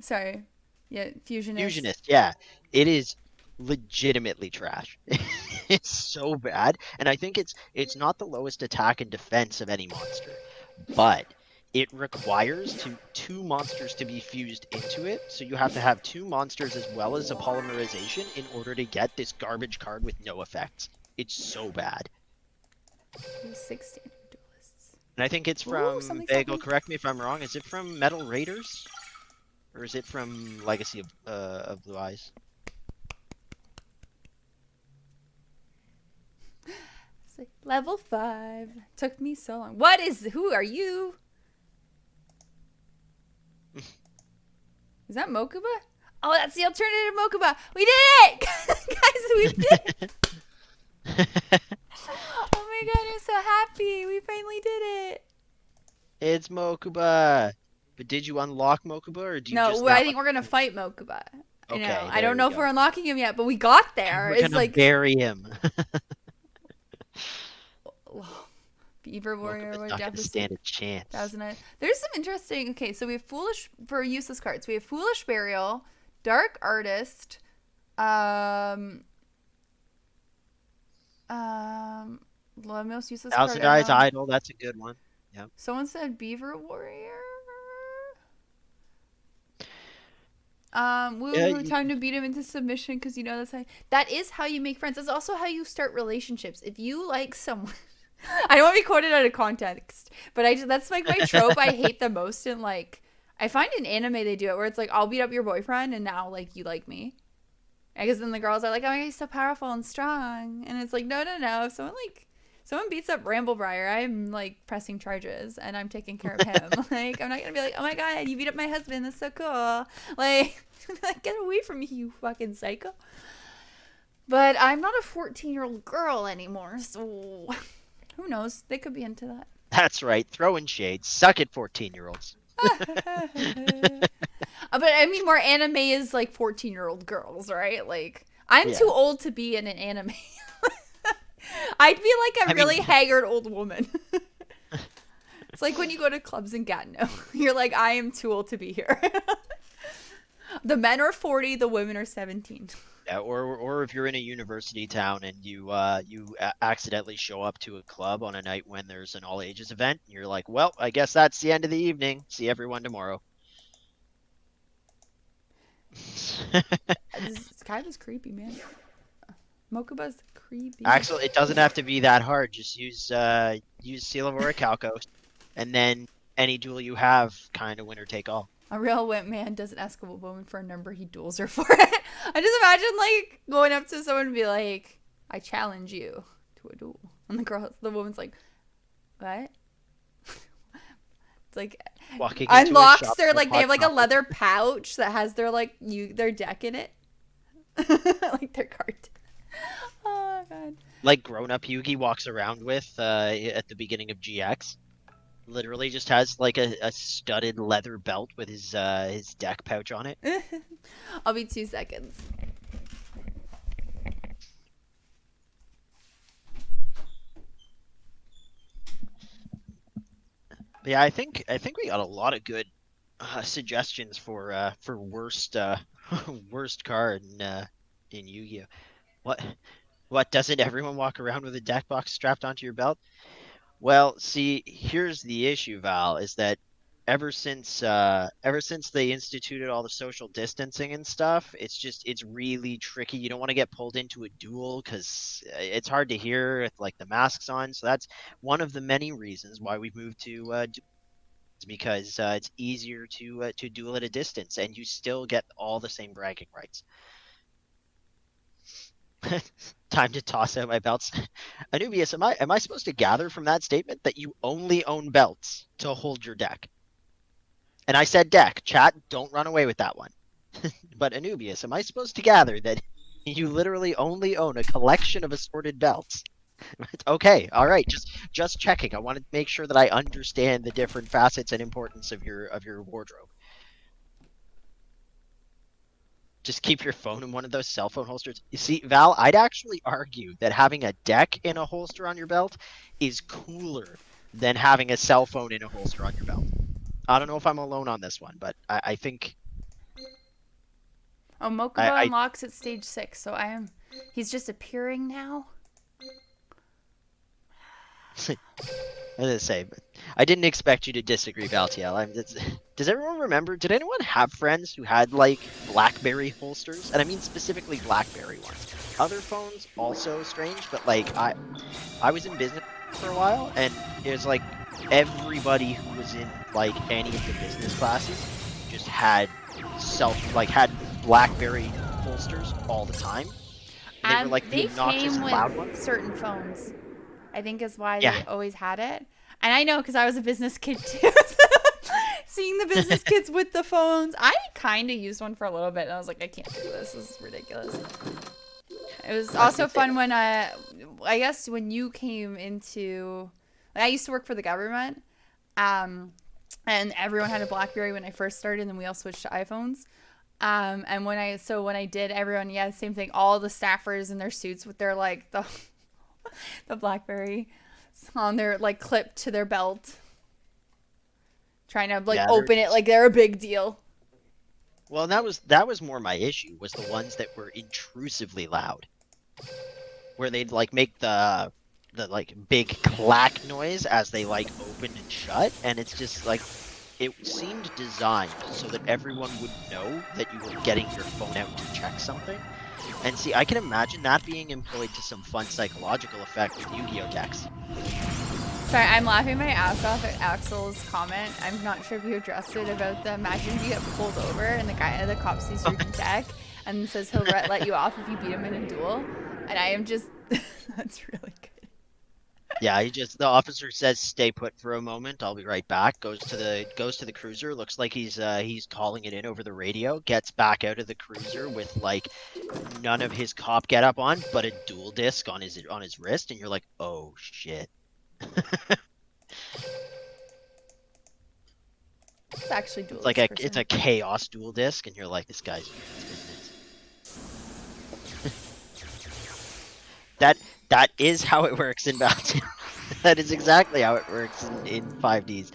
Sorry. Yeah, Fusionist. Fusionist, yeah. It is legitimately trash. It's so bad. And I think it's not the lowest attack and defense of any monster, but it requires two monsters to be fused into it. So you have to have two monsters as well as a polymerization in order to get this garbage card with no effects. It's so bad. 16 duelists. And I think it's Ooh, from something's Bagel, happening. correct me if I'm wrong. Is it from Metal Raiders? Or is it from Legacy of Blue Eyes? It's like, level 5. Took me so long. Who are you? Is that Mokuba? Oh, that's the alternative Mokuba. We did it! Guys, we did it! Oh my god, I'm so happy. We finally did it. It's Mokuba. But did you unlock Mokuba, or do you just No, now... I think we're going to fight Mokuba. I Okay, know. I there don't know we if go. we're unlocking him yet, but we got there. We're It's gonna like bury him. Beaver Warrior, Mokuba's what not gonna deficit? stand a chance. There's some interesting. Okay, so we have Foolish for useless cards. We have Foolish Burial, Dark Artist, the most useless card Thousand Eyes ever. Idol, that's a good one. Yep. Someone said Beaver Warrior. Time to beat him into submission because you know that's how. That is how you make friends. That's also how you start relationships. If you like someone, I don't want to be quoted out of context, but that's like my trope I hate the most. In like, I find in anime they do it where it's like I'll beat up your boyfriend and now like you like me, because then the girls are like, oh my god, he's so powerful and strong, and it's like no. If someone beats up Bramblebriar, I'm like pressing charges and I'm taking care of him. Like, I'm not gonna be like, oh my god, you beat up my husband, that's so cool. Like, get away from me, you fucking psycho. But I'm not a 14-year-old girl anymore, so who knows? They could be into that. That's right, throwing shade. Suck it, 14-year-olds. But I mean, more anime is like 14-year-old girls, right? Like, I'm too old to be in an anime. I'd be like a really haggard old woman. It's like when you go to clubs in Gatineau. You're like, I am too old to be here. The men are 40, the women are 17. Yeah, or if you're in a university town and you accidentally show up to a club on a night when there's an all ages event, you're like, well, I guess that's the end of the evening. See everyone tomorrow. This kind of creepy, man. Mokuba's creepy. Axel, it doesn't have to be that hard. Just use Seal of Orichalcos, and then any duel you have, kind of winner take all. A real wimp man doesn't ask a woman for a number, he duels her for it. I just imagine like going up to someone and be like, I challenge you to a duel. And the woman's like, what? It's like Walking into a unlocks shop their full like of they have like a hot leather pouch that has their deck in it. Like their card. Oh god. like grown-up Yugi walks around with at the beginning of GX. Literally just has like a studded leather belt with his deck pouch on it. I'll be 2 seconds. But yeah, I think we got a lot of good suggestions for worst worst card in Yu-Gi-Oh. What doesn't everyone walk around with a deck box strapped onto your belt? Well, see, here's the issue, Val, is that ever since they instituted all the social distancing and stuff, it's really tricky. You don't want to get pulled into a duel because it's hard to hear with like the masks on. So that's one of the many reasons why we've moved to because it's easier to duel at a distance, and you still get all the same bragging rights. Time to toss out my belts. Anubius, am I supposed to gather from that statement that you only own belts to hold your deck? And I said deck. Chat, don't run away with that one. But Anubius, am I supposed to gather that you literally only own a collection of assorted belts? Okay, all right. Just checking. I want to make sure that I understand the different facets and importance of your wardrobe. Just keep your phone in one of those cell phone holsters. You see, Val, I'd actually argue that having a deck in a holster on your belt is cooler than having a cell phone in a holster on your belt. I don't know if I'm alone on this one, but I think Oh, Mokuba I unlocks at stage 6, so he's just appearing now. I was gonna say, but I didn't expect you to disagree, Valtiel. Does everyone remember? Did anyone have friends who had like BlackBerry holsters? And I mean specifically BlackBerry ones. Other phones also strange, but like I was in business for a while, and it was like everybody who was in like any of the business classes just had had BlackBerry holsters all the time, and they were like the They obnoxious came loud with ones. certain phones. I think is why Yeah. they always had it. And I know because I was a business kid too. Seeing the business kids with the phones, I kind of used one for a little bit, and I was like, I can't do this. This is ridiculous. It was also fun when I guess when you came into, like, I used to work for the government, and everyone had a BlackBerry when I first started, and then we all switched to iPhones. And when I did, everyone, yeah, same thing. All the staffers in their suits with their like the BlackBerry on their like clipped to their belt, trying to like Yeah, open it like they're a big deal. well, that was more my issue, was the ones that were intrusively loud, where they'd like make the like big clack noise as they like open and shut, and it's just like it seemed designed so that everyone would know that you were getting your phone out to check something. And see, I can imagine that being employed to some fun psychological effect with Yu-Gi-Oh decks. Sorry, I'm laughing my ass off at Axel's comment. I'm not sure if you addressed it about the imagine if you get pulled over and the cop sees your deck and says he'll let you off if you beat him in a duel. And I am just that's really good. Yeah, the officer says stay put for a moment. I'll be right back. Goes to the cruiser. Looks like he's calling it in over the radio. Gets back out of the cruiser with like none of his cop get up on, but a dual disc on his wrist, and you're like, oh shit. It's actually It's duel like this it's person. a chaos dual disc, and you're like, this guy's that is how it works in Valorant. That is exactly how it works in 5Ds.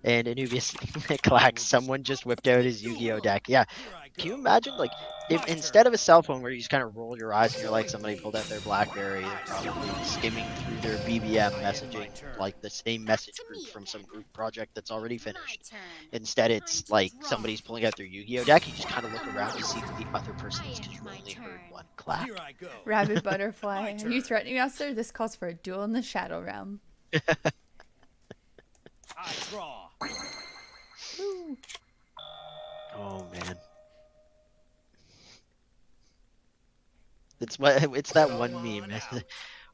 And Anubius Clack, someone just whipped out his Yu-Gi-Oh deck. Yeah. Here I Can you go. imagine, like, if My instead turn. of a cell phone where you just kind of roll your eyes and you're like, Join somebody me. pulled out their BlackBerry, they're I probably summon a skimming monster. through their BBM I end my messaging, turn. like the same Back message to group me from some again. group project that's already My finished. turn. Instead, Time it's to like draw. somebody's pulling out their Yu-Gi-Oh deck. You just kind of look A around to see who the monster. other person I is because end you my only heard turn. one clack. Here I go. Rabid butterfly. My Are you turn. threatening us, sir? This calls for a duel in the shadow realm. I draw. Woo. Oh man. It's that Come one on meme. out.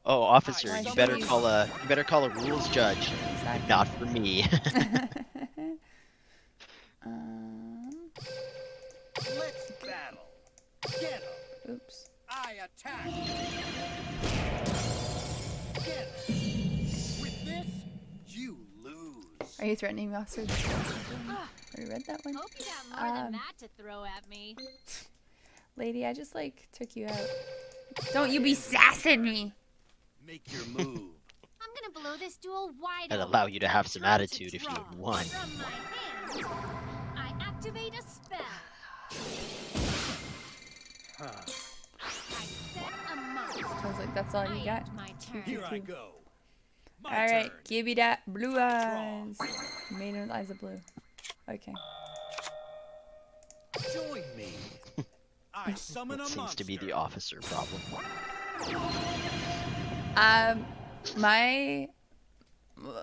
Oh, I officer, Why you should summon better a we- call a rules judge, and not for me. Let's battle. Get him. Oops. I attack. Get him. With this, you lose. Are you threatening us, sir? Already read that one. Hope you got more than Um, that to throw at me. Lady, I just like took you out. Don't you be sassing me. Make your move. I'm gonna blow this duel wide I'd open. allow you to have some Time to attitude if you draw. had won. From my hand, I activate a spell. I set a monster. I was like, that's all I you got? end my turn. Here I go. My Alright, turn. give me that blue Draw. eyes. Made with eyes of blue. Okay. Join me. I summon That a seems monster. to be the officer problem. My,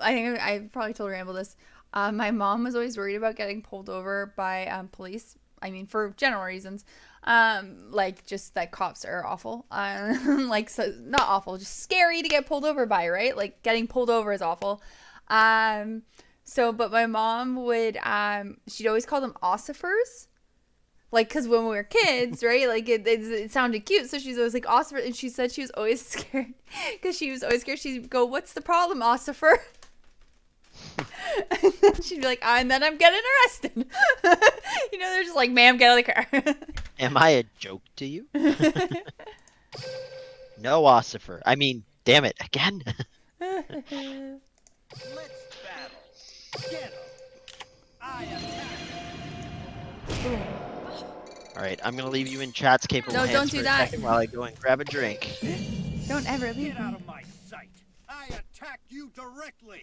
I think I probably told Ramble this. My mom was always worried about getting pulled over by police. I mean, for general reasons. Like just that cops are awful. Like, so not awful, just scary to get pulled over by, right? Like getting pulled over is awful. So, but my mom would, she'd always call them ossifers. Like, because when we were kids, right? Like, it sounded cute. So she's always like, Ossifer. And she said she was always scared. Because she was always scared. She'd go, what's the problem, Ossifer? And then she'd be like, and then I'm getting arrested. You know, they're just like, ma'am, get out of the car. Am I a joke to you? No, Ossifer. I mean, damn it, again? Let's battle. Get him. I attack. Boom. Alright, I'm gonna leave you in chat's capable No, hands don't for do a that. second while I go and grab a drink. Don't ever leave Get out me. of my sight. I attack you directly.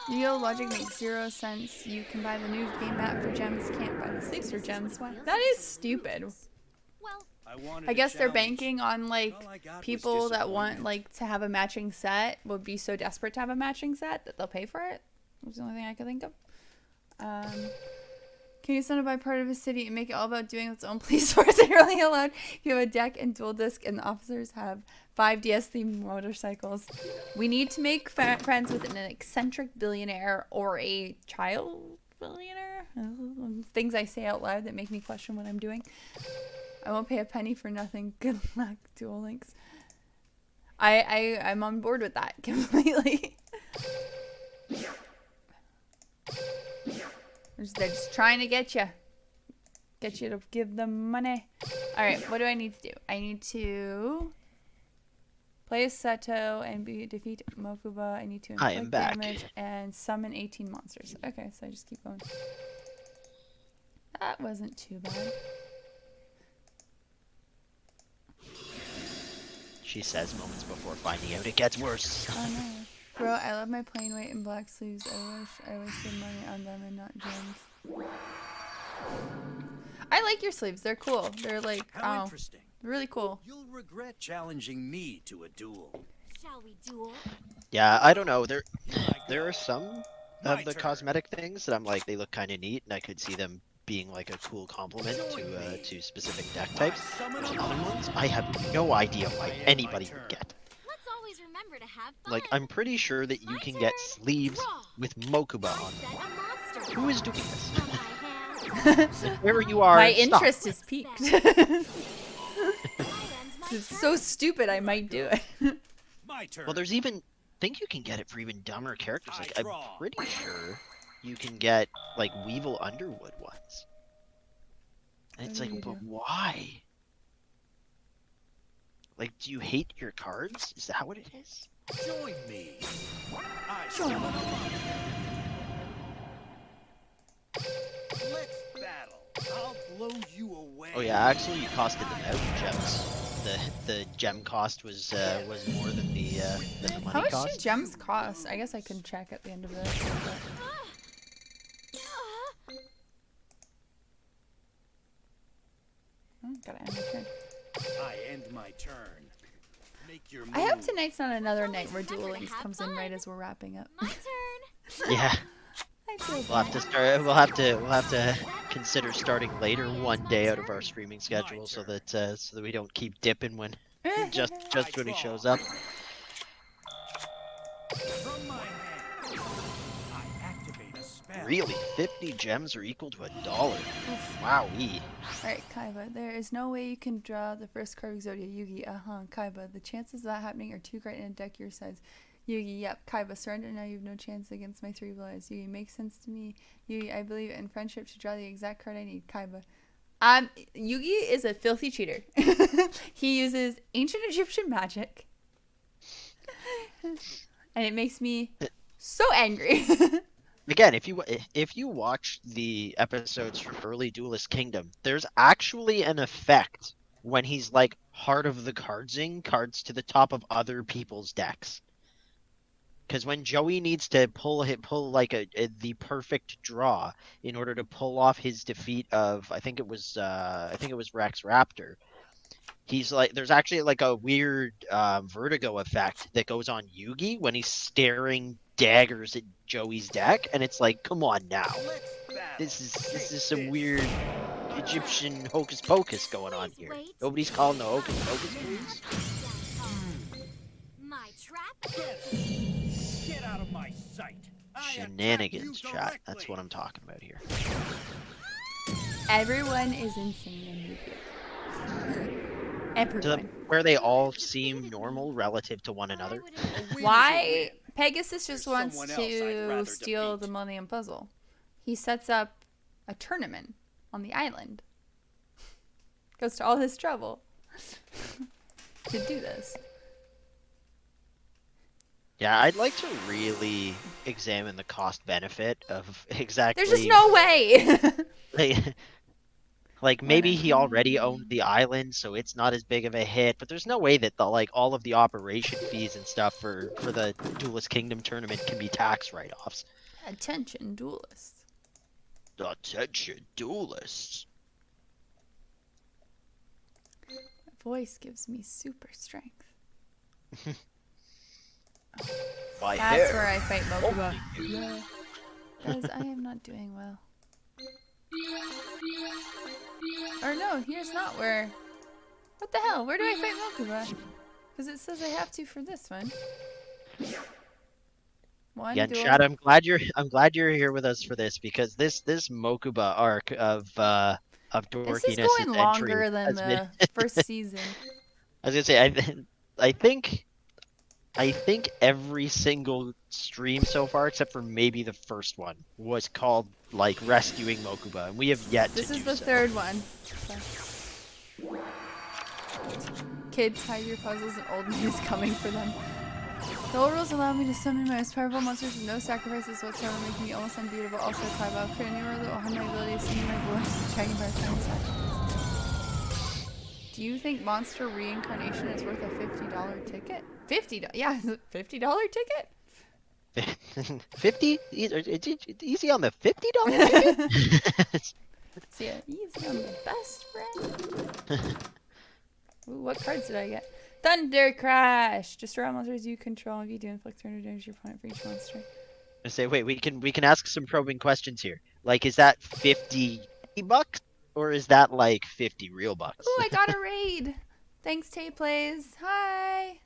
Yu-Gi-Oh! Logic makes 0 sense. You can buy the new game map for gems, can't buy the sleeves for gems. Why? That is stupid. Well, I guess they're challenge. banking on like All I got was people that want disappointment. like to have a matching set would be so desperate to have a matching set that they'll pay for it. That's the only thing I could think of. Can you send it by part of a city and make it all about doing its own police force? Are only allowed if you have a deck and dual disc and the officers have 5 DS themed motorcycles. We need to make friends with an eccentric billionaire or a child billionaire. Things I say out loud that make me question what I'm doing. I won't pay a penny for nothing. Good luck, Duel Links. I'm on board with that completely. They're just trying to get you to give them money. All right, what do I need to do? I need to play a Seto and defeat Mokuba. I need to I am inflict back. damage and summon 18 monsters. Okay, so I just keep going. That wasn't too bad. She says moments before finding out it gets worse. Oh no. Bro, I love my plain white and black sleeves. I wish I wasted money on them and not gems. I like your sleeves. They're cool. They're like, How interesting. really cool. You'll regret challenging me to a duel. shall we duel? Yeah, I don't know. There I are go. some My of the turn. cosmetic things that I'm like, they look kind of neat, and I could see them being like a cool complement to specific deck types. Summon There's a other monster. ones I have no idea why I end my anybody turn. would get. Let's always remember to have fun. Like, I'm pretty sure that you My can turn. get sleeves Draw. with Mokuba I on them. set a monster. Who is doing this? From my hand. Wherever you are, My stop. interest is piqued. I end my It's turn. so stupid I might do it. My turn. Well, there's even, I think you can get it for even dumber characters. I Like, I'm draw. pretty sure you can get like Weevil Underwood ones. And it's What do like, you but do? why? Like, do you hate your cards? Is that what it is? Join me. I summon a monster. Let's battle. I'll blow you away. Oh yeah, actually, you costed them out in gems. The gem cost was more than the money How much cost. do gems cost? I guess I can check at the end of this. but- Oh, gotta end my turn. I end my turn. Make your move. I hope tonight's not another Always night where remember Duel to Links have comes in right fun. as we're wrapping up. My turn. Yeah, I feel we'll have to bad. start. We'll have to consider starting later one day out of our streaming schedule so that we don't keep dipping when just when he shows up. From my hand, I activate a spell. Really, 50 gems are equal to $1. Wowee. Alright, Kaiba, there is no way you can draw the first card of Exodia. Yugi, Kaiba, the chances of that happening are too great in a deck your size. Yugi, yep. Kaiba, surrender now, you have no chance against my 3 blue eyes. Yugi, makes sense to me. Yugi, I believe in friendship to draw the exact card I need. Kaiba. Yugi is a filthy cheater. He uses ancient Egyptian magic. And it makes me so angry. Again, if you watch the episodes from early Duelist Kingdom, there's actually an effect when he's like Heart of the Cardsing cards to the top of other people's decks. Because when Joey needs to pull like the perfect draw in order to pull off his defeat of I think it was Rex Raptor, he's like there's actually like a weird vertigo effect that goes on Yugi when he's staring daggers at Joey's deck, and it's like, come on now, Let's battle. this is some weird Egyptian hocus pocus going on Please here. wait. Nobody's calling the hocus pocus, please. My trap. Get out of my sight. I attack Shenanigans, you chat. That's directly. what I'm talking about here. Everyone is insane in Yu-Gi-Oh. Everyone. Where they all seem normal relative to one another. A win is a Why? win. Pegasus just There's wants someone else I'd to rather steal the defeat. Millennium Puzzle. He sets up a tournament on the island. Goes to all this trouble to do this. Yeah, I'd like to really examine the cost benefit of exactly. There's just no way. Like, like maybe he already owned the island, so it's not as big of a hit. But there's no way that the like all of the operation fees and stuff for the Duelist Kingdom tournament can be tax write-offs. Attention, duelists. Attention, duelists. My voice gives me super strength. My That's hair. where I fight Mokuba. Yeah. Guys, I am not doing well. Or no, here's not where. What the hell? Where do I fight Mokuba? Because it says I have to for this one. One Yeah, duel. Chad, I'm glad you're here with us for this because this Mokuba arc of This is dorkiness' going entry longer than has been. the first season. I was gonna say I think every single stream so far, except for maybe the first one, was called like rescuing Mokuba, and we have yet This to is do the so. third one. So. Kids, hide your puzzles and old news coming for them. The old rules allow me to summon my most powerful monsters with no sacrifices whatsoever, making me almost unbeatable. Also, if I create a new world that will have my ability to summon my voice and dragon by time sacrifices. Do you think Monster Reincarnation is worth a $50 ticket? $50? Yeah, $50 ticket? 50? Easy on the $50 ticket? See ya, easy on the best friend. Ooh, what cards did I get? Thunder Crash! Destroy all monsters you control. If you do, inflict 300 damage to your opponent for each monster. I say, wait, we can ask some probing questions here. Like, is that 50 bucks or is that like 50 real bucks? Ooh, I got a raid! Thanks, Tay Plays. Hi!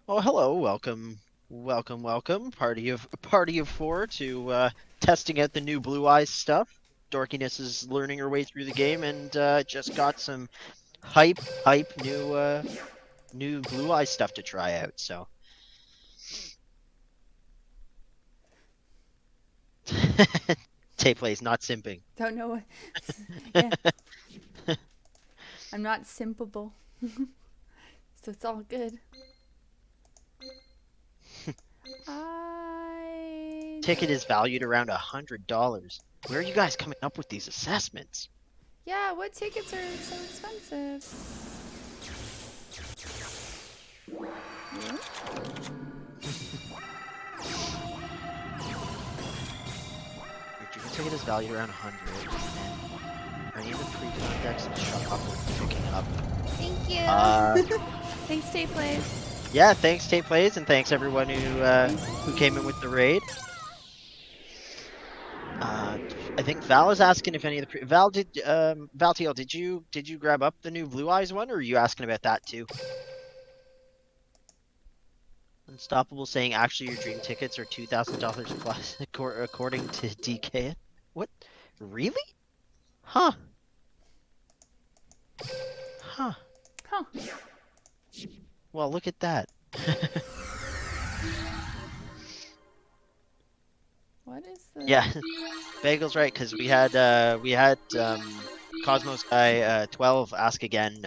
Oh, hello, welcome. Party of four to testing out the new Blue Eyes stuff. Dorkiness is learning her way through the game and just got some hype new Blue Eyes stuff to try out. So. Tay plays, not simping. Don't know what. Yeah. I'm not simpable. So it's all good. Ticket is valued around $100. Where are you guys coming up with these assessments? Yeah, what tickets are so expensive? Yeah. Your June ticket is valued around 100, and any of the pre-con decks in shop worth picking up. Thank you. Thanks, Tay Plays. Yeah, thanks Tay Plays, and thanks everyone who came in with the raid. I think Val is asking if any of the Valtiel, did you grab up the new Blue Eyes one, or are you asking about that too? Unstoppable saying actually your dream tickets are $2,000 plus according to DK. What? Really? Huh. Huh. Huh. Well, look at that. What is the... Yeah, Bagel's right because we had Cosmos guy 12 ask again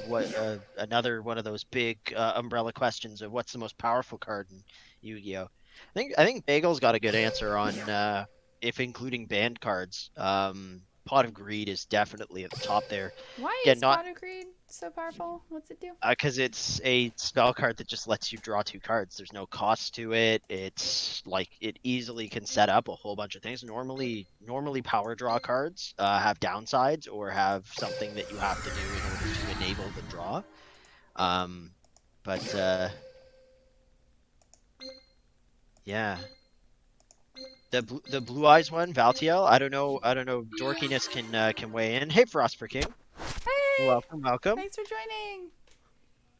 what another one of those big umbrella questions of what's the most powerful card in Yu-Gi-Oh. I think Bagel's got a good answer on if including banned cards. Pot of Greed is definitely at the top there. Why Again, is not Pot of Greed so powerful? What's it do? because it's a spell card that just lets you draw 2 cards. There's no cost to it. It's like it easily can set up a whole bunch of things. Normally power draw cards have downsides or have something that you have to do in order to enable the draw. But yeah. The Blue Eyes one, Valtiel. I don't know. Dorkiness can weigh in. Hey, Frosper King. Hey! Welcome. Thanks for joining.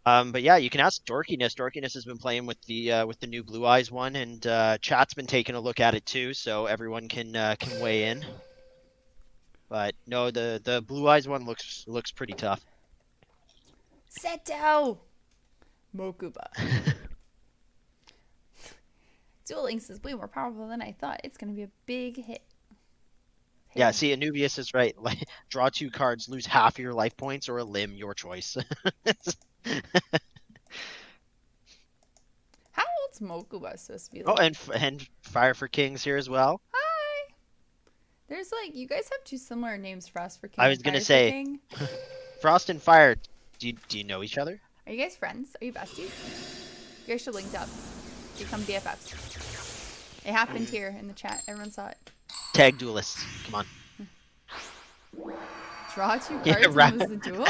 But yeah, you can ask Dorkiness. Dorkiness has been playing with the new Blue Eyes one, and chat's been taking a look at it too, so everyone can weigh in. But no, the Blue Eyes one looks pretty tough. Seto! Mokuba. Duel Links is way more powerful than I thought. It's gonna be a big hit. Yeah, see, Anubius is right. Like, draw 2 cards, lose half your life points, or a limb, your choice. How old's Mokuba supposed to be? Oh, Like? and Fire for Kings here as well. Hi! There's like, you guys have 2 similar names, Frost for King I and was gonna Fire for say, King. Frost and Fire. Do you know each other? Are you guys friends? Are you besties? You guys should link up. Become BFFs. It happened here in the chat. Everyone saw it. Tag duelists. Come on. Draw 2 Yeah, cards and lose the duel?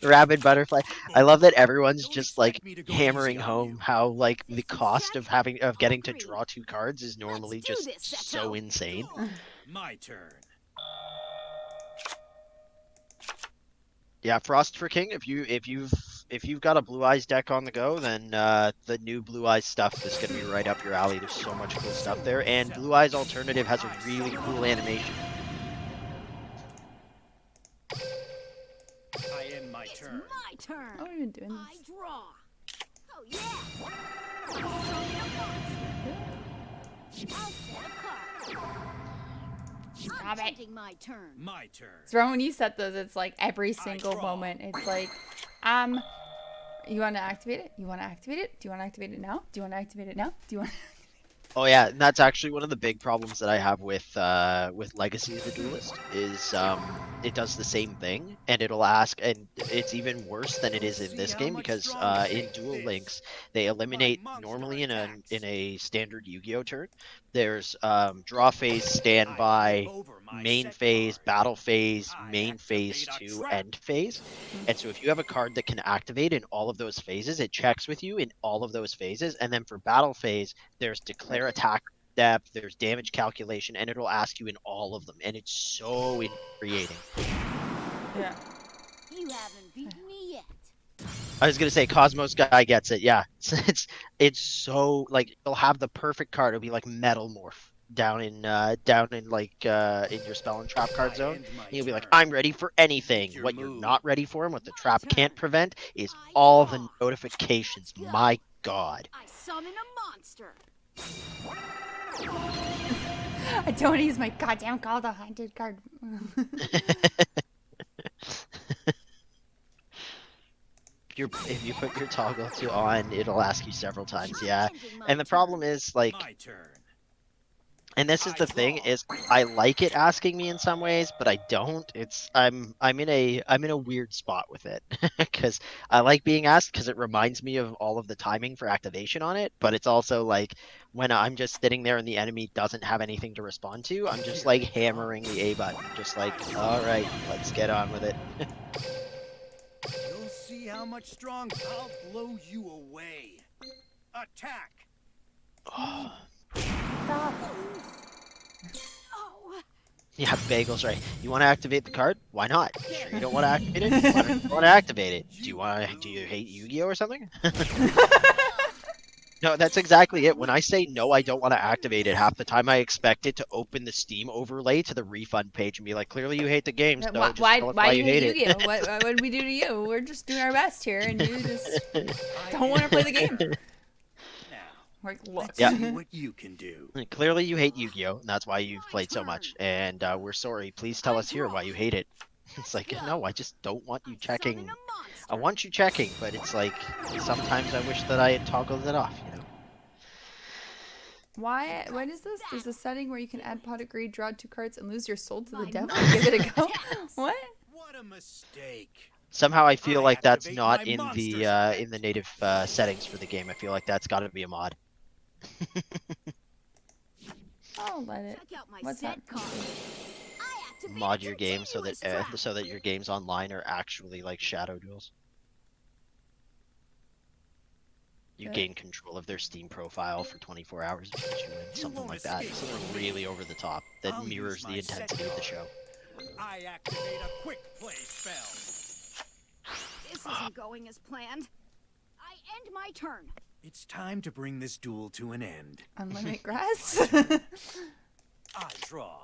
Rabid Butterfly. I love that everyone's Don't just expect like me to go hammering easy on home you. how like the cost of getting to Agree. draw 2 cards is normally do just this, so Seto. insane. My turn. Yeah, Frost for King. If you've got a Blue Eyes deck on the go, then the new Blue Eyes stuff is gonna be right up your alley. There's so much cool stuff there, and Blue Eyes Alternative has a really cool animation. I end my It's turn. my turn. Oh, we've been doing I this. draw. Oh yeah. I summon a monster. I'll set a card. Stop I'm it. taking my turn. My turn. So when you set those, it's like every single draw. moment. It's like, you want to activate it? You want to activate it? Do you want to activate it now? Do you want to activate it now? Do you want? Oh yeah, and that's actually one of the big problems that I have with Legacy of the Duelist is it does the same thing, and it'll ask, and it's even worse than it is in See this how game much because stronger in take Duel this. Links they eliminate monster normally attacks. in a standard Yu-Gi-Oh turn. There's draw phase, I standby, flip over my main set phase, card. battle phase, I main phase activate a 2, trap. end phase. And so if you have a card that can activate in all of those phases, it checks with you in all of those phases. And then for battle phase, there's declare attack depth, there's damage calculation, and it'll ask you in all of them. And it's so infuriating. Yeah. You haven't beaten me yet. I was gonna say Cosmos guy gets it, yeah. It's so like you'll have the perfect card, it'll be like Metal Morph down in like in your spell and trap card I zone. end my And you'll be like, turn. I'm ready for anything. Pick your What you're move. not ready for and what the My trap turn. can't prevent is I all draw. the notifications. Let's go. My god. I summon a monster. I don't want to use my goddamn call the haunted card. If you put your toggle to on, it'll ask you several times, I'm yeah. ending my And the turn. problem is like, My turn. and this is I the thing draw. is I like it asking me in some ways, but I don't. It's I'm in a weird spot with it because I like being asked because it reminds me of all of the timing for activation on it, but it's also like when I'm just sitting there and the enemy doesn't have anything to respond to, I'm just Here like we go. hammering the A button, just like, all right, let's get on with it. You'll see how much stronger. I'll blow you away. Attack. Stop. Oh, Yeah, Bagel's right. You want to activate the card? Why not? Sure, you don't want to activate it? Why don't you want to activate it? Do you hate Yu-Gi-Oh or something? No, that's exactly it. When I say no, I don't want to activate it, half the time I expect it to open the Steam overlay to the refund page and be like, clearly you hate the game, so just tell us Why do you hate it. Yu-Gi-Oh? What did we do to you? We're just doing our best here, and you just don't want to play the game. Now, Like, look. let's Yeah. see what you can do. Clearly you hate Yu-Gi-Oh, and that's why you've played so much. And we're sorry. Please tell us here why you hate it. It's like, no, I just don't want you I checking. summon a monster. I want you checking, but it's like sometimes I wish that I had toggled it off, you know. Why? What is this? There's a setting where you can add pot of greed, draw 2 cards, and lose your soul to the My devil. monster Give it a go. attacks. What? What a mistake. Somehow I feel I like that's activate not my in monsters the effect. native settings for the game. I feel like that's got to be a mod. I'll let it. Check out my What's set that? card. I activate Mod a your game so that continuous trap. so that your games online are actually like shadow duels. You Good. gain control of their Steam profile for 24 hours if you win, something won't like that. escape Something from me. really over the top that I'll use mirrors the my set intensity of the card. show. I activate a quick play spell. This isn't going as planned. I end my turn. It's time to bring this duel to an end. Unlimited grass. I draw.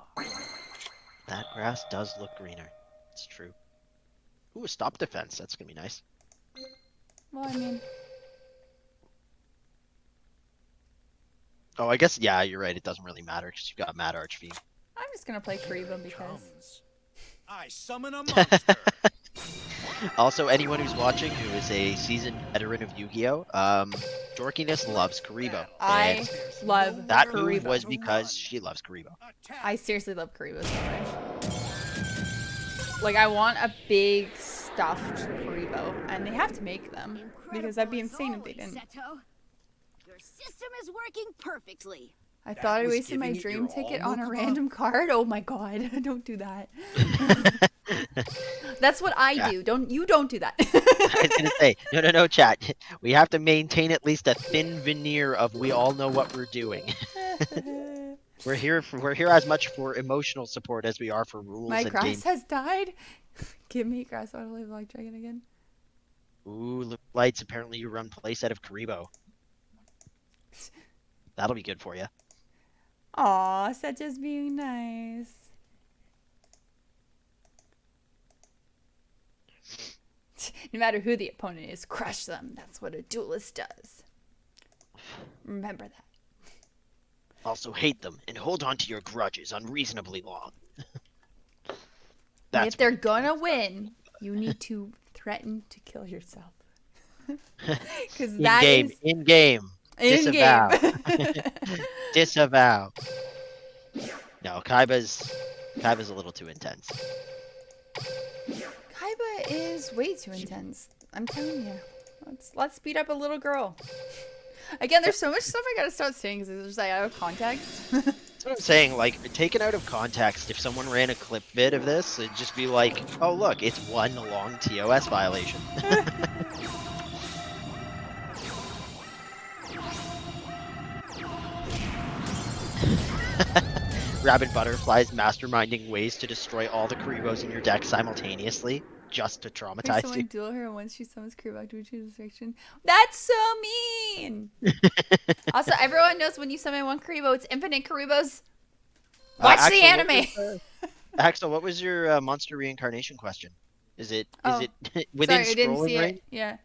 That grass does look greener. It's true. Ooh, a stop defense. That's gonna be nice. Well, I mean, Oh, I guess, yeah, you're right. It doesn't really matter because you've got Mad Archfiend. I'm just gonna play Here Karibo it because. comes. I summon a monster. Also, anyone who's watching who is a seasoned veteran of Yu-Gi-Oh, Dorkiness loves Karibo. I And love that Nowhere move Karibo. was to because run. she loves Karibo. Attack. I seriously love Karibo so much. Like, I want a big stuffed Karibo, and they have to make them because that'd be insane if they didn't. Seto. Your system is working perfectly. I That thought I was wasted my giving it dream your all, ticket on a Mokuba? random card. Oh my god, don't do that. That's what I Yeah. do. You don't do that. I was gonna say, no, chat. We have to maintain at least a thin veneer of we all know what we're doing. We're here as much for emotional support as we are for rules My and grass game. has died. Give me grass auto live like dragon again. Ooh, lights. Apparently, you run playset of Karibo. That'll be good for you. Aw, such as being nice. No matter who the opponent is, crush them. That's what a duelist does. Remember that. Also, hate them and hold on to your grudges unreasonably long. And That's if they're what a gonna duelist win, you need to threaten to kill yourself. Because does. that is In game. in game. Disavow. Disavow. No, Kaiba's a little too intense. Kaiba is way too intense. I'm telling you. Let's beat up a little girl. Again, there's so much stuff I gotta start saying because it's just like out of context. That's what I'm saying. Like, taken out of context, if someone ran a clip vid of this, it'd just be like, oh look, it's one long TOS violation. Rabid Butterflies masterminding ways to destroy all the Karibos in your deck simultaneously, just to Here's traumatize someone you. duel her once she summons Karibo to choose direction. That's so mean! Also, everyone knows when you summon one Karibo, it's infinite Karibos. Watch the anime! Axel, what was your monster reincarnation question? Is it Oh, within sorry, I didn't see scrolling range? it. Yeah.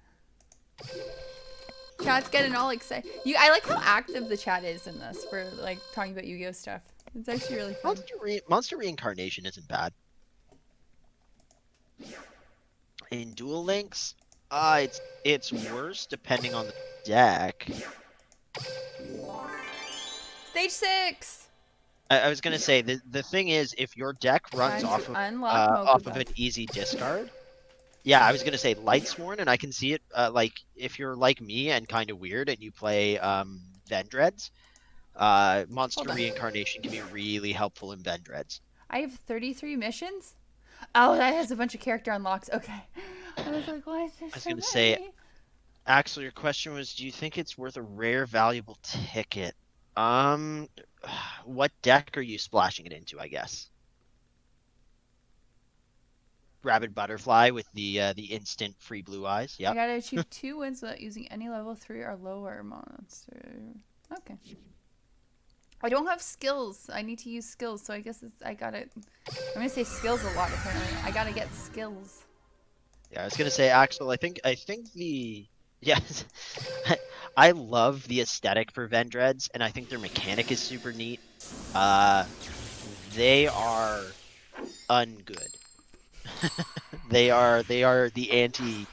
Chat's getting all excited. I like how active the chat is in this for like talking about Yu-Gi-Oh stuff. It's actually really fun. Monster reincarnation isn't bad. In Duel Links, it's worse depending on the deck. Stage 6. I was gonna say the thing is, if your deck runs Time off to of unlock off of Mokuba. an easy discard. Yeah, I was gonna say Lightsworn, and I can see it. Like if you're like me and kind of weird, and you play Vendreads, Monster Hold on. Reincarnation can be really helpful in Vendreads. I have 33 missions? Oh, that has a bunch of character unlocks. Okay. I was like, why is there I was so gonna many? say, Axel, your question was, do you think it's worth a rare, valuable ticket? What deck are you splashing it into? I guess. Rabid Butterfly with the instant free blue eyes. I Yep. gotta achieve 2 wins without using any level 3 or lower monster. Okay. I don't have skills. I need to use skills, so I guess I'm gonna say skills a lot apparently. I gotta get skills. Yeah, I was gonna say, Axel. I think the yes, I love the aesthetic for Vendreads, and I think their mechanic is super neat. They are ungood. they are the anti.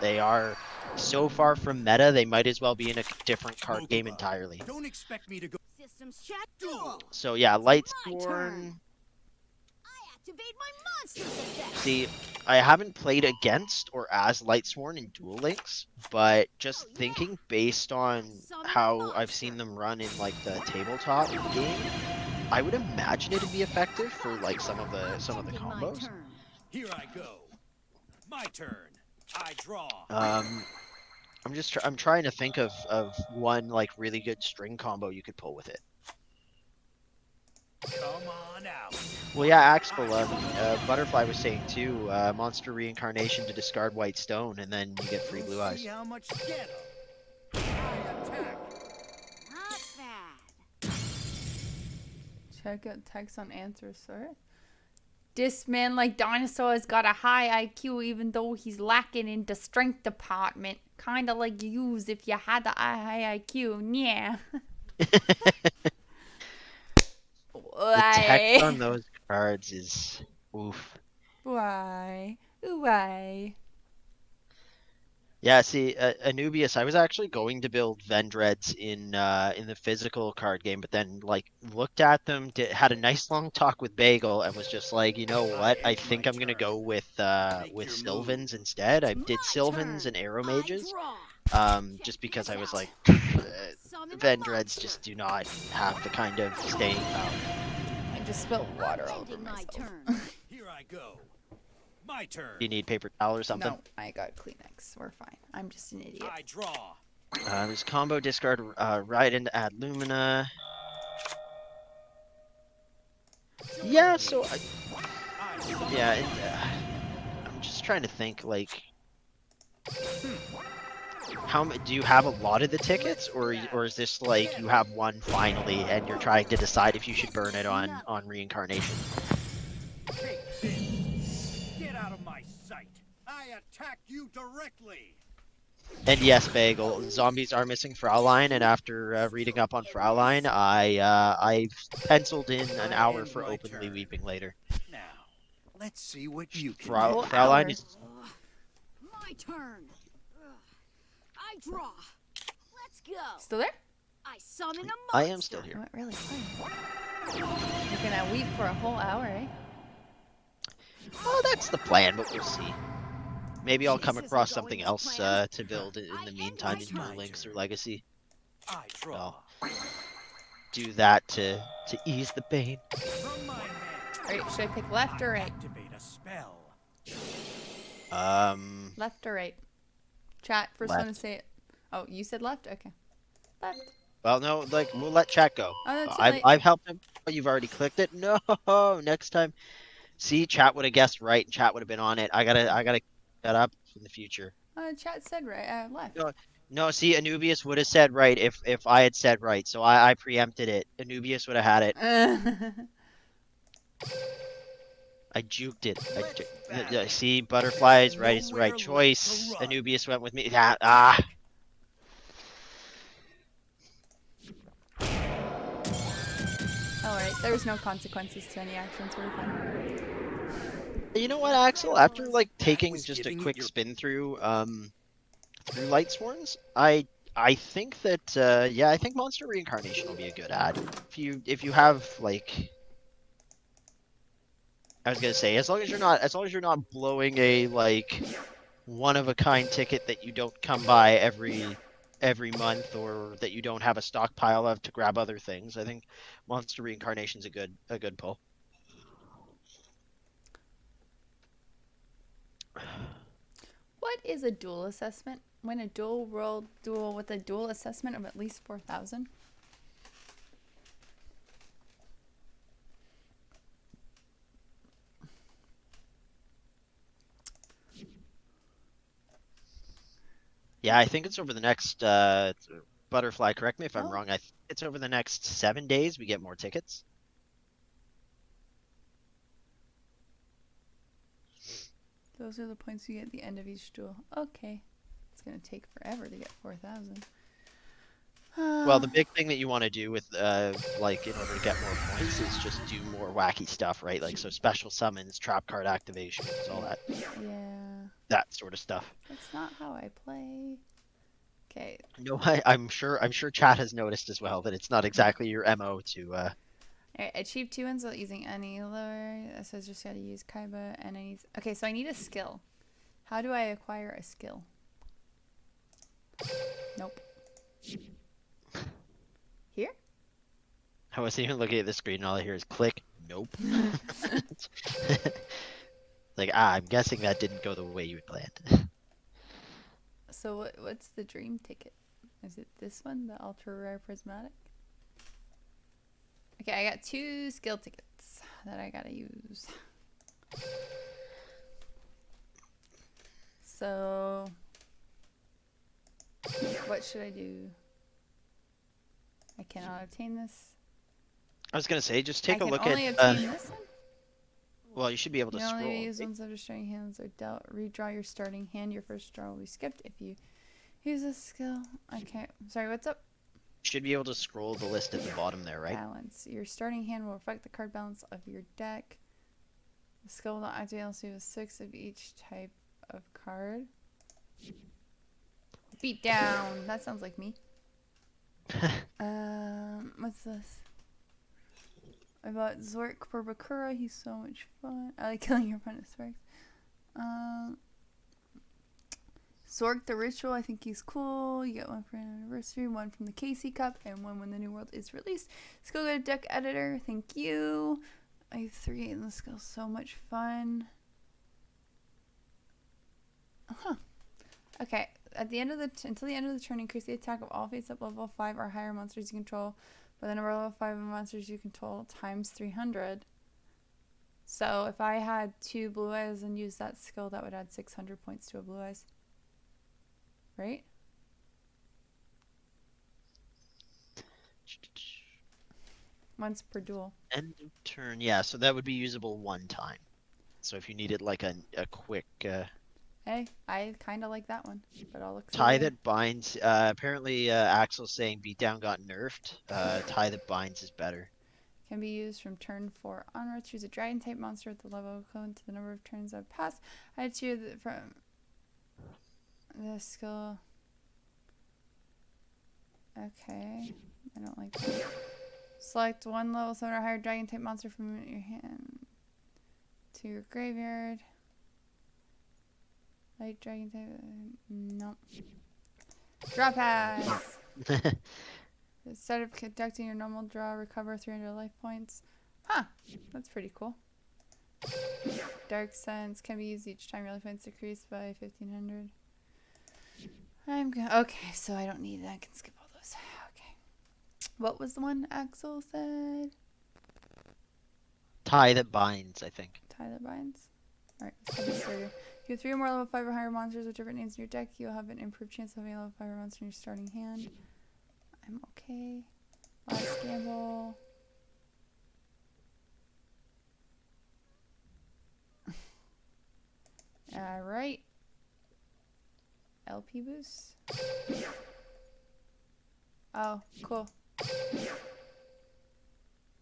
They are so far from meta. They might as well be in a different card game Mokuba, entirely. Don't expect me to go. Systems check. Duel. So yeah, My Lightsworn. turn. I activate my monster's effect. See, I haven't played against or as Lightsworn in Duel Links, but just Oh, yeah. thinking based on Summon a how I've monster. seen them run in like the tabletop game, I would imagine it'd be effective for like some of the Ending my combos. turn. Here I go. My turn. I draw. I'm trying to think of one like really good string combo you could pull with it. Come on out. Well, yeah, Axel, Butterfly was saying too, monster reincarnation to discard white stone, and then you get free blue eyes. See how much get 'em. I attack. Not bad. Check out text on answer, sir. This man like dinosaur has got a high IQ even though he's lacking in the strength department. Kinda like yous if you had a high IQ. Yeah. The text Why? on those cards is oof. Why? Why? Yeah, see, Anubius, I was actually going to build Vendreads in the physical card game, but then like looked at them, had a nice long talk with Bagel, and was just like, you know what? I It's think my I'm gonna turn. go Make with your Sylvans move. instead. It's I did my Sylvans turn. and Arrow I Mages, draw. just Check because this I was out. like, Summon a Vendreads monster. just do not have the kind of staying power. I just spilled water all over Ending my myself. turn. Here I go. My turn. Do you need paper towel or something? No, I got Kleenex. We're fine. I'm just an idiot. I draw. There's combo discard right into Ad Lumina. Yeah, so I summon yeah, a and, monster. I'm just trying to think like do you have a lot of the tickets, or is this like you have one finally and you're trying to decide if you should burn it on reincarnation? Take this. Get out of my sight. I attack you directly. And yes, Bagel, zombies are missing Fraulein, and after reading up on Fraulein, I've penciled in an I hour end for my openly turn. weeping later. Now, let's see what you can A do. whole Fraulein hour. is Ugh. My turn. Ugh. I draw. Let's go. Still there? I summon a monster. I am still I here. went really quiet. You're gonna weep for a whole hour, eh? Oh, that's the plan, but we'll see. Maybe I'll This come isn't across going something as else planned. to build in I the end meantime my in turn. Duel Links or Legacy. I draw. Do that to ease the pain. From my hand. Alright, should I pick left or I right? activate a spell. Left or right? Chat, first one to Left. say it. Oh, you said left? Okay. Left. Well, no, like we'll let chat go. Oh, no, too I've late. I've helped him. Oh, you've already clicked it. No, next time. See, chat would have guessed right, and chat would have been on it. I gotta that up in the future. Chat said right. Left. No, no. See, Anubius would have said right if I had said right. So I preempted it. Anubius would have had it. I juked it. See, butterflies. Right is the right Nowhere left to choice. run. Anubius went with me. Ah. Alright, there's no consequences to any actions. We're fine. You know what, Axel? After like taking was just a giving it quick your- spin through Lightsworns, I think that yeah, I think Monster Reincarnation will be a good ad. If you have like, I was gonna say, as long as you're not blowing a like one of a kind ticket that you don't come by every month, or that you don't have a stockpile of to grab other things, I think Monster Reincarnation's a good pull. What is a dual assessment? Win a dual world duel with a dual assessment of at least 4,000? Yeah, I think it's over the next Butterfly. Correct me if I'm Oh. wrong. It's over the next 7 days we get more tickets. Those are the points you get at the end of each duel. Okay. It's gonna take forever to get 4,000. Well, the big thing that you want to do with like in order to get more points is just do more wacky stuff, right? Like so special summons, trap card activations, all that sort of stuff. That's not how I play. Okay. No, I'm sure chat has noticed as well that it's not exactly your MO to Alright, achieve 2 wins without using any lower. So I just gotta use Kaiba and I need. Okay, so I need a skill. How do I acquire a skill? Nope. Here? I wasn't even looking at the screen and all I hear is click. Nope. Like, I'm guessing that didn't go the way you had planned. So what's the dream ticket? Is it this one, the ultra rare prismatic? Okay, I got 2 skill tickets that I gotta use. So what should I do? I cannot obtain this. I was gonna say, just take I a can look only at obtain this one? Well, you should be able to You only scroll. use Right? once after starting hands are dealt. Redraw your starting hand. Your first draw will be skipped if you use a skill. Okay. Sorry, what's up? You should be able to scroll the list at the bottom there, right? Balance. Your starting hand will reflect the card balance of your deck. The skill will not activate unless you have 6 of each type of card. Beat down. That sounds like me. What's this? I bought Zork for Bakura. He's so much fun. I like killing your opponent's Zorks. Zork the Ritual. I think he's cool. You get one for an anniversary, one from the Casey Cup, and one when the new world is released. Skill go to deck editor. Thank you. I have 3 in the skill. So much fun. Okay. At the end of until the end of the turn, increase the attack of all face-up level 5 or higher monsters you control by the number of level 5 monsters you control times 300. So if I had 2 blue eyes and used that skill, that would add 600 points to a blue eyes. Right? Once per duel. End of turn. Yeah, so that would be usable one time. So if you needed like a quick Hey, I kind of like that one, but I'll look through tie it. that binds. Apparently, Axel's saying beatdown got nerfed. Tie that binds is better. Can be used from turn 4 onwards. Choose a dragon type monster with the level equivalent to the number of turns I've passed. I choose from the skill. Okay, I don't like that. Select one level 7 or higher dragon type monster from your hand to your graveyard. Light dragon type. Nope. Draw pass. Instead of conducting your normal draw, recover 300 life points. Huh, that's pretty cool. Dark Sense can be used each time your life points decrease by 1500. Okay, so I don't need that. I can skip all those. Okay. What was the one Axel said? Tie that binds, I think. Tie that binds. Alright, let's get this started. If you have 3 or more level 5 or higher monsters with different names in your deck, you'll have an improved chance of having a level 5 monster in your starting hand. I'm okay. Last gamble. Alright. LP boost. Oh, cool.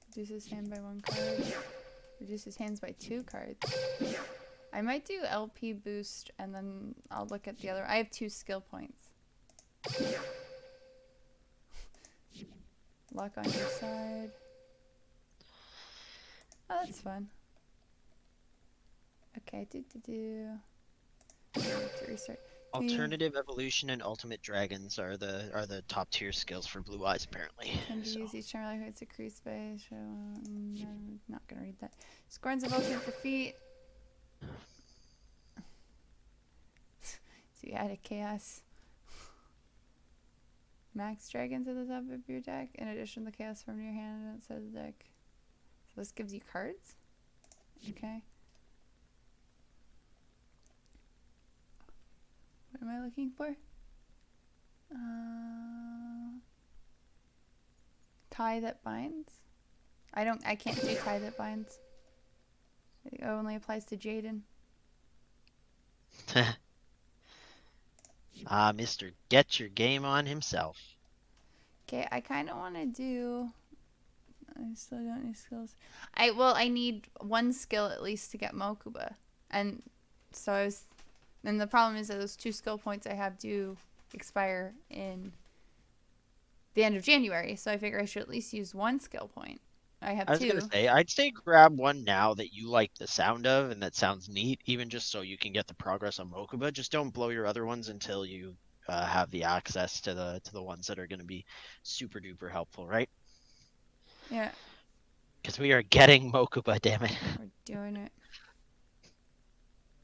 Reduces hand by 1 card. Reduces hands by 2 cards. I might do LP boost and then I'll look at the other. I have 2 skill points. Luck on your side. Oh, that's fun. Okay, to restart. Alternative Evolution and Ultimate Dragons are the top tier skills for Blue Eyes apparently. Can be used each time your life points decreased by. I'm not gonna read that. Scorns of ultimate defeat. So you add a chaos. Max dragons at the top of your deck. In addition, the chaos from your hand outside the deck. So this gives you cards. Okay. What am I looking for? Tie that binds. I can't do tie that binds. It only applies to Jaden. Mr. Get Your Game On himself. Okay, I kind of want to do. I still don't need skills. I need 1 skill at least to get Mokuba, and so I was. And the problem is that those 2 skill points I have do expire in the end of January, so I figure I should at least use 1 skill point. I have 2. I was gonna say, I'd say grab one now that you like the sound of and that sounds neat, even just so you can get the progress on Mokuba. Just don't blow your other ones until you have the access to the ones that are gonna be super duper helpful, right? Yeah. Because we are getting Mokuba, damn it. We're doing it.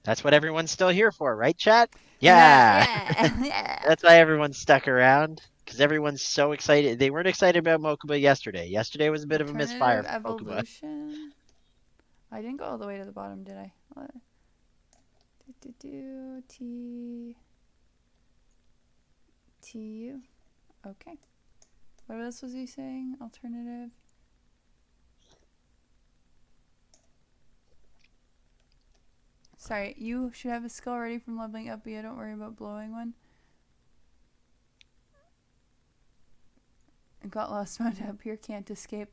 That's what everyone's still here for, right, chat? Yeah. Yeah. That's why everyone's stuck around. Because everyone's so excited. They weren't excited about Mokuba yesterday. Yesterday was a bit of a misfire Alternative for Mokuba. evolution. I didn't go all the way to the bottom, did I? TU. Okay. What else was he saying? Alternative. Sorry, you should have a skill ready from leveling up, but yeah, don't worry about blowing one. I got lost wound up here, can't escape.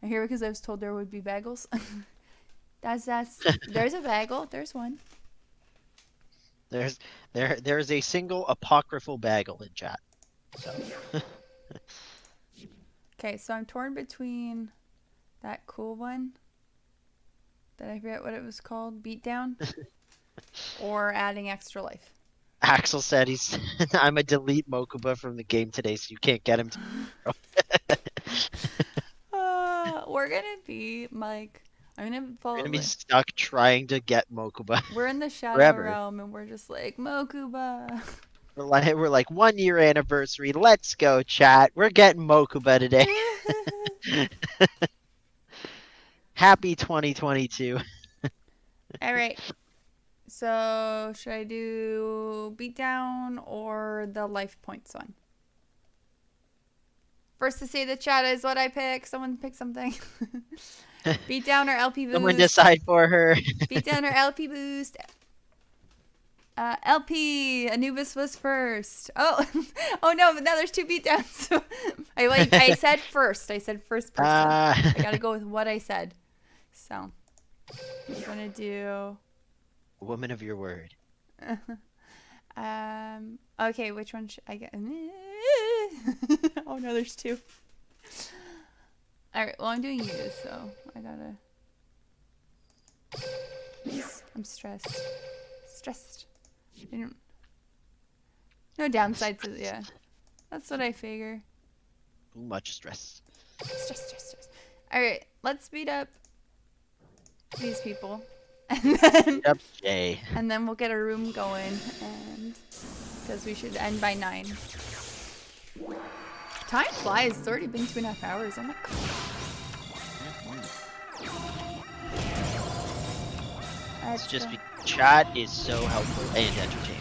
I'm here because I was told there would be bagels. that's there's a bagel, there's one. There's a single apocryphal bagel in chat. So Okay, so I'm torn between that cool one that I forget what it was called, Beatdown, or adding extra life. Axel said he's I'm a delete Mokuba from the game today, so you can't get him tomorrow. We're gonna be like, I'm gonna We're follow. gonna be stuck trying to get Mokuba. We're in the Shadow forever. Realm, and we're just like Mokuba. We're like 1 year anniversary. Let's go, chat. We're getting Mokuba today. Happy 2022. All right. So should I do Beatdown or the life points one? First to say the chat is what I pick. Someone pick something. Beatdown or LP boost? Someone decide for her. Beatdown or LP boost? LP. Anubis was first. Oh, oh no! But now there's two beatdowns. I said first. I said first person. I gotta go with what I said. So I'm gonna do. Woman of your word. Okay, which one should I get? Oh no, there's two. All right. Well, I'm doing you, so I gotta. I'm stressed. Stressed. No downside to yeah. That's what I figure. Too much stress. Stress. All right, let's speed up these people, and then Yep, Jay. and then we'll get a room going, and because we should end by 9. Time flies. It's already been 2.5 hours. Oh my god. It's just chat is so helpful and entertaining.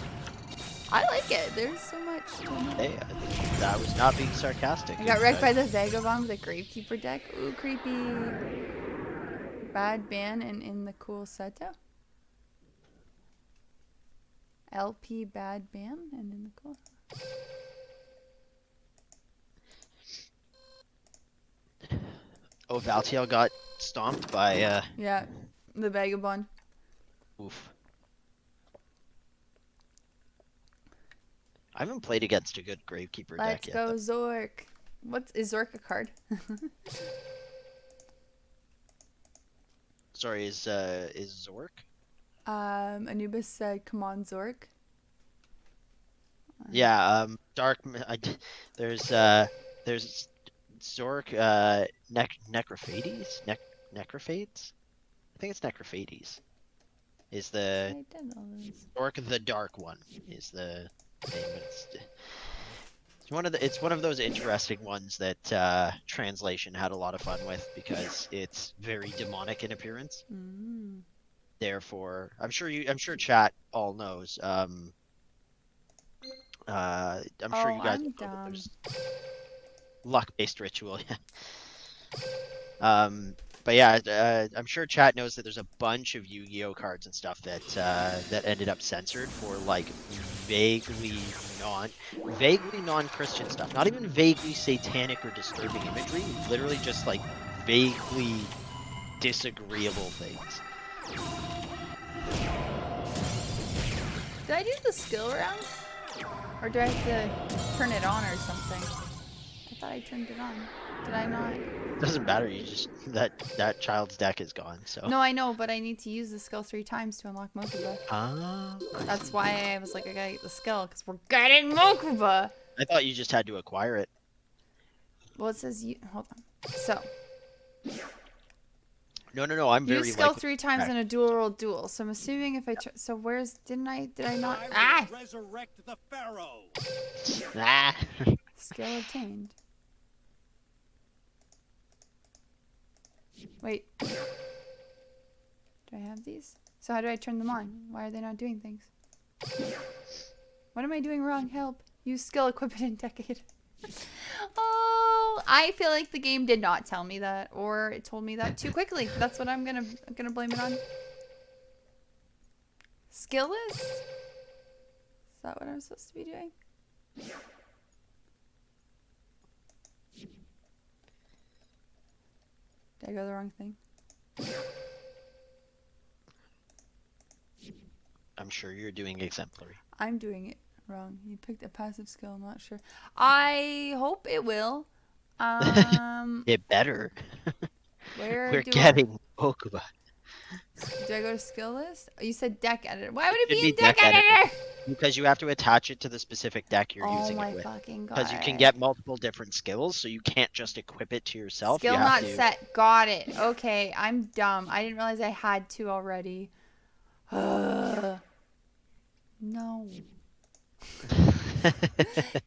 I like it. There's so much to know. Hey, that was not being sarcastic. I got wrecked by the Vagabond with a Gravekeeper deck. Ooh, creepy. Bad ban and in the cool Seto. LP bad ban and in the cool. Oh, Valtiel got stomped by Yeah, the Vagabond. oof. I haven't played against a good Gravekeeper Let's deck yet. go Zork. Is Zork a card? Sorry, is Zork? Anubis said, "Come on, Zork." Yeah, there's Zork, Necrophades? Necrophades? I think it's Necrophades. Is the I did all those. Zork the Dark One is the name. It's one of those interesting ones that translation had a lot of fun with because it's very demonic in appearance. Mm. Therefore, I'm sure chat all knows. I'm sure you guys I'm know that dumb. there's luck-based ritual. But yeah, I'm sure chat knows that there's a bunch of Yu-Gi-Oh cards and stuff that that ended up censored for like vaguely non-Christian stuff. Not even vaguely satanic or disturbing imagery. Literally just like vaguely disagreeable things. Did I do the skill round? Or do I have to turn it on or something? I thought I turned it on. Did I not? Doesn't matter. You just that child's deck is gone. So. No, I know, but I need to use the skill 3 times to unlock Mokuba. Ah. That's why I was like, I gotta get the skill, because we're getting Mokuba! I thought you just had to acquire it. Well, it says you. Hold on. So, No. I'm very use skill like. 3 times in a dual roll duel. So I'm assuming if I. So where's. Did I not? I will resurrect the pharaoh. Ah. Skill obtained. Wait. Do I have these? So how do I turn them on? Why are they not doing things? What am I doing wrong? Help. Use skill equipment in decade. Oh, I feel like the game did not tell me that, or it told me that too quickly. That's what I'm gonna blame it on. Skill list? Is that what I'm supposed to be doing? Did I go the wrong thing? I'm sure you're doing exemplary. I'm doing it wrong. You picked a passive skill, I'm not sure. I hope it will. It better. Where We're do getting Mokuba. do I go to skill list? Oh, you said deck editor. Why would it Should be be in deck deck editor. editor? Because you have to attach it to the specific deck you're Oh using my it with. fucking god. Because you can get multiple different skills, so you can't just equip it to yourself. Skill You have not to. set. Got it. Okay, I'm dumb. I didn't realize I had to already. No.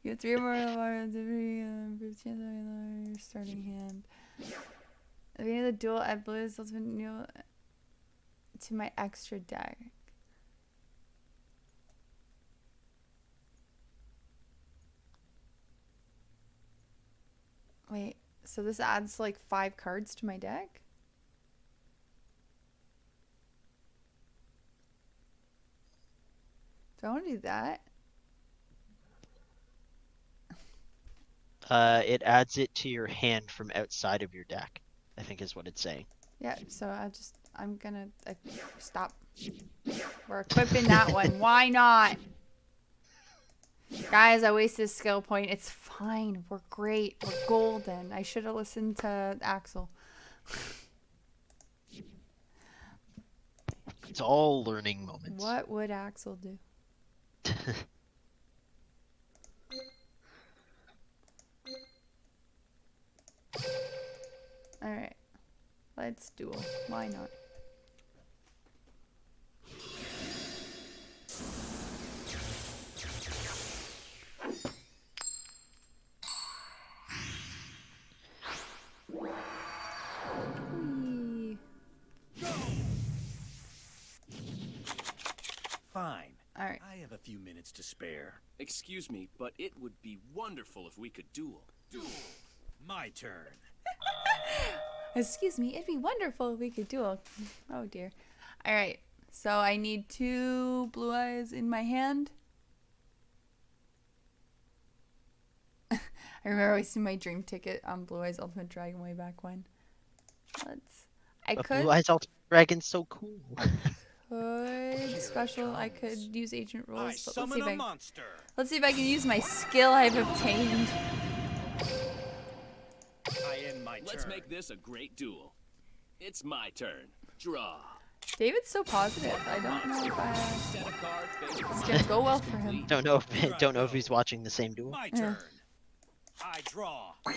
You have 3 more cards every improve chance of your starting hand. At the beginning of the duel, add blues ultimate new to my extra deck. Wait, so this adds like 5 cards to my deck? Do I want to do that? It adds it to your hand from outside of your deck, I think is what it's saying. Yeah, so I'm gonna stop. We're equipping that one. Why not? Guys, I wasted a skill point. It's fine. We're great. We're golden. I should have listened to Axel. It's all learning moments. What would Axel do? Alright. Let's duel. Why not? Whee. Fine. Alright. I have a few minutes to spare. Excuse me, but it would be wonderful if we could duel. Duel. My turn. Excuse me, it'd be wonderful if we could duel. Oh dear. Alright. So I need 2 blue eyes in my hand. I remember wasting my dream ticket on Blue Eyes Ultimate Dragon way back when. I But could Blue Eyes Ultimate Dragon's so cool. special. I comes. could use agent I rules, but let's see summon if a I monster. let's see if I can use my skill I've obtained. I end my Let's turn. make this a great duel. It's my turn. Draw. David's so positive. I don't know if Set a card face it's gonna go well for him. complete. Don't know if he's watching the same duel. My Yeah. turn. I draw. I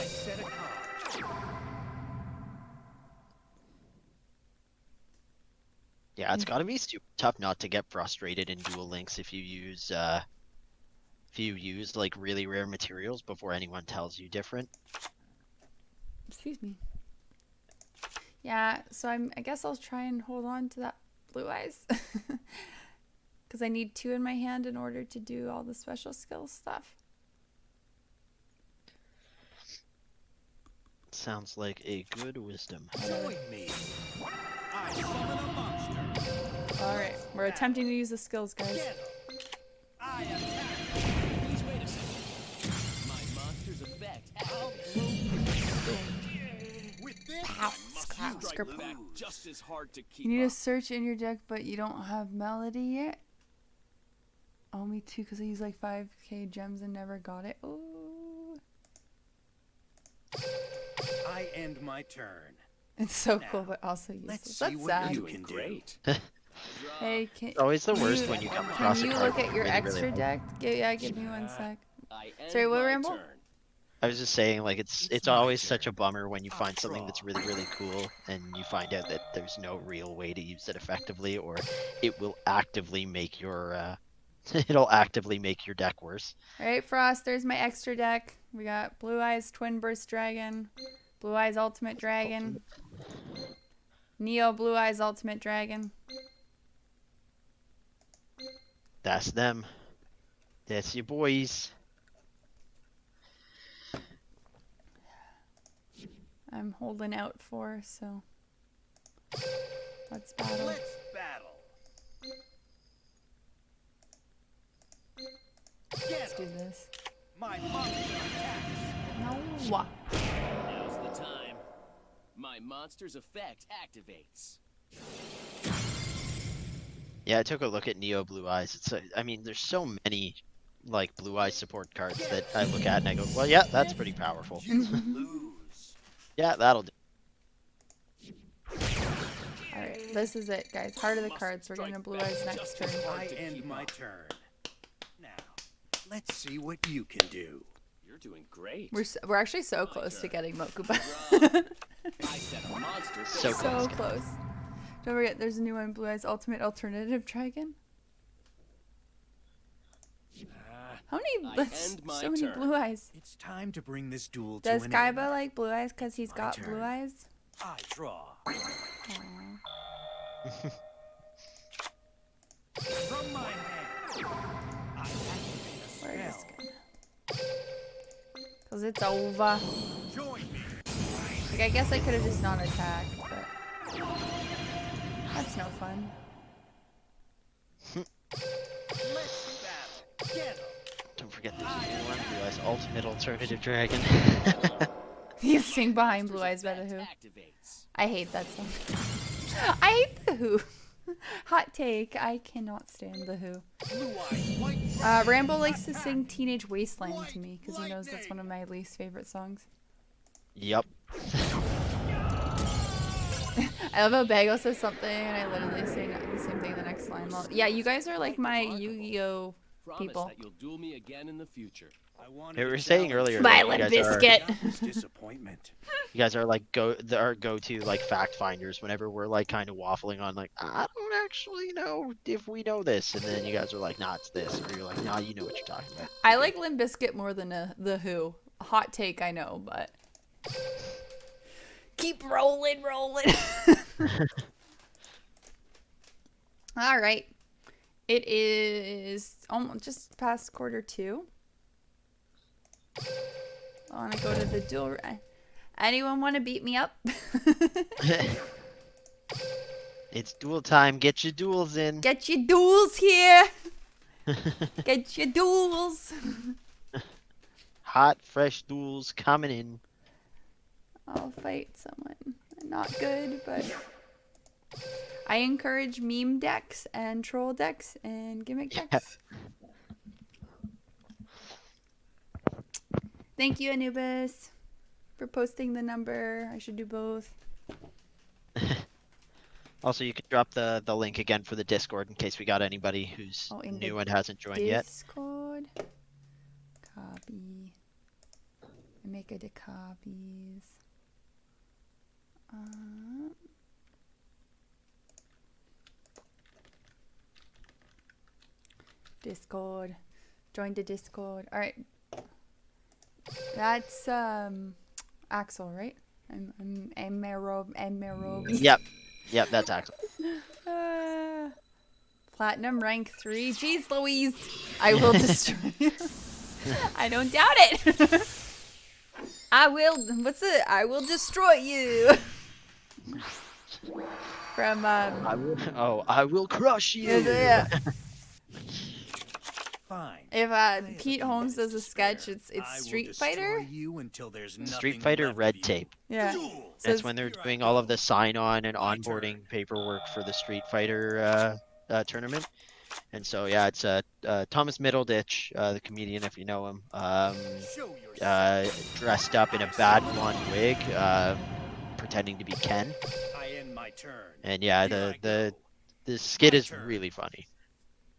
set a card. Yeah, it's gotta be super tough not to get frustrated in Duel Links if you use like really rare materials before anyone tells you different. Excuse me. Yeah, so I guess I'll try and hold on to that Blue Eyes. Because I need 2 in my hand in order to do all the special skill stuff. Sounds like a good wisdom. Join me. I summon a monster. Alright, we're attempting to use the skills, guys. Get 'em. I attack. Please wait a second. My monster's effect activated. With this, Pow, Must scrap, strike scrap. back just as hard to keep You need to up. search in your deck, but you don't have melody yet. Oh, me too, because I used like 5k gems and never got it. Ooh. I end my turn. It's so Now, cool, but also let's useless. see That's what sad. you Doing can do. great. Hey, can, It's always the can worst you- when you come Can across a you card look that at your you really, really extra like. deck? Yeah, give me one sec. I end Sorry, what, my Ramble? turn. I was just saying, like, it's It's always my such a turn. bummer when you I'll find something draw. that's really, really cool and you find out that there's no real way to use it effectively, or it will actively make your it'll actively make your deck worse. Alright, Frost, there's my extra deck. We got Blue Eyes Twin Burst Dragon, Blue Eyes Ultimate Dragon, Neo Blue Eyes Ultimate Dragon. That's them. That's your boys. I'm holding out for, so. Let's battle. Let's battle. Let's Get do 'em. this. My monster attacks. No. Now's the time. My monster's effect activates. Yeah, I took a look at Neo Blue Eyes. It's I mean, there's so many like Blue Eyes support cards that I look at and I go, well, yeah, that's pretty powerful. You lose. Yeah, that'll do. Alright, this is it, guys. Heart of the cards. We're gonna Blue Eyes next turn. I end my turn. Now, let's see what you can do. You're doing great. We're actually so close to getting Mokuba. I set a monster. So So close. close. Don't forget, there's a new one, Blue Eyes Ultimate Alternative. Try again. How many? I That's end my so many turn. Blue Eyes. It's time to bring this duel to Does an Kaiba end. like Blue Eyes because he's My got turn. Blue Eyes? I draw. From my hand, I activate a Where is spell. Because it's over. Join me. Like, I guess I could have just not attacked, but that's no fun. Let's battle. Get 'em. Don't forget there's a new one, Blue Eyes Ultimate Alternative Dragon. You sing behind Blue Eyes by the Who. Activates. I hate that song. I hate the Who. Hot take. I cannot stand the Who. Blue eyes, white Rambo likes to sing Teenage Wasteland to me because he knows that's one of my least favorite songs. Yep. I love how Bagel says something and I literally say the same thing the next line. Well, yeah, you guys are like my Yu-Gi-Oh Promise people. that you'll duel me again in the future. I wanted They a were saying challenge. earlier My that Limp you guys are, Bizkit. That was disappointment. you guys are like our go-to like fact finders whenever we're like kind of waffling on like I don't actually know if we know this, and then you guys are like, nah, it's this, or you're like, nah, you know what you're talking about. I like Limp Bizkit more than the Who. Hot take, I know, but keep rolling. All right, it is almost just past quarter 2. I want to go to the duel. Anyone want to beat me up? It's duel time. Get your duels in. Get your duels here. Get your duels. Hot, fresh duels coming in. I'll fight someone. Not good, but I encourage meme decks and troll decks and gimmick decks. Thank you, Anubis, for posting the number. I should do both. Also, you can drop the link again for the Discord in case we got anybody who's Oh, in the new and hasn't joined yet. Discord. Copy. I make it a copies. Discord. Join the Discord. All right. That's Axel, right? I'm Emerob. Yep, that's Axel. Platinum rank 3. Jeez Louise. I will destroy you. I don't doubt it. I will destroy you. From I will crush you. yeah. Fine. If Pete Holmes does a sketch, it's I will Street destroy Fighter. You until there's Street nothing Fighter left Red of you. Tape. Yeah. Duel. That's Says- when they're Here I doing go. all of the sign-on and My onboarding turn. paperwork for the Street Fighter tournament. And so yeah, it's Thomas Middleditch, the comedian, if you know him, Show yourself. dressed up in a bad blonde wig, pretending to be Ken. I end my turn. And yeah, Here I the skit My is turn. really funny.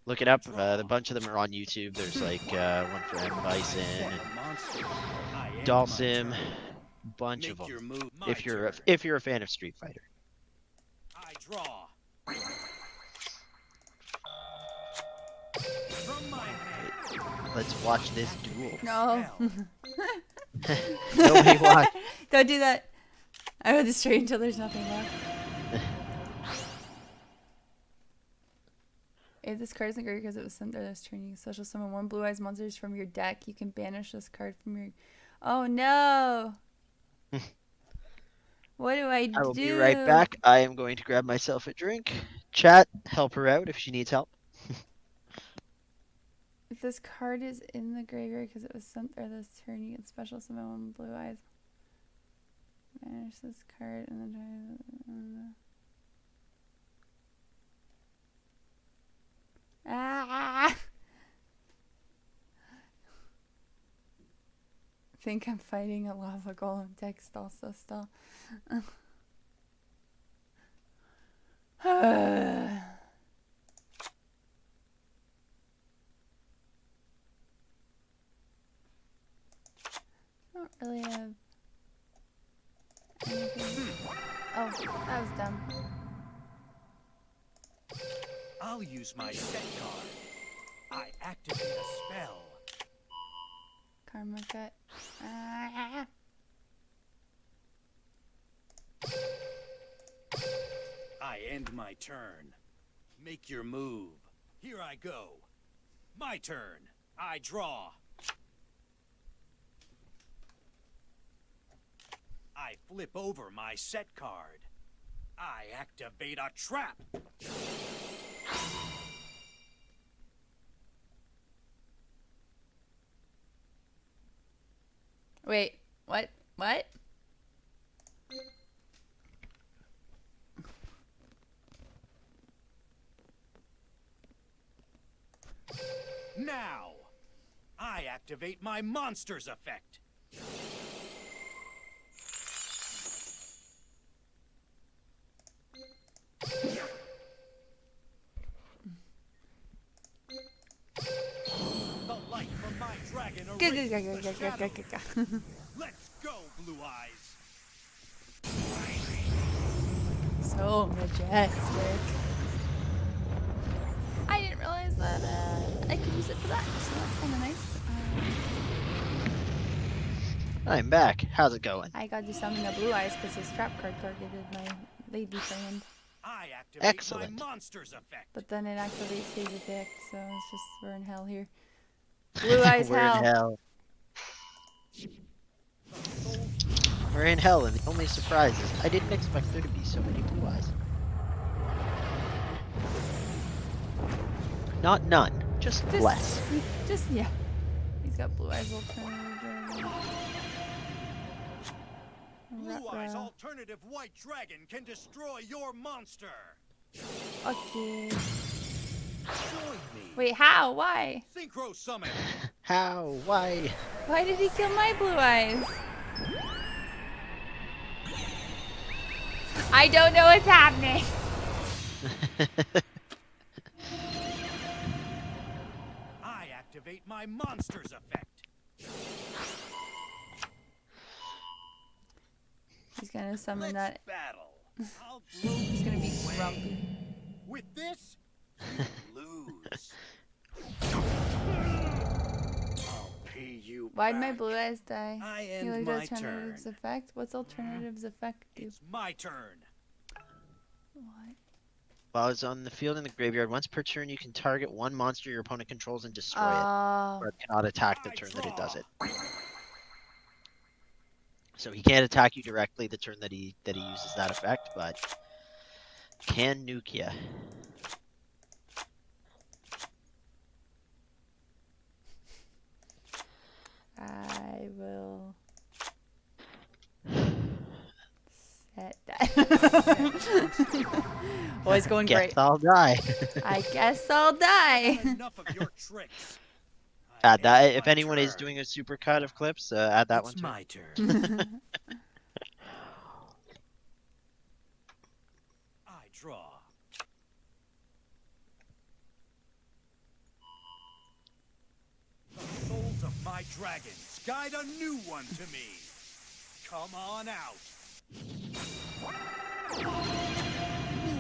Look it up. A bunch of them are on YouTube. There's like one for M Bison For and a monster, I end Dalsim, my turn. bunch of Make your them. move. My If you're turn. if you're a fan of Street Fighter. I draw. From my hand. Let's watch this duel. No. Spell. Nobody watch. Don't do that. I will destroy you until there's nothing left. If this card isn't great because it was sent there, that's turning special summon 1 blue eyes monsters from your deck. You can banish this card from your. Oh no! What do I I will do? be right back. I am going to grab myself a drink. Chat, help her out if she needs help. If this card is in the graveyard because it was sent there this turn, you can special summon one blue eyes. Banish this card and then try. Ah! I think I'm fighting a lava golem text also still. I don't really have anything. Oh, that was dumb. I'll use my set card. I activate a spell. Karma cut. Ah. I end my turn. Make your move. Here I go. My turn. I draw. I flip over my set card. I activate a trap. Wait, what? What? Now, I activate my monster's effect. The light from my dragon erases the shadows. Let's go, Blue Eyes. So majestic. I didn't realize that I could use it for that, so that's kind of nice. I'm back. How's it going? I got to summon a blue eyes because his trap card targeted my lady friend. I activate Excellent. my monster's effect. But then it activates his effect, so it's just we're in hell here. Blue eyes We're hell. in hell. We're in hell, and the only surprise is I didn't expect there to be so many blue eyes. Not none, just less. Just yeah. He's got blue eyes alternative. Blue Eyes alternative white dragon can destroy your monster. Okay. Join me. Wait, how? Why? Synchro summon. How? Why? Why did he kill my blue eyes? I don't know what's happening. I activate my monster's effect. He's gonna summon Let's that. battle. I'll blow He's gonna be you away. grumpy. With this, you lose. I'll pay you Why'd my back. blue eyes die? I He end looked my at alternatives turn. effect. What's alternatives effect do? It's my turn. What? While it's on the field in the graveyard, once per turn you can target one monster your opponent controls and destroy it, Oh. or it cannot attack the I turn that it draw. does it. So he can't attack you directly the turn that he uses that effect, but can nuke ya. I will set that. Oh, it's going Guess great. I'll die. I guess I'll die. Enough of your tricks. Add that end if my anyone is turn. doing a super cut of clips. Add that It's one too. my turn. I draw. The souls of my dragons guide a new one to me. Come on out. Blue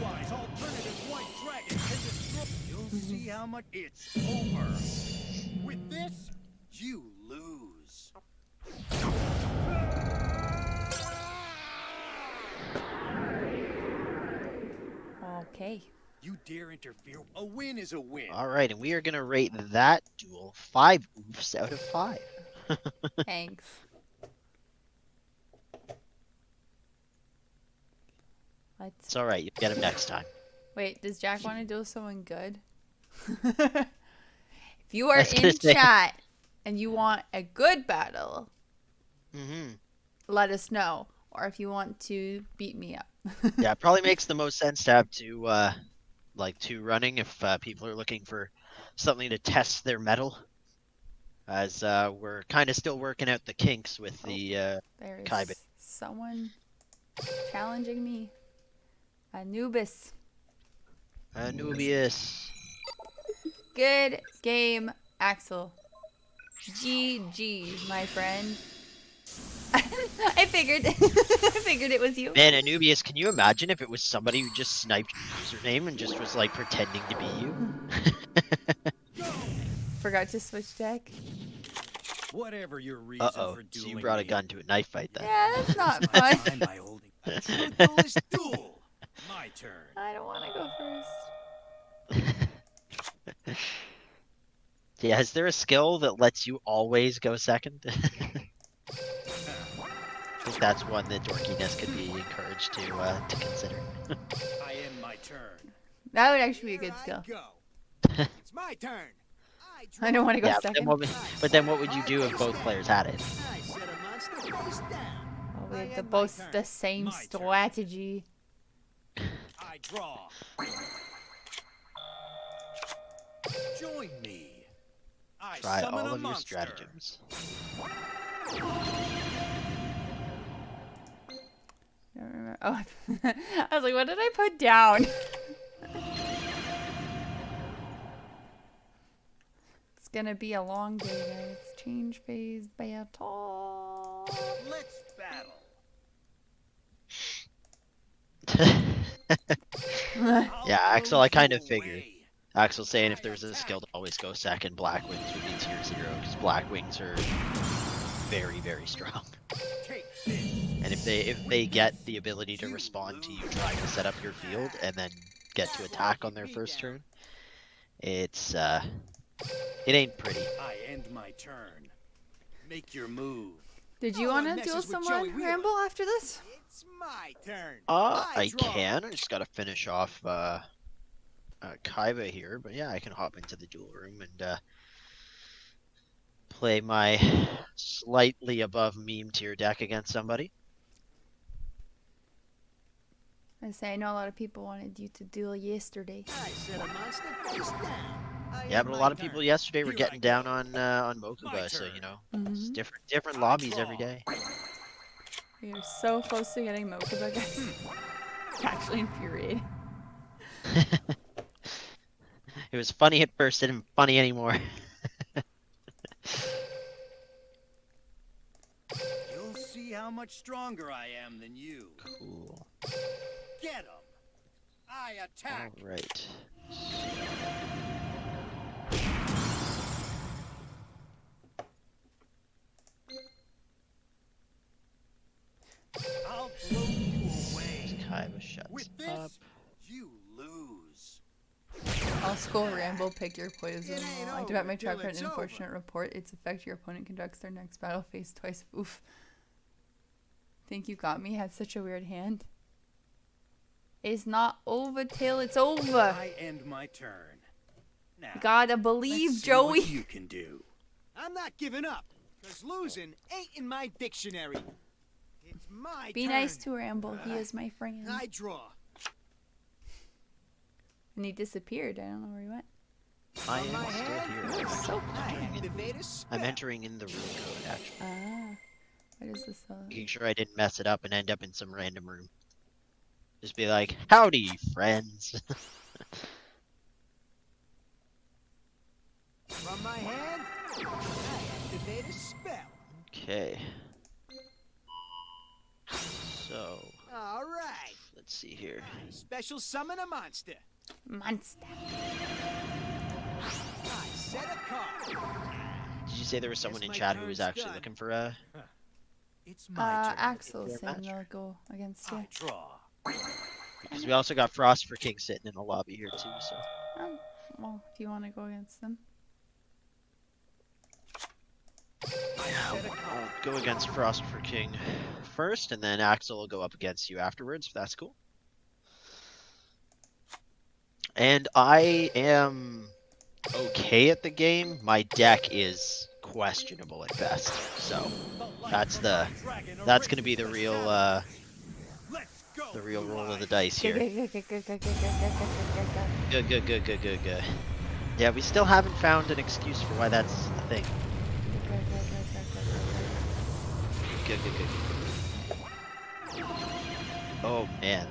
Eyes alternative white dragon can destroy. You'll see how much it's over. With this, you lose. Okay. You dare interfere? A win is a win. All right, and we are gonna rate that duel 5 oofs out of 5. Thanks. What? It's all right. You'll get him next time. Wait, does Jack want to deal with someone good? If you are I was gonna in say- chat and you want a good battle, Mm-hmm. let us know. Or if you want to beat me up. Yeah, it probably makes the most sense to have two running if people are looking for something to test their mettle. As we're kind of still working out the kinks with the There Kaiba. is someone challenging me. Anubis. Anubius. Good game, Axel. GG, my friend. I figured I figured it was you. Man, Anubius, can you imagine if it was somebody who just sniped your username and just was like pretending to be you? Forgot to switch deck. Whatever your reason Uh-oh. for So dueling you brought a me, gun to a knife fight then. Yeah, that's not waste my fun. time by holding a truthless duel. My turn. I don't want to go first. Yeah, is there a skill that lets you always go second? I think that's one that dorkiness could be encouraged to consider. I end my turn. That would actually be a Here good skill. I go. It's my turn. I don't want to go Yeah, but second. then what would you do if both players had it? I set a monster face down. Oh, we I have end my both turn. the same My turn. strategy. I draw. Join me. I Try summon all a of your monster. stratagems. I don't remember. Oh, I was like, what did I put down? It's gonna be a long day, guys. Change phase battle. Let's battle. Yeah, Axel, I kind of blow figured. away. Axel saying if there was a skill to always go second, Black Wings would be tier 0, because Black Wings are very, very strong. Take this. And if they get the ability to respond to you trying to set up your field and then get to attack on their first turn, it's it ain't pretty. I end my turn. Make your move. Did you No want one to duel messes with someone, Joey Wheeler. Ramble, after this? It's my turn. I draw. can. I just gotta finish off Kaiba here, but yeah, I can hop into the duel room and play my slightly above meme tier deck against somebody. I say I know a lot of people wanted you to duel yesterday. I set a monster face down. I Yeah, end but a my lot of turn. people yesterday were Here getting I down go. on My Mokuba, so turn. you know, it's Mhm. different I lobbies every draw. day. We are so close to getting Mokuba, guys. It's actually infuriating. It was funny at first, it isn't funny anymore. You'll see how much stronger I am than you. Cool. Get him. I attack. All right. I'll blow you away. Kaiba shuts With up. this, you lose. All school Ramble, pick your poison. It ain't I over devote my till track for an it's unfortunate report. Its effect your opponent conducts their next battle phase twice. Oof. Think you got me? Had such a weird hand. It's not over till it's over. I end my turn. Now, Gotta let's believe, see Joey. what you can do. I'm not giving up, cause losing ain't in my dictionary. It's my Be turn. nice to Ramble. He is my friend. I draw. And he disappeared. I don't know where he went. I On my am still hand, here. You're so I entering in- activate a spell. I'm entering in the room code, actually. Ah. What is this? Making sure I didn't mess it up and end up in some random room. Just be like, howdy, friends. From my hand, I activate a spell. Okay. So, All right. let's see here. I special summon a monster. Monster. I set a card. Did you say there was someone in my chat who was turn's actually done. looking for a... It's my turn. Axel Fair saying match. they'll go against you. I draw. Because we also got Frost for King sitting in the lobby here too, so... Well, if you want to go against them. I set a I'll card. go against Frost for King first, and then Axel will go up against you afterwards, if that's cool. And I am okay at the game. My deck is questionable at best. So that's that's gonna be the real Let's go, the real Blue roll of the Eyes. dice here. Good. Yeah, we still haven't found an excuse for why that's a thing. Good. Oh man,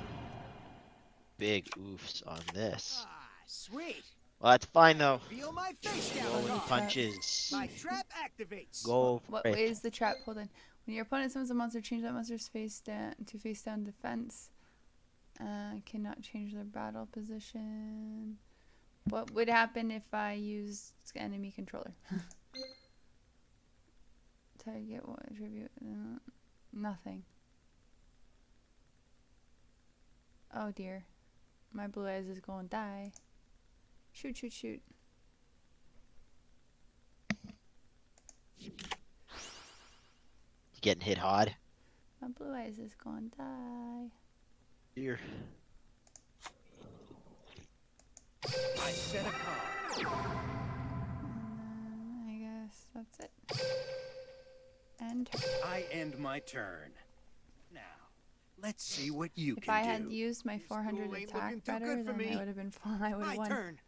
big oofs on this. Ah, sweet. Well, that's fine though. Reveal my face Roll with the down card. punches. My trap activates. Go What for it. is the trap? Hold on. When your opponent summons a monster, change that monster's face down to face down defense. Cannot change their battle position. What would happen if I used enemy controller? Target what attribute? Nothing. Oh dear. My blue eyes is going to die. Shoot. Getting hit hard. My blue eyes is going to die. Here. I set a card. And then I guess that's it. And I end my turn. Now, let's see what you if can I do. had used my 400 school ain't attack looking too better, good for then me. I would have been fine. I would have My won. turn.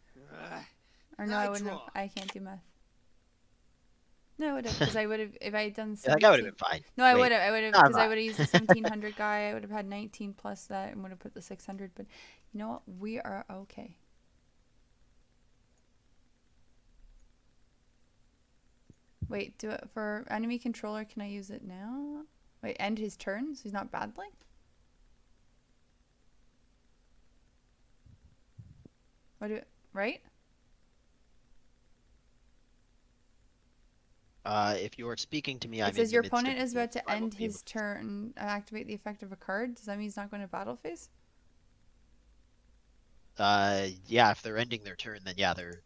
Or no, I I wouldn't have. draw. I can't do math. No, I would have, because I would have, if I had done Yeah, that guy would have 17. been fine. No, I Wait. would have, Nah, because I nah. would have used the 1700 guy. I would have had 19 plus that and would have put the 600. But you know what? We are okay. Wait, do it for enemy controller. Can I use it now? Wait, end his turn so he's not battling? What do it, right? If you are speaking to me, I'm It says in your the midst of opponent is duel, about to so I won't end be able his turn, activate the effect of a card. Does that mean he's not going to battle phase? Yeah, if they're ending their turn, then yeah, they're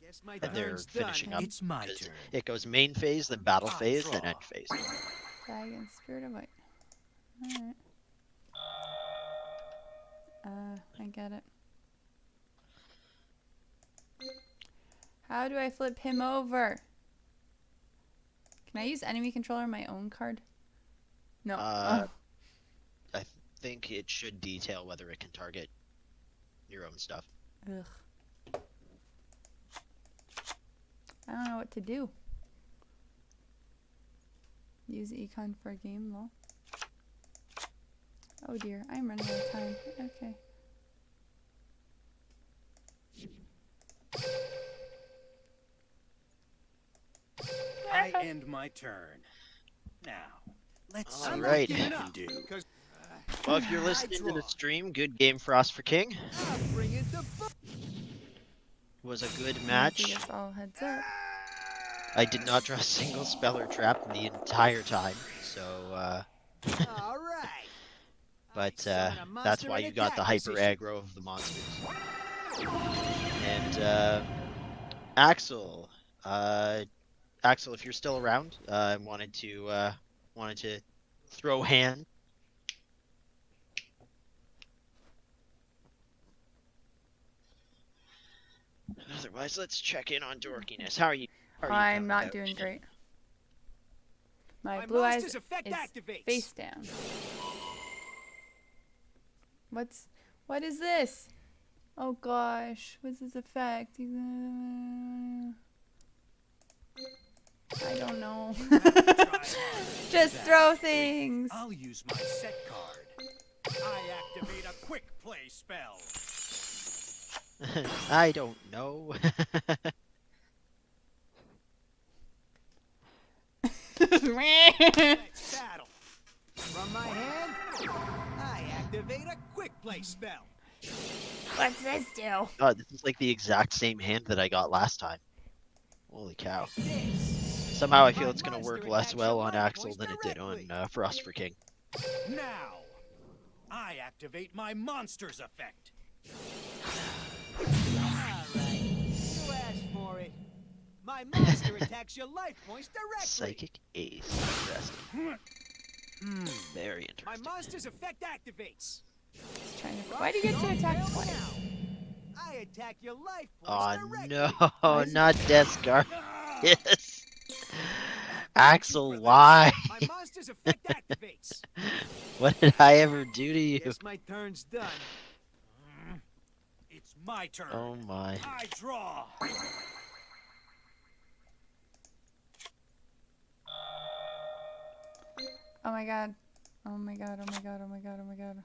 Guess my and they're turn's done. finishing up. It's my 'Cause turn. it goes main phase, then battle I phase, then draw. end phase. Dragon, Spirit of Light. Alright. I get it. How do I flip him over? Can I use enemy controller on my own card? No. I think it should detail whether it can target your own stuff. Ugh. I don't know what to do. Use econ for a game, lol. Oh dear, I'm running out of time. Okay. I end my turn. Now, let's see Alright. what you can do. Well, if you're listening to the stream, good game Frost for King. I'll bring it to Was a good So match. just all heads up. I did not draw a single spell or trap the entire time, so All right. but Summon a that's monster why in you got the attack hyper position. aggro of the monsters. And Axel, Axel, if you're still around, I wanted to throw hand. Otherwise, let's check in on dorkiness. How are you? How are you I'm coming not out? doing great. My My blue eyes monster's effect is activates. face down. What is this? Oh gosh, what's this effect? I don't know. Try hard. Just That's throw sweet. things. I'll use my set card. I activate a quick play spell. I don't know. Let's battle. From my hand, I activate a quick play spell. What's this do? God, this is like the exact same hand that I got last time. Holy cow. This. Somehow I feel My it's going to work monster less attacks well your on life Axel points than it did on directly. Frost for King. Now, I activate my monster's effect. Alright, you asked for it. My monster attacks your life points directly. Psychic Ace. Interesting. Very My interesting. monster's effect activates. Just trying to. Why do you get to attack twice? I attack your life points Oh directly. no, not Death Guard. Ah, Yes. got you Axel, for this. why? My monster's effect activates. What did I ever do to you? Guess my turn's done. It's my turn. Oh my. I draw. Oh my god. Oh my god. Oh my god. Oh my god. Oh my god.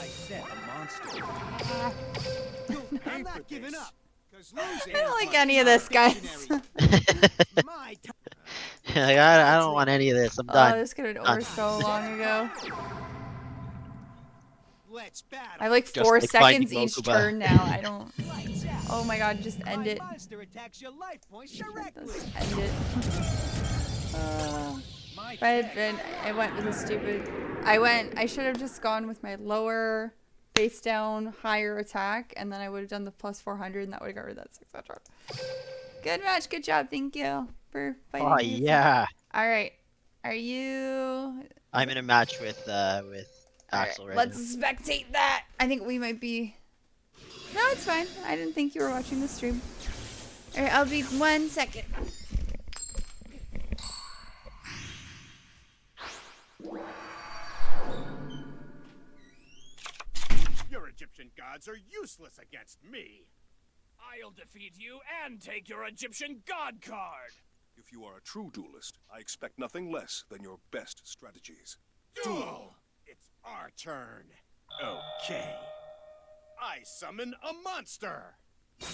I set a monster. I'm not giving up. 'Cause losing I don't is like my any of this, guys. dictionary. My turn. Like, I don't want any of this. I'm Oh, done. this could have been over so long ago. Let's battle. I have like Just 4 like finding seconds each Mokuba. turn now. I don't. Lights out. Oh my god, just end My it. monster attacks your life points Just directly. end it. My If I had turn. been, I went with a stupid. I should have just gone with my lower face down, higher attack, and then I would have done the plus 400, and that would have got rid of that 600. Good match, good job, thank you for fighting. Oh against me. yeah. All right, are you? I'm in a match with All Axel right, right let's spectate that. I think we might be. No, it's fine. I didn't think you were watching the stream. All right, I'll be 1 second. Your Egyptian gods are useless against me. I'll defeat you and take your Egyptian god card. If you are a true duelist, I expect nothing less than your best strategies. Duel. It's our turn. Okay. I summon a monster. The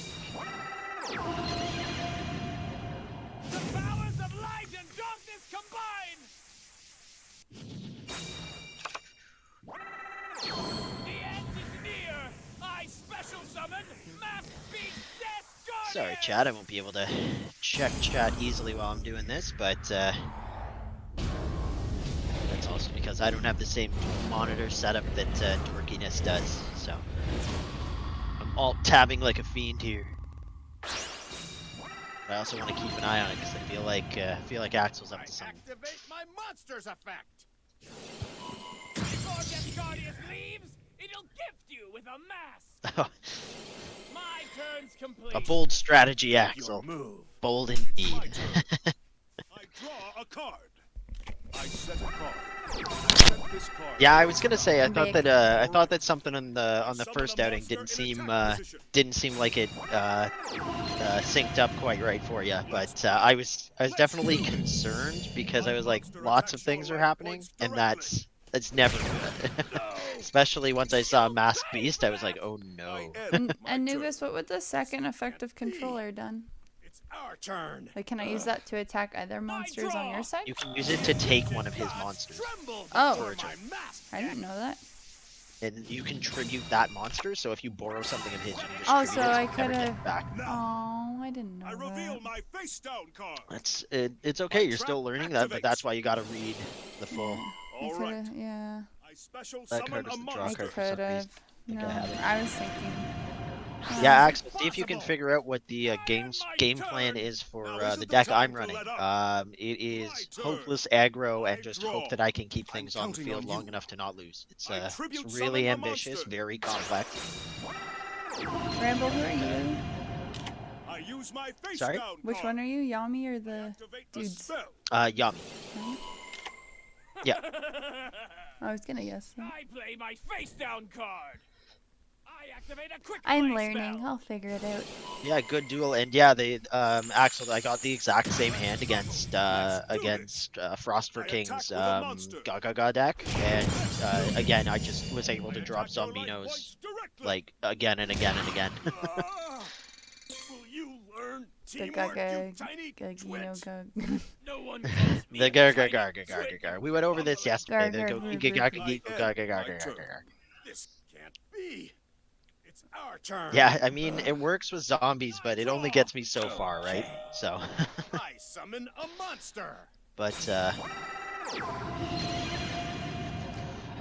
powers of light and darkness combine! The end is near! I special summon Mass Beast Death Guardian! Sorry, chat. I won't be able to check chat easily while I'm doing this, but that's also because I don't have the same monitor setup that Dorkiness does. So I'm alt tabbing like a fiend here. But I also want to keep an eye on it because I feel like Axel's up I to something. activate my monster's effect. Before Death Guardian leaves, it'll gift you with a mask! My turn's complete. A bold strategy, Your Axel. move. Bold It's indeed. my turn. I draw a card. I set a card. I set this card. Yeah, I was gonna say I thought Big. that something on the first outing didn't seem like it synced up quite right for you, but I was definitely concerned because I was like lots of things are happening and that's never good. Especially once I saw Masked Beast, I was like, oh no. And Anubis, what would the second effective controller done? It's our turn. Like, can I use that to attack other monsters on your side? You can use it to take one of his monsters, Tremble Oh. before my mask. I didn't know that. and you can tribute that monster. So if you borrow something of his, you can just Oh, tribute so it, I never get coulda- it back. Now, Oh, I didn't know I reveal that. my face down card. It's okay. You're still learning that, but that's why you gotta read the full. I All right. coulda- yeah. I special That summon card a is the draw I monster. card for some could have. reason. think No, I have it. I was thinking. Yeah, Axel, see if you can figure out what the game plan is for the deck I'm running. It is hopeless aggro and just hope that I can keep things on the field long enough to not lose. It's really ambitious, very complex. Rambo, who are you? I use my face Sorry? down Which card. one are you? Yami or the Activate a dudes? spell. Yami. Yeah. I was gonna guess. That. I play my face down card. I activate a quick I'm play learning. spell. I'll figure it out. Yeah, good duel, and yeah, they Axel, I got the exact same hand against Frost for King's Gaga deck, and again I just was able to drop Zombinos like again and again and again. Will you learn The teamwork, Gaga, you tiny Gagino, twit? Gag. No one calls me The a gar tiny gar gar gar twit. gar. We went over this yesterday. The Gar, go gar, giga gar, gaga gar. giga gaga gaga gaga. This can't be. It's our turn. Yeah, I mean it works with zombies, but it only gets me so far, right? Okay. So, I summon a monster. but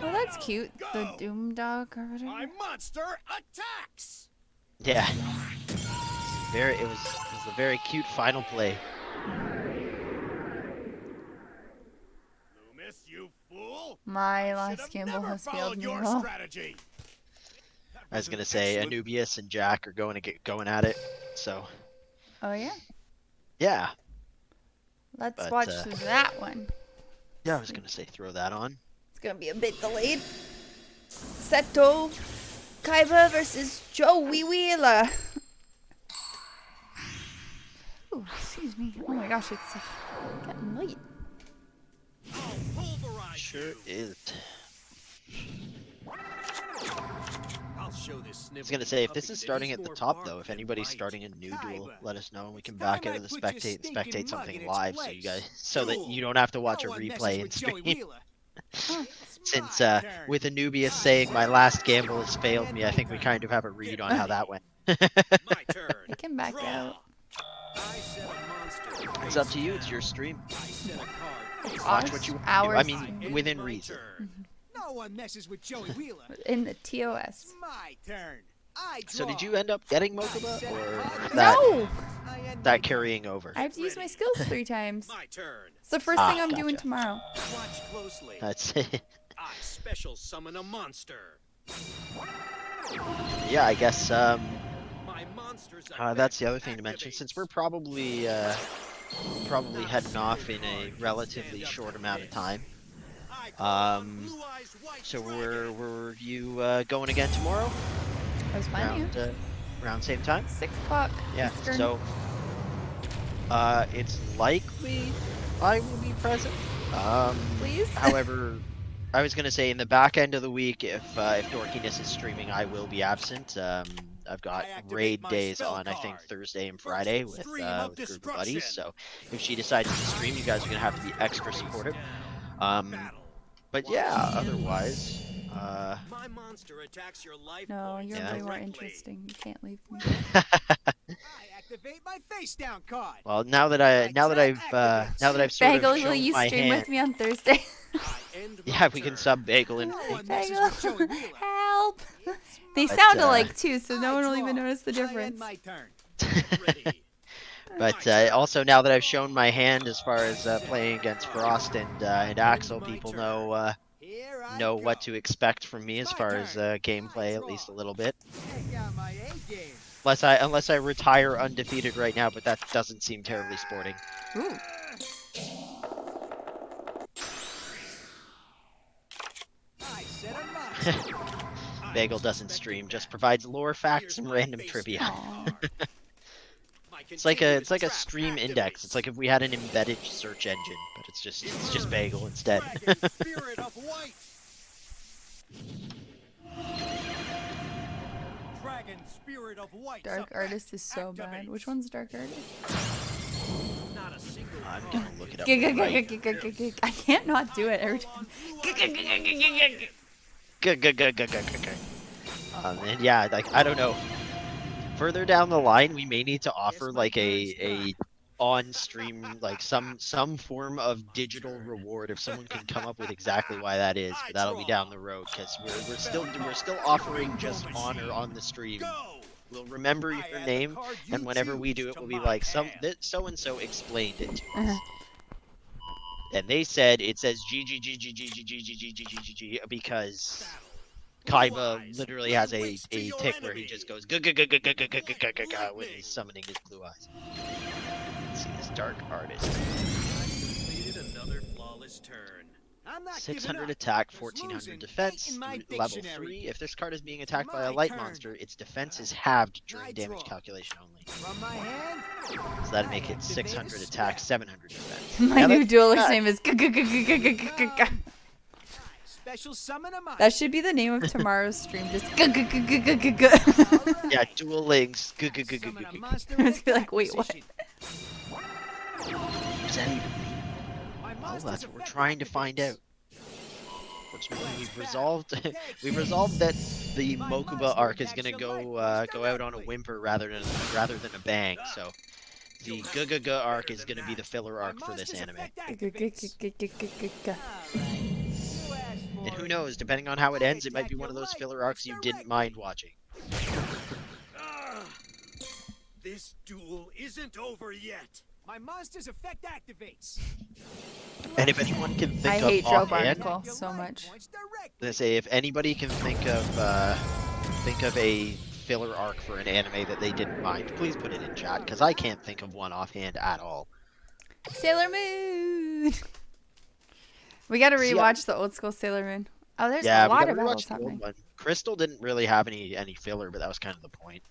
Oh, that's cute. The Go. Doom Dog or whatever. My monster attacks. yeah, it was a very cute final play. this, you fool! My I last should've gamble never has failed followed me your well. strategy. I was gonna say Excellent. Anubius and Jack are going at it. So Oh yeah. yeah, Let's but watch that one. yeah, I was gonna say throw that on. It's gonna be a bit delayed. Seto Kaiba versus Joey Wheeler. Ooh, excuse me. Oh my gosh, it's getting late. I'll pulverize Sure you. is. I'll show this I snivel was gonna say if puppy this is that starting he's at the more top bark though, if than anybody's bite. starting a new duel, Kaiba, let us know and we it's can time back I into the put your spectate stinking mug something in its live so you place. guys so that Duel. you don't have to watch No a one messes replay and with Joey stream. Wheeler. Oh, Since My turn. with Anubius I saying said my a last mug. gamble has failed And me, I my think we turn. kind of have a read Get on how ready. that went. My turn. I can back Draw. out. I said a monster. It's up face to you. It's down. your stream. I said a card. face Watch Us, what you want to do. our I mean, stream. within my reason. turn. No one messes with Joey Wheeler. In the TOS. It's my turn. I draw. So did you end up getting I Mokuba, said a or card. is that No! I end my that turn. carrying over? I have to use my Ready. skills 3 times. My turn. It's the first thing I'm gotcha. doing tomorrow. Watch closely. That's I special summon a monster. yeah. I guess My monsters are that's the other thing to mention. activates. Since we're probably heading off in a relatively short amount of time. I call on Um, Blue Eyes White So Dragon. were you going again tomorrow? I was planning Around same time? 6 o'clock Yeah. Eastern. So it's likely I will be present. Please? However, I was gonna say in the back end of the week, if Dorkiness is streaming, I will be absent. I've got I activate raid my days spell on I think card. Thursday and First Friday with stream of a group of buddies. destruction. So if she decides to stream, you guys are gonna have to be extra Face supportive. down. Um, Battle. but Watch yeah, and otherwise, My monster attacks your life No, points you're Yeah. way more directly. interesting. You can't leave me. I activate my face down card. well, now that I've sort Bagel, of will shown you my stream hand. with me on Thursday? I end my Yeah, we can turn. sub Bagel and No Fake. one messes Bagel, with Joey Wheeler. help! They It's sound But, alike too, so no I one will even draw. notice the I difference. end my turn. Get ready. But My turn. also now that I've shown my hand as far as playing against Frost and Axel, my people turn. Here I know go. what to expect from me as My far as turn. gameplay, I at least a draw. little bit. Check out my A game. Unless I retire undefeated right now, but that doesn't seem terribly sporting. Ooh. I said a monster. I Bagel was doesn't expecting stream, that. just provides lore, facts, Here's and my random face trivia. down Aw. card. My It's like continuous a trap stream activates. index. It's like if we had an embedded search engine, but it's just Bagel instead. Dragon Spirit of White. Dragon Spirit of White. Dark Artist is so bad. Which one's Dark Artist? Not a single I'm card gonna look it up. Gig, Right. gig, gig, gig, gig. I can't not do it every time. And yeah, like I don't know. Further down the line, we may need to offer my like turn's a on stream like some form of digital reward if someone can come up with exactly why that is. But that'll be down the road because we're still offering just honor on the stream. Go. We'll remember I your add the name, card you and whenever we do choose it, to we'll be my like hand. so and so explained it to us. Uh-huh. And they said it says G because Kaiba literally has a tick where he just goes when he's summoning his blue eyes. Let's see this dark artist. Completed another flawless turn. I'm not 600 giving up. attack, 'Cause 1400 losing defense, ain't in my level dictionary. 3. If this card is being attacked by a My light turn. monster, its defense is halved I during damage draw. calculation only. From my hand. So that'd make it activate a 600 attack, spell. 700 defense. My Now new that- dueler's uh, name is Special summon a monster. That should be the name of tomorrow's stream. Just Alright. Yeah, Duel Links. Summon a monster I was in like, wait, what? position. What does that even mean? My Well, monster's that's what we're effect trying to find activates. out. Fortunately, we've resolved that the Mokuba arc is gonna go out on a whimper rather than a bang. So the Gugaga arc is gonna be the filler My arc for this monster's anime. effect activates. Alright. You asked And for who it. knows, depending on how it I ends, it might be attack one of your those life filler points arcs you didn't mind watching. Ah, this duel isn't over yet. My monster's effect activates. And if anyone can I think hate of Joe offhand, Barnacle so much. let's say if anybody can think of a filler arc for an anime that they didn't mind, please put it in chat because I can't think of one offhand at all. Sailor Moon. We gotta See, rewatch the old school Sailor Moon. Oh, there's yeah, a we lot gotta of battles rewatch the old happening. one. Crystal didn't really have any filler, but that was kind of the point.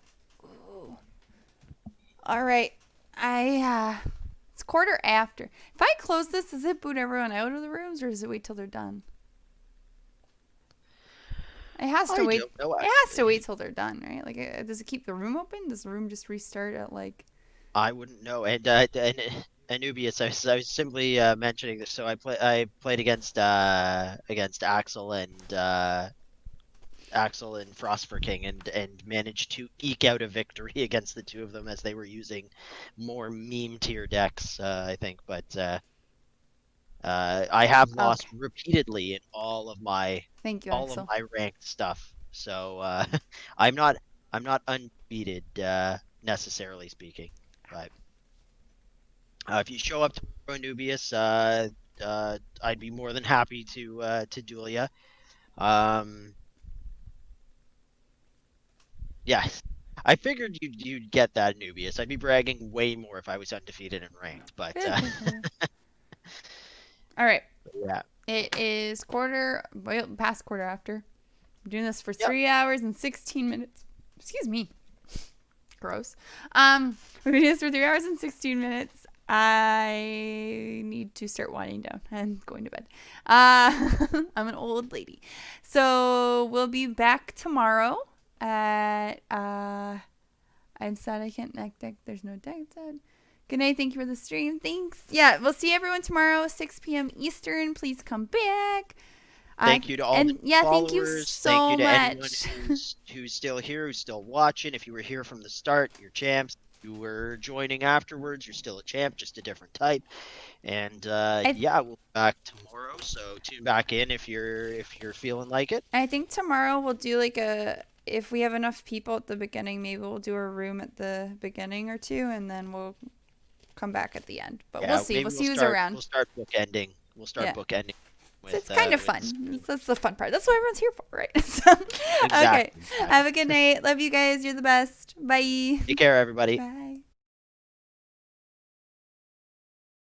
Ooh. All right, it's quarter after. If I close this, does it boot everyone out of the rooms, or does it wait till they're done? It has to I wait. don't know, It has to actually. wait till they're done, right? Like, does it keep the room open? Does the room just restart at like? I wouldn't know. And Anubius, I was simply mentioning this. So I played against Axel and Frostfur King and managed to eke out a victory against the two of them as they were using more meme tier decks, I think. But I have lost Okay. repeatedly in all Thank you, of Axel. my ranked stuff. So I'm not undefeated necessarily speaking, but. If you show up to Anubius, I'd be more than happy to duel ya. Yeah, I figured you'd get that Anubius. I'd be bragging way more if I was undefeated and ranked, but All right. yeah. It is past quarter after. I'm doing this for Yep. 3 hours and 16 minutes. Excuse me. Gross. We're doing this for 3 hours and 16 minutes. I need to start winding down and going to bed. I'm an old lady. So we'll be back tomorrow at I'm sad I can't deck. There's no deck. Good night. Thank you for the stream. Thanks. Yeah, we'll see everyone tomorrow, 6 p.m. Eastern. Please come back. Thank you to all the yeah, followers. thank you Thank so you to anyone much. who's still here, who's still watching. If you were here from the start, you're champs. If you were joining afterwards, you're still a champ, just a different type. And yeah, we'll be back tomorrow. So tune back in if you're feeling like it. I think tomorrow we'll do like if we have enough people at the beginning, maybe we'll do a room at the beginning or two, and then we'll come back at the end. But Yeah, we'll see. maybe We'll see who's start, around. We'll start bookending. Yeah. Bookending. So it's kind of fun. That's the fun part. That's what everyone's here for, right? So, Exactly. okay. Have a good night. Love you guys. You're the best. Bye. Take care, everybody. Bye.